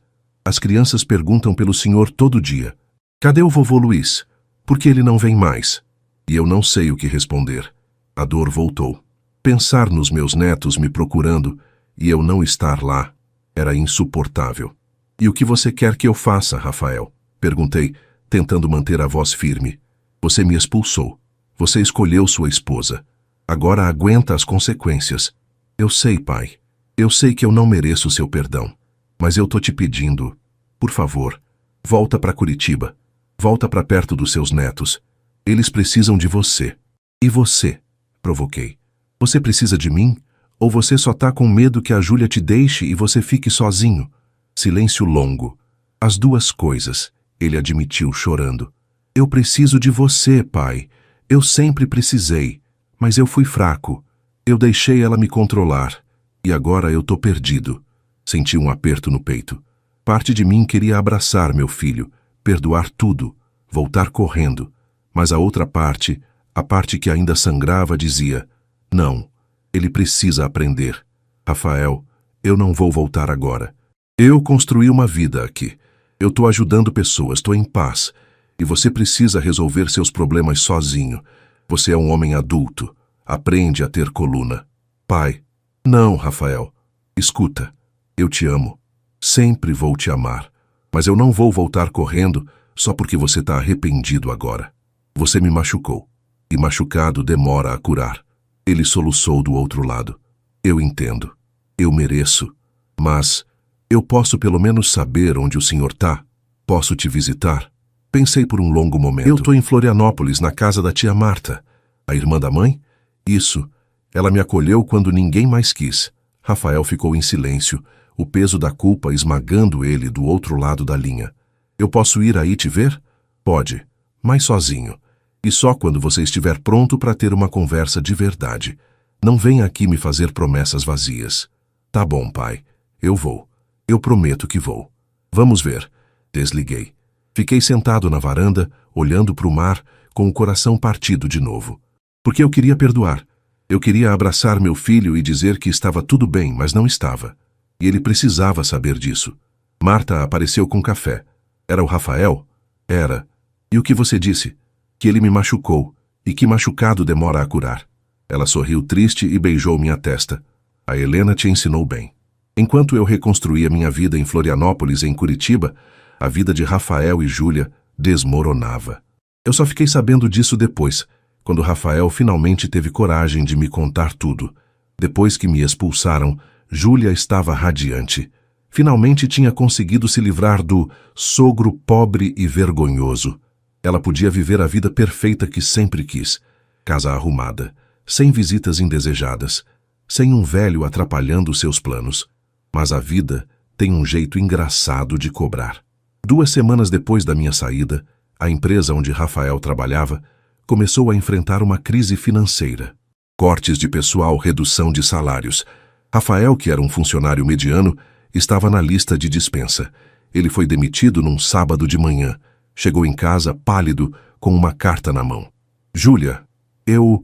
A: perguntam pelo senhor todo dia. Cadê o vovô Luiz? Por que ele não vem mais? E eu não sei o que responder. A dor voltou. Pensar nos meus netos me procurando e eu não estar lá era insuportável. E o que você quer que eu faça, Rafael? Perguntei, tentando manter a voz firme. Você me expulsou. Você escolheu sua esposa. Agora aguenta as consequências. Eu sei, pai. Eu sei que eu não mereço seu perdão. Mas eu tô te pedindo, por favor, volta para Curitiba. Volta para perto dos seus netos. Eles precisam de você. E você? Provoquei. Você precisa de mim? Ou você só tá com medo que a Júlia te deixe e você fique sozinho? Silêncio longo. As duas coisas, ele admitiu chorando. Eu preciso de você, pai. Eu sempre precisei. Mas eu fui fraco. Eu deixei ela me controlar. E agora eu tô perdido. Senti um aperto no peito. Parte de mim queria abraçar meu filho, perdoar tudo, voltar correndo. Mas a outra parte, a parte que ainda sangrava, dizia: não, ele precisa aprender. Rafael, eu não vou voltar agora. Eu construí uma vida aqui. Eu tô ajudando pessoas, tô em paz. E você precisa resolver seus problemas sozinho. Você é um homem adulto. Aprende a ter coluna. Pai, não, Rafael. Escuta, eu te amo. Sempre vou te amar. Mas eu não vou voltar correndo só porque você tá arrependido agora. Você me machucou. E machucado demora a curar. Ele soluçou do outro lado. Eu entendo. Eu mereço. Mas eu posso pelo menos saber onde o senhor tá? Posso te visitar? Pensei por um longo momento. Eu tô em Florianópolis, na casa da tia Marta. A irmã da mãe? Isso. Ela me acolheu quando ninguém mais quis. Rafael ficou em silêncio, o peso da culpa esmagando ele do outro lado da linha. Eu posso ir aí te ver? Pode, mas sozinho. E só quando você estiver pronto para ter uma conversa de verdade. Não venha aqui me fazer promessas vazias. Tá bom, pai. Eu vou. Eu prometo que vou. Vamos ver. Desliguei. Fiquei sentado na varanda, olhando para o mar, com o coração partido de novo. Porque eu queria perdoar. Eu queria abraçar meu filho e dizer que estava tudo bem, mas não estava. E ele precisava saber disso. Marta apareceu com café. Era o Rafael? Era. E o que você disse? Que ele me machucou, e que machucado demora a curar. Ela sorriu triste e beijou minha testa. A Helena te ensinou bem. Enquanto eu reconstruía minha vida em Florianópolis e em Curitiba, a vida de Rafael e Júlia desmoronava. Eu só fiquei sabendo disso depois, quando Rafael finalmente teve coragem de me contar tudo. Depois que me expulsaram, Júlia estava radiante. Finalmente tinha conseguido se livrar do sogro pobre e vergonhoso. Ela podia viver a vida perfeita que sempre quis. Casa arrumada, sem visitas indesejadas, sem um velho atrapalhando seus planos. Mas a vida tem um jeito engraçado de cobrar. 2 semanas depois da minha saída, a empresa onde Rafael trabalhava começou a enfrentar uma crise financeira. Cortes de pessoal, redução de salários. Rafael, que era um funcionário mediano, estava na lista de dispensa. Ele foi demitido num sábado de manhã. Chegou em casa pálido, com uma carta na mão. Júlia, eu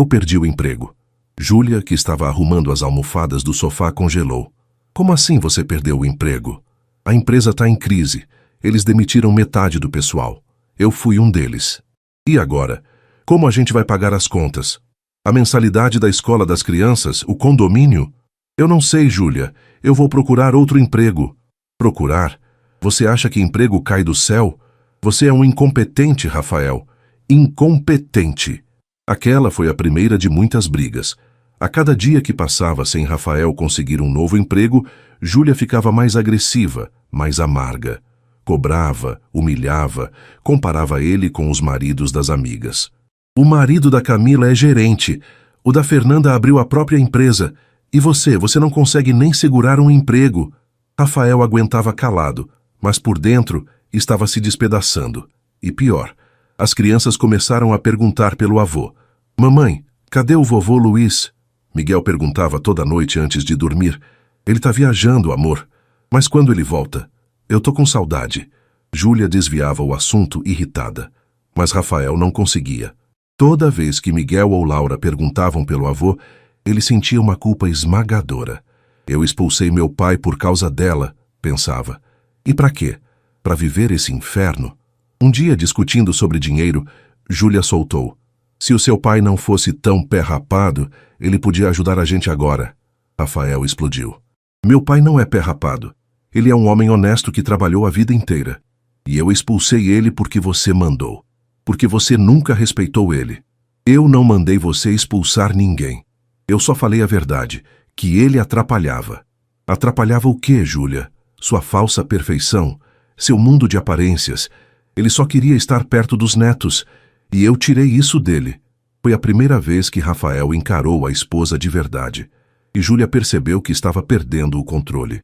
A: perdi o emprego. Júlia, que estava arrumando as almofadas do sofá, congelou. Como assim você perdeu o emprego? A empresa está em crise. Eles demitiram metade do pessoal. Eu fui um deles. E agora? Como a gente vai pagar as contas? A mensalidade da escola das crianças? O condomínio? Eu não sei, Júlia. Eu vou procurar outro emprego. Procurar? Você acha que emprego cai do céu? Você é um incompetente, Rafael. Incompetente. Aquela foi a primeira de muitas brigas. A cada dia que passava sem Rafael conseguir um novo emprego, Júlia ficava mais agressiva, mais amarga. Cobrava, humilhava, comparava ele com os maridos das amigas. O marido da Camila é gerente. O da Fernanda abriu a própria empresa. E você não consegue nem segurar um emprego. Rafael aguentava calado, mas por dentro estava se despedaçando. E pior, as crianças começaram a perguntar pelo avô. Mamãe, cadê o vovô Luiz? Miguel perguntava toda noite antes de dormir. Ele tá viajando, amor. Mas quando ele volta? Eu tô com saudade. Júlia desviava o assunto irritada. Mas Rafael não conseguia. Toda vez que Miguel ou Laura perguntavam pelo avô, ele sentia uma culpa esmagadora. Eu expulsei meu pai por causa dela, pensava. E para quê? Para viver esse inferno? Um dia, discutindo sobre dinheiro, Júlia soltou. Se o seu pai não fosse tão pé rapado, ele podia ajudar a gente agora. Rafael explodiu. Meu pai não é pé rapado. Ele é um homem honesto que trabalhou a vida inteira. E eu expulsei ele porque você mandou. Porque você nunca respeitou ele. Eu não mandei você expulsar ninguém. Eu só falei a verdade, que ele atrapalhava. Atrapalhava o quê, Júlia? Sua falsa perfeição? Seu mundo de aparências? Ele só queria estar perto dos netos, e eu tirei isso dele. Foi a primeira vez que Rafael encarou a esposa de verdade, e Júlia percebeu que estava perdendo o controle.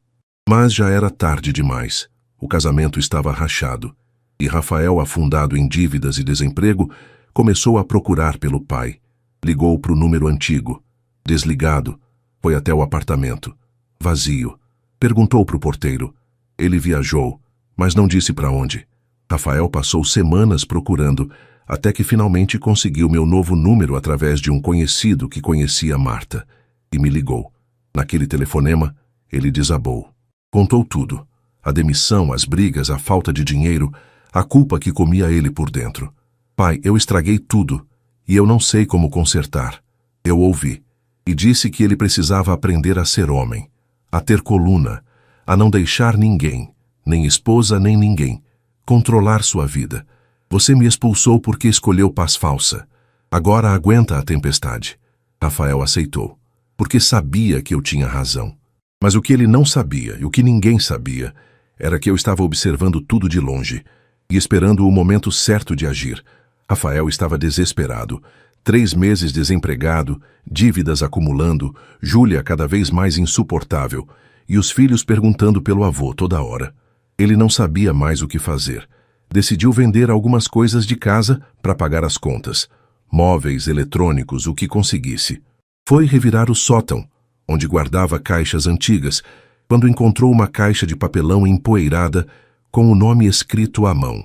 A: Mas já era tarde demais. O casamento estava rachado, e Rafael, afundado em dívidas e desemprego, começou a procurar pelo pai. Ligou para o número antigo. Desligado, foi até o apartamento. Vazio. Perguntou para o porteiro. Ele viajou, mas não disse para onde. Rafael passou semanas procurando, até que finalmente conseguiu meu novo número através de um conhecido que conhecia Marta, e me ligou. Naquele telefonema, ele desabou. Contou tudo. A demissão, as brigas, a falta de dinheiro, a culpa que comia ele por dentro. Pai, eu estraguei tudo, e eu não sei como consertar. Eu ouvi. E disse que ele precisava aprender a ser homem, a ter coluna, a não deixar ninguém, nem esposa nem ninguém, controlar sua vida. Você me expulsou porque escolheu paz falsa. Agora aguenta a tempestade. Rafael aceitou, porque sabia que eu tinha razão. Mas o que ele não sabia, e o que ninguém sabia, era que eu estava observando tudo de longe e esperando o momento certo de agir. Rafael estava desesperado. 3 meses desempregado, dívidas acumulando, Júlia cada vez mais insuportável, e os filhos perguntando pelo avô toda hora. Ele não sabia mais o que fazer. Decidiu vender algumas coisas de casa para pagar as contas. Móveis, eletrônicos, o que conseguisse. Foi revirar o sótão, onde guardava caixas antigas, quando encontrou uma caixa de papelão empoeirada com o nome escrito à mão.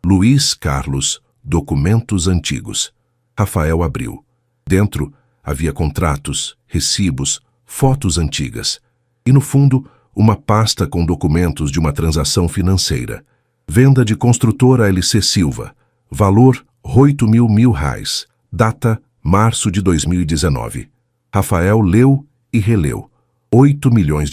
A: Luiz Carlos, Documentos Antigos. Rafael abriu. Dentro havia contratos, recibos, fotos antigas. E no fundo, uma pasta com documentos de uma transação financeira. Venda de construtora LC Silva. Valor R$ 8.000. Data março de 2019. Rafael leu e releu. R$ 8 milhões.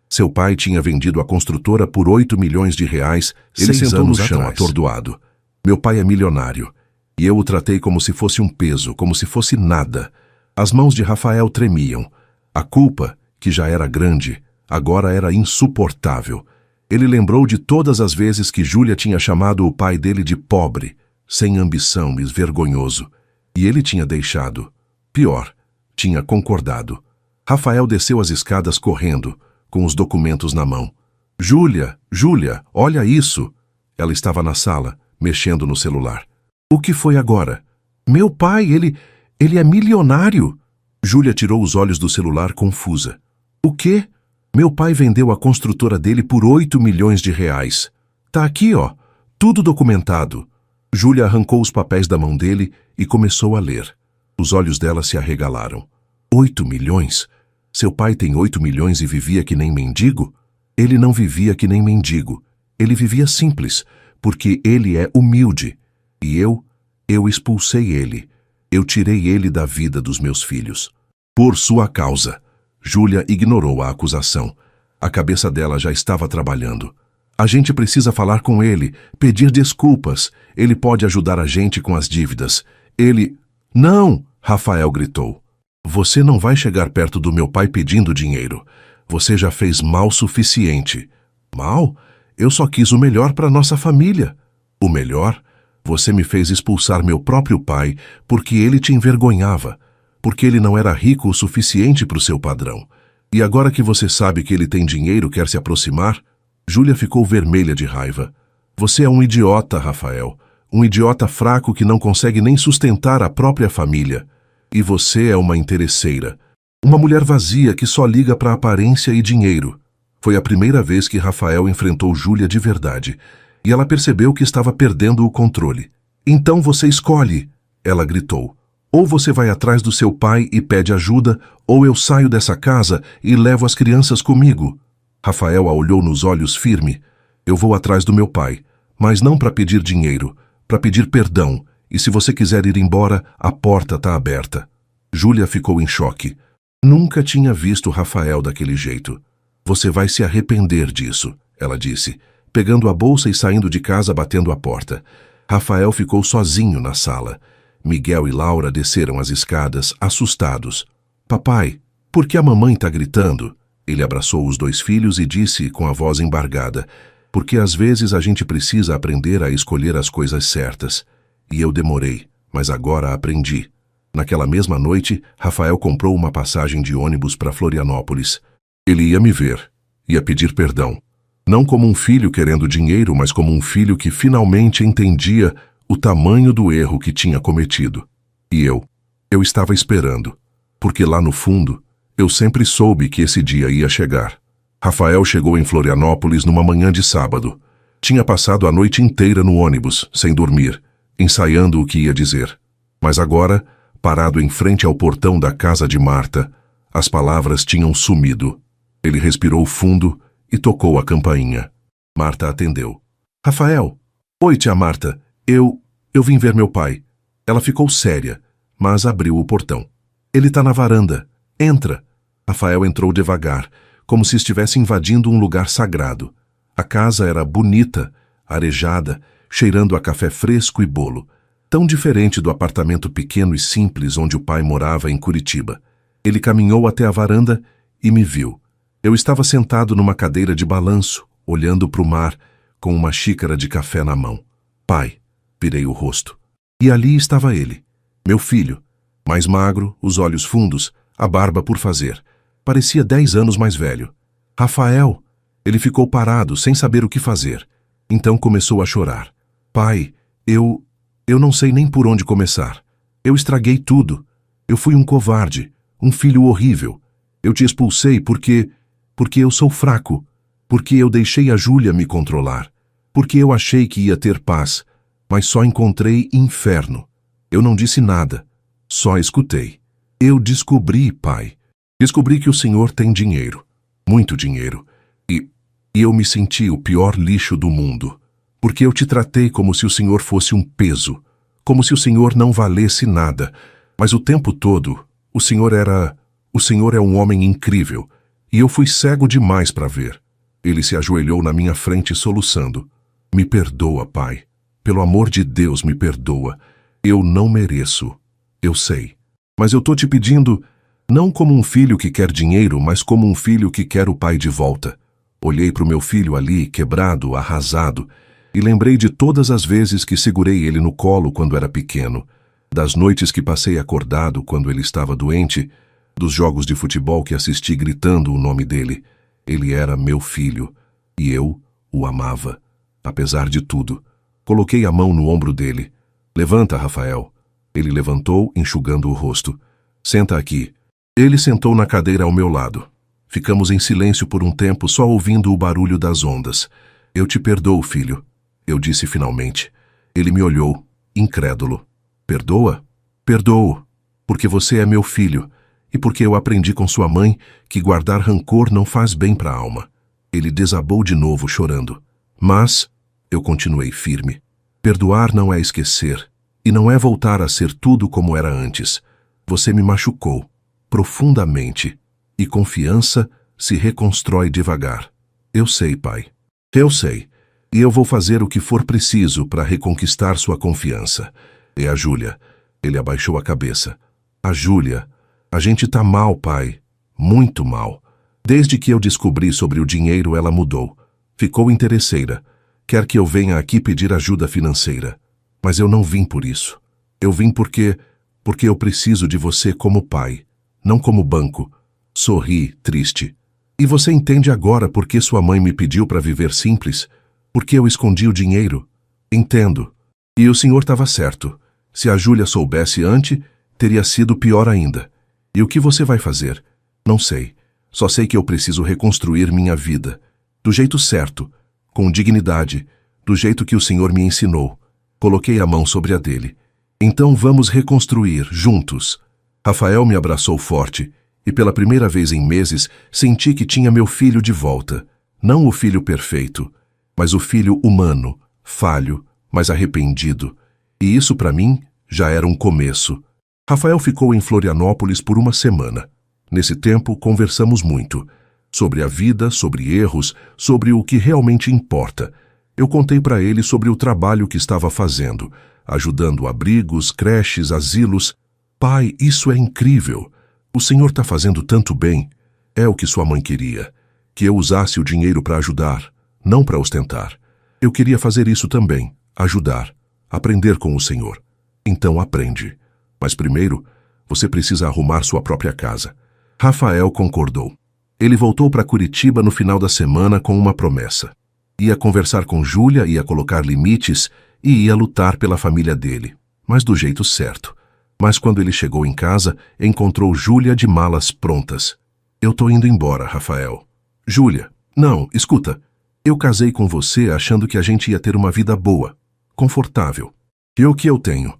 A: Seu pai tinha vendido a construtora por R$ 8 milhões. Ele sentou no chão atordoado. Meu pai é milionário. E eu o tratei como se fosse um peso, como se fosse nada. As mãos de Rafael tremiam. A culpa, que já era grande, agora era insuportável. Ele lembrou de todas as vezes que Júlia tinha chamado o pai dele de pobre, sem ambição e vergonhoso. E ele tinha deixado. Pior, tinha concordado. Rafael desceu as escadas correndo, com os documentos na mão. Júlia, Júlia, olha isso! Ela estava na sala, mexendo no celular. O que foi agora? Meu pai, ele é milionário! Júlia tirou os olhos do celular confusa. O quê? Meu pai vendeu a construtora dele por 8 milhões de reais. Tá aqui, ó, tudo documentado. Júlia arrancou os papéis da mão dele e começou a ler. Os olhos dela se arregalaram. 8 milhões? Seu pai tem 8 milhões e vivia que nem mendigo? Ele não vivia que nem mendigo. Ele vivia simples, porque ele é humilde. E eu expulsei ele. Eu tirei ele da vida dos meus filhos. Por sua causa. Júlia ignorou a acusação. A cabeça dela já estava trabalhando. A gente precisa falar com ele, pedir desculpas. Ele pode ajudar a gente com as dívidas. Ele... Não! Rafael gritou. Você não vai chegar perto do meu pai pedindo dinheiro. Você já fez mal suficiente. Mal? Eu só quis o melhor para nossa família. O melhor? Você me fez expulsar meu próprio pai porque ele te envergonhava, porque ele não era rico o suficiente para o seu padrão. E agora que você sabe que ele tem dinheiro, quer se aproximar? Júlia ficou vermelha de raiva. Você é um idiota, Rafael. Um idiota fraco que não consegue nem sustentar a própria família. E você é uma interesseira. Uma mulher vazia que só liga para aparência e dinheiro. Foi a primeira vez que Rafael enfrentou Júlia de verdade. E ela percebeu que estava perdendo o controle. Então você escolhe, ela gritou. Ou você vai atrás do seu pai e pede ajuda, ou eu saio dessa casa e levo as crianças comigo. Rafael a olhou nos olhos firme. Eu vou atrás do meu pai, mas não para pedir dinheiro, para pedir perdão, e se você quiser ir embora, a porta está aberta. Júlia ficou em choque. Nunca tinha visto Rafael daquele jeito. Você vai se arrepender disso, ela disse, pegando a bolsa e saindo de casa batendo a porta. Rafael ficou sozinho na sala. Miguel e Laura desceram as escadas, assustados. Papai, por que a mamãe está gritando? Ele abraçou os 2 filhos e disse com a voz embargada, porque às vezes a gente precisa aprender a escolher as coisas certas. E eu demorei, mas agora aprendi. Naquela mesma noite, Rafael comprou uma passagem de ônibus para Florianópolis. Ele ia me ver, ia pedir perdão. Não como um filho querendo dinheiro, mas como um filho que finalmente entendia o tamanho do erro que tinha cometido. E eu estava esperando, porque lá no fundo, eu sempre soube que esse dia ia chegar. Rafael chegou em Florianópolis numa manhã de sábado. Tinha passado a noite inteira no ônibus, sem dormir, ensaiando o que ia dizer. Mas agora, parado em frente ao portão da casa de Marta, as palavras tinham sumido. Ele respirou fundo e tocou a campainha. Marta atendeu. Rafael. Oi, tia Marta. Eu vim ver meu pai. Ela ficou séria, mas abriu o portão. Ele está na varanda. Entra. Rafael entrou devagar, como se estivesse invadindo um lugar sagrado. A casa era bonita, arejada, cheirando a café fresco e bolo. Tão diferente do apartamento pequeno e simples onde o pai morava em Curitiba. Ele caminhou até a varanda e me viu. Eu estava sentado numa cadeira de balanço, olhando para o mar, com uma xícara de café na mão. Pai, virei o rosto. E ali estava ele, meu filho, mais magro, os olhos fundos, a barba por fazer. Parecia 10 anos mais velho. Rafael! Ele ficou parado, sem saber o que fazer. Então começou a chorar. Pai, eu não sei nem por onde começar. Eu estraguei tudo. Eu fui um covarde, um filho horrível. Eu te expulsei porque eu sou fraco. Porque eu deixei a Júlia me controlar. Porque eu achei que ia ter paz, mas só encontrei inferno. Eu não disse nada, só escutei. Eu descobri, pai. Descobri que o senhor tem dinheiro, muito dinheiro, e eu me senti o pior lixo do mundo, porque eu te tratei como se o senhor fosse um peso, como se o senhor não valesse nada, mas o tempo todo, o senhor é um homem incrível, e eu fui cego demais para ver. Ele se ajoelhou na minha frente soluçando. Me perdoa, pai. Pelo amor de Deus, me perdoa. Eu não mereço. Eu sei. Mas eu tô te pedindo, não como um filho que quer dinheiro, mas como um filho que quer o pai de volta. Olhei para o meu filho ali, quebrado, arrasado, e lembrei de todas as vezes que segurei ele no colo quando era pequeno, das noites que passei acordado quando ele estava doente, dos jogos de futebol que assisti gritando o nome dele. Ele era meu filho, e eu o amava. Apesar de tudo, coloquei a mão no ombro dele. Levanta, Rafael. Ele levantou, enxugando o rosto. Senta aqui. Ele sentou na cadeira ao meu lado. Ficamos em silêncio por um tempo, só ouvindo o barulho das ondas. Eu te perdoo, filho, eu disse finalmente. Ele me olhou, incrédulo. Perdoa? Perdoo, porque você é meu filho, e porque eu aprendi com sua mãe que guardar rancor não faz bem para a alma. Ele desabou de novo, chorando. Mas, eu continuei firme, perdoar não é esquecer, e não é voltar a ser tudo como era antes. Você me machucou, profundamente, e confiança se reconstrói devagar. Eu sei, pai. Eu sei. E eu vou fazer o que for preciso para reconquistar sua confiança. E a Júlia? Ele abaixou a cabeça. A Júlia? A gente tá mal, pai. Muito mal. Desde que eu descobri sobre o dinheiro, ela mudou. Ficou interesseira. Quer que eu venha aqui pedir ajuda financeira. Mas eu não vim por isso. Eu vim porque eu preciso de você como pai, não como banco. Sorri, triste. E você entende agora por que sua mãe me pediu para viver simples? Por que eu escondi o dinheiro? Entendo. E o senhor estava certo. Se a Júlia soubesse antes, teria sido pior ainda. E o que você vai fazer? Não sei. Só sei que eu preciso reconstruir minha vida. Do jeito certo, com dignidade, do jeito que o senhor me ensinou. Coloquei a mão sobre a dele. Então vamos reconstruir, juntos. Rafael me abraçou forte, e pela primeira vez em meses senti que tinha meu filho de volta. Não o filho perfeito, mas o filho humano, falho, mas arrependido. E isso para mim já era um começo. Rafael ficou em Florianópolis por uma semana. Nesse tempo conversamos muito. Sobre a vida, sobre erros, sobre o que realmente importa. Eu contei para ele sobre o trabalho que estava fazendo, ajudando abrigos, creches, asilos. Pai, isso é incrível. O senhor está fazendo tanto bem. É o que sua mãe queria. Que eu usasse o dinheiro para ajudar, não para ostentar. Eu queria fazer isso também, ajudar, aprender com o senhor. Então aprende. Mas primeiro, você precisa arrumar sua própria casa. Rafael concordou. Ele voltou para Curitiba no final da semana com uma promessa. Ia conversar com Júlia, ia colocar limites e ia lutar pela família dele, mas do jeito certo. Mas quando ele chegou em casa, encontrou Júlia de malas prontas. Eu tô indo embora, Rafael. Júlia, não, escuta. Eu casei com você achando que a gente ia ter uma vida boa, confortável. E o que eu tenho?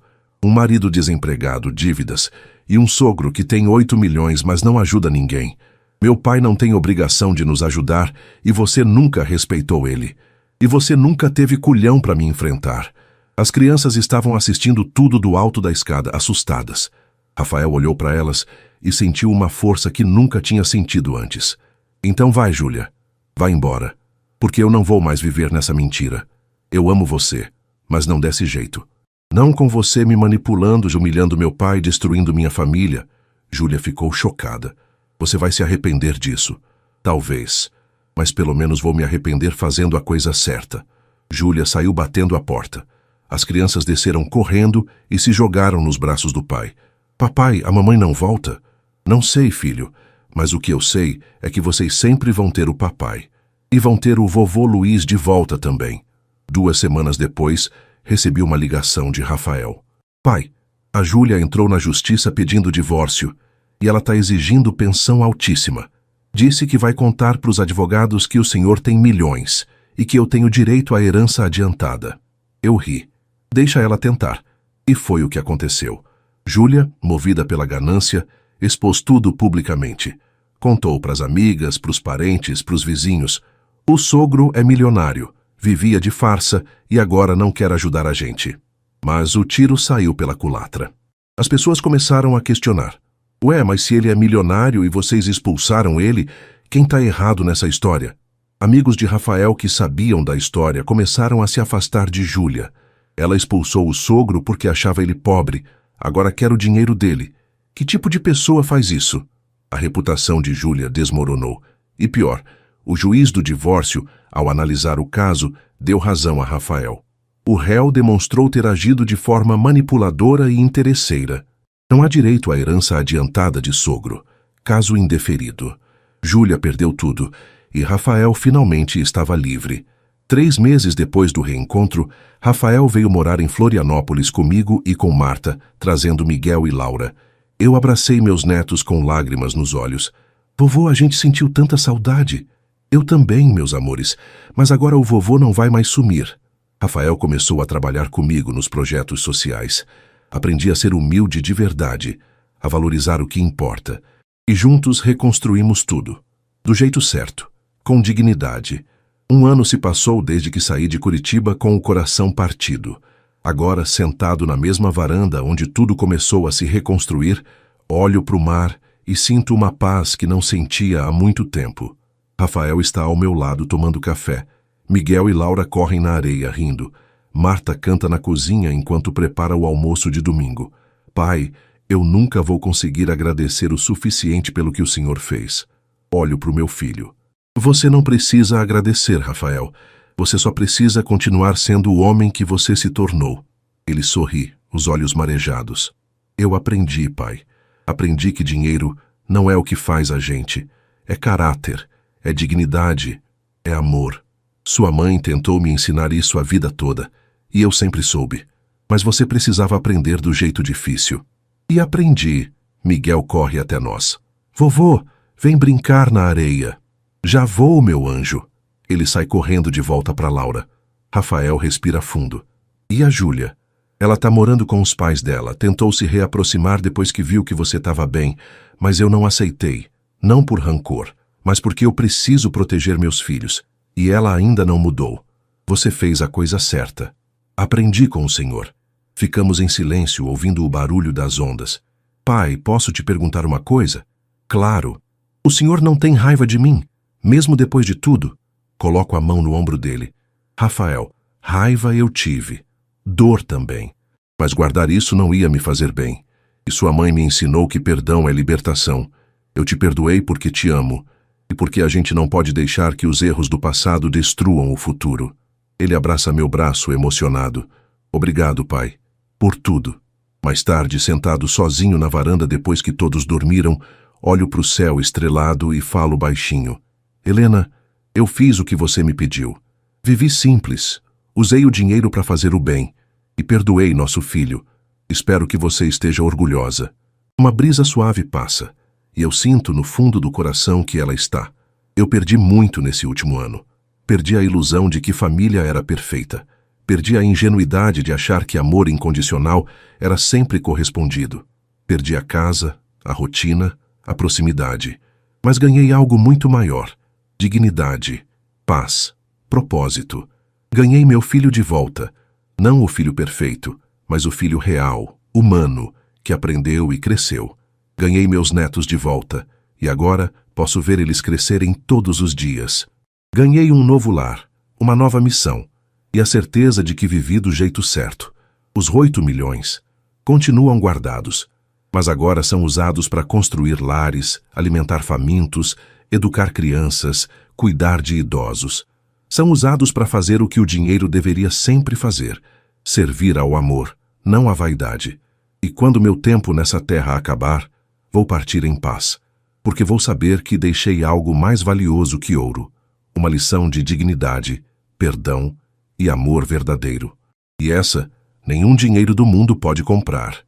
A: Um marido desempregado, dívidas, e um sogro que tem 8 milhões, mas não ajuda ninguém. Meu pai não tem obrigação de nos ajudar e você nunca respeitou ele. E você nunca teve culhão para me enfrentar. As crianças estavam assistindo tudo do alto da escada, assustadas. Rafael olhou para elas e sentiu uma força que nunca tinha sentido antes. Então vai, Júlia. Vai embora. Porque eu não vou mais viver nessa mentira. Eu amo você, mas não desse jeito. Não com você me manipulando, humilhando meu pai, destruindo minha família. Júlia ficou chocada. Você vai se arrepender disso. Talvez. Mas pelo menos vou me arrepender fazendo a coisa certa. Júlia saiu batendo a porta. As crianças desceram correndo e se jogaram nos braços do pai. Papai, a mamãe não volta? Não sei, filho. Mas o que eu sei é que vocês sempre vão ter o papai. E vão ter o vovô Luiz de volta também. 2 semanas depois, recebi uma ligação de Rafael. Pai, a Júlia entrou na justiça pedindo divórcio. E ela está exigindo pensão altíssima. Disse que vai contar para os advogados que o senhor tem milhões e que eu tenho direito à herança adiantada. Eu ri. Deixa ela tentar. E foi o que aconteceu. Júlia, movida pela ganância, expôs tudo publicamente. Contou para as amigas, para os parentes, para os vizinhos. O sogro é milionário, vivia de farsa e agora não quer ajudar a gente. Mas o tiro saiu pela culatra. As pessoas começaram a questionar. Ué, mas se ele é milionário e vocês expulsaram ele, quem está errado nessa história? Amigos de Rafael que sabiam da história começaram a se afastar de Júlia. Ela expulsou o sogro porque achava ele pobre. Agora quer o dinheiro dele. Que tipo de pessoa faz isso? A reputação de Júlia desmoronou. E pior, o juiz do divórcio, ao analisar o caso, deu razão a Rafael. O réu demonstrou ter agido de forma manipuladora e interesseira. Não há direito à herança adiantada de sogro, caso indeferido. Júlia perdeu tudo e Rafael finalmente estava livre. 3 meses depois do reencontro, Rafael veio morar em Florianópolis comigo e com Marta, trazendo Miguel e Laura. Eu abracei meus netos com lágrimas nos olhos. Vovô, a gente sentiu tanta saudade. Eu também, meus amores, mas agora o vovô não vai mais sumir. Rafael começou a trabalhar comigo nos projetos sociais. Aprendi a ser humilde de verdade, a valorizar o que importa. E juntos reconstruímos tudo. Do jeito certo, com dignidade. 1 ano se passou desde que saí de Curitiba com o coração partido. Agora, sentado na mesma varanda onde tudo começou a se reconstruir, olho para o mar e sinto uma paz que não sentia há muito tempo. Rafael está ao meu lado tomando café. Miguel e Laura correm na areia rindo. Marta canta na cozinha enquanto prepara o almoço de domingo. Pai, eu nunca vou conseguir agradecer o suficiente pelo que o Senhor fez. Olho para o meu filho. Você não precisa agradecer, Rafael. Você só precisa continuar sendo o homem que você se tornou. Ele sorri, os olhos marejados. Eu aprendi, pai. Aprendi que dinheiro não é o que faz a gente. É caráter, é dignidade, é amor. Sua mãe tentou me ensinar isso a vida toda, e eu sempre soube. Mas você precisava aprender do jeito difícil. E aprendi. Miguel corre até nós. Vovô, vem brincar na areia. Já vou, meu anjo. Ele sai correndo de volta para Laura. Rafael respira fundo. E a Júlia? Ela tá morando com os pais dela. Tentou se reaproximar depois que viu que você estava bem, mas eu não aceitei. Não por rancor, mas porque eu preciso proteger meus filhos. E ela ainda não mudou. Você fez a coisa certa. Aprendi com o Senhor. Ficamos em silêncio, ouvindo o barulho das ondas. Pai, posso te perguntar uma coisa? Claro. O Senhor não tem raiva de mim? Mesmo depois de tudo? Coloco a mão no ombro dele. Rafael, raiva eu tive. Dor também. Mas guardar isso não ia me fazer bem. E sua mãe me ensinou que perdão é libertação. Eu te perdoei porque te amo. E porque a gente não pode deixar que os erros do passado destruam o futuro. Ele abraça meu braço emocionado. Obrigado, pai. Por tudo. Mais tarde, sentado sozinho na varanda depois que todos dormiram, olho para o céu estrelado e falo baixinho. Helena, eu fiz o que você me pediu. Vivi simples. Usei o dinheiro para fazer o bem. E perdoei nosso filho. Espero que você esteja orgulhosa. Uma brisa suave passa. E eu sinto no fundo do coração que ela está. Eu perdi muito nesse último ano. Perdi a ilusão de que família era perfeita. Perdi a ingenuidade de achar que amor incondicional era sempre correspondido. Perdi a casa, a rotina, a proximidade. Mas ganhei algo muito maior. Dignidade, paz, propósito. Ganhei meu filho de volta. Não o filho perfeito, mas o filho real, humano, que aprendeu e cresceu. Ganhei meus netos de volta, e agora posso ver eles crescerem todos os dias. Ganhei um novo lar, uma nova missão, e a certeza de que vivi do jeito certo. Os 8 milhões continuam guardados, mas agora são usados para construir lares, alimentar famintos, educar crianças, cuidar de idosos. São usados para fazer o que o dinheiro deveria sempre fazer, servir ao amor, não à vaidade. E quando meu tempo nessa terra acabar, vou partir em paz, porque vou saber que deixei algo mais valioso que ouro, uma lição de dignidade, perdão e amor verdadeiro. E essa, nenhum dinheiro do mundo pode comprar.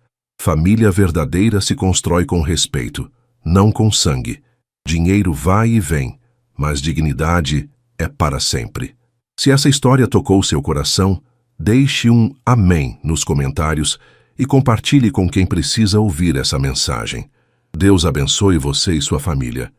A: Família verdadeira se constrói com respeito, não com sangue. Dinheiro vai e vem, mas dignidade é para sempre. Se essa história tocou seu coração, deixe um amém nos comentários e compartilhe com quem precisa ouvir essa mensagem. Deus abençoe você e sua família.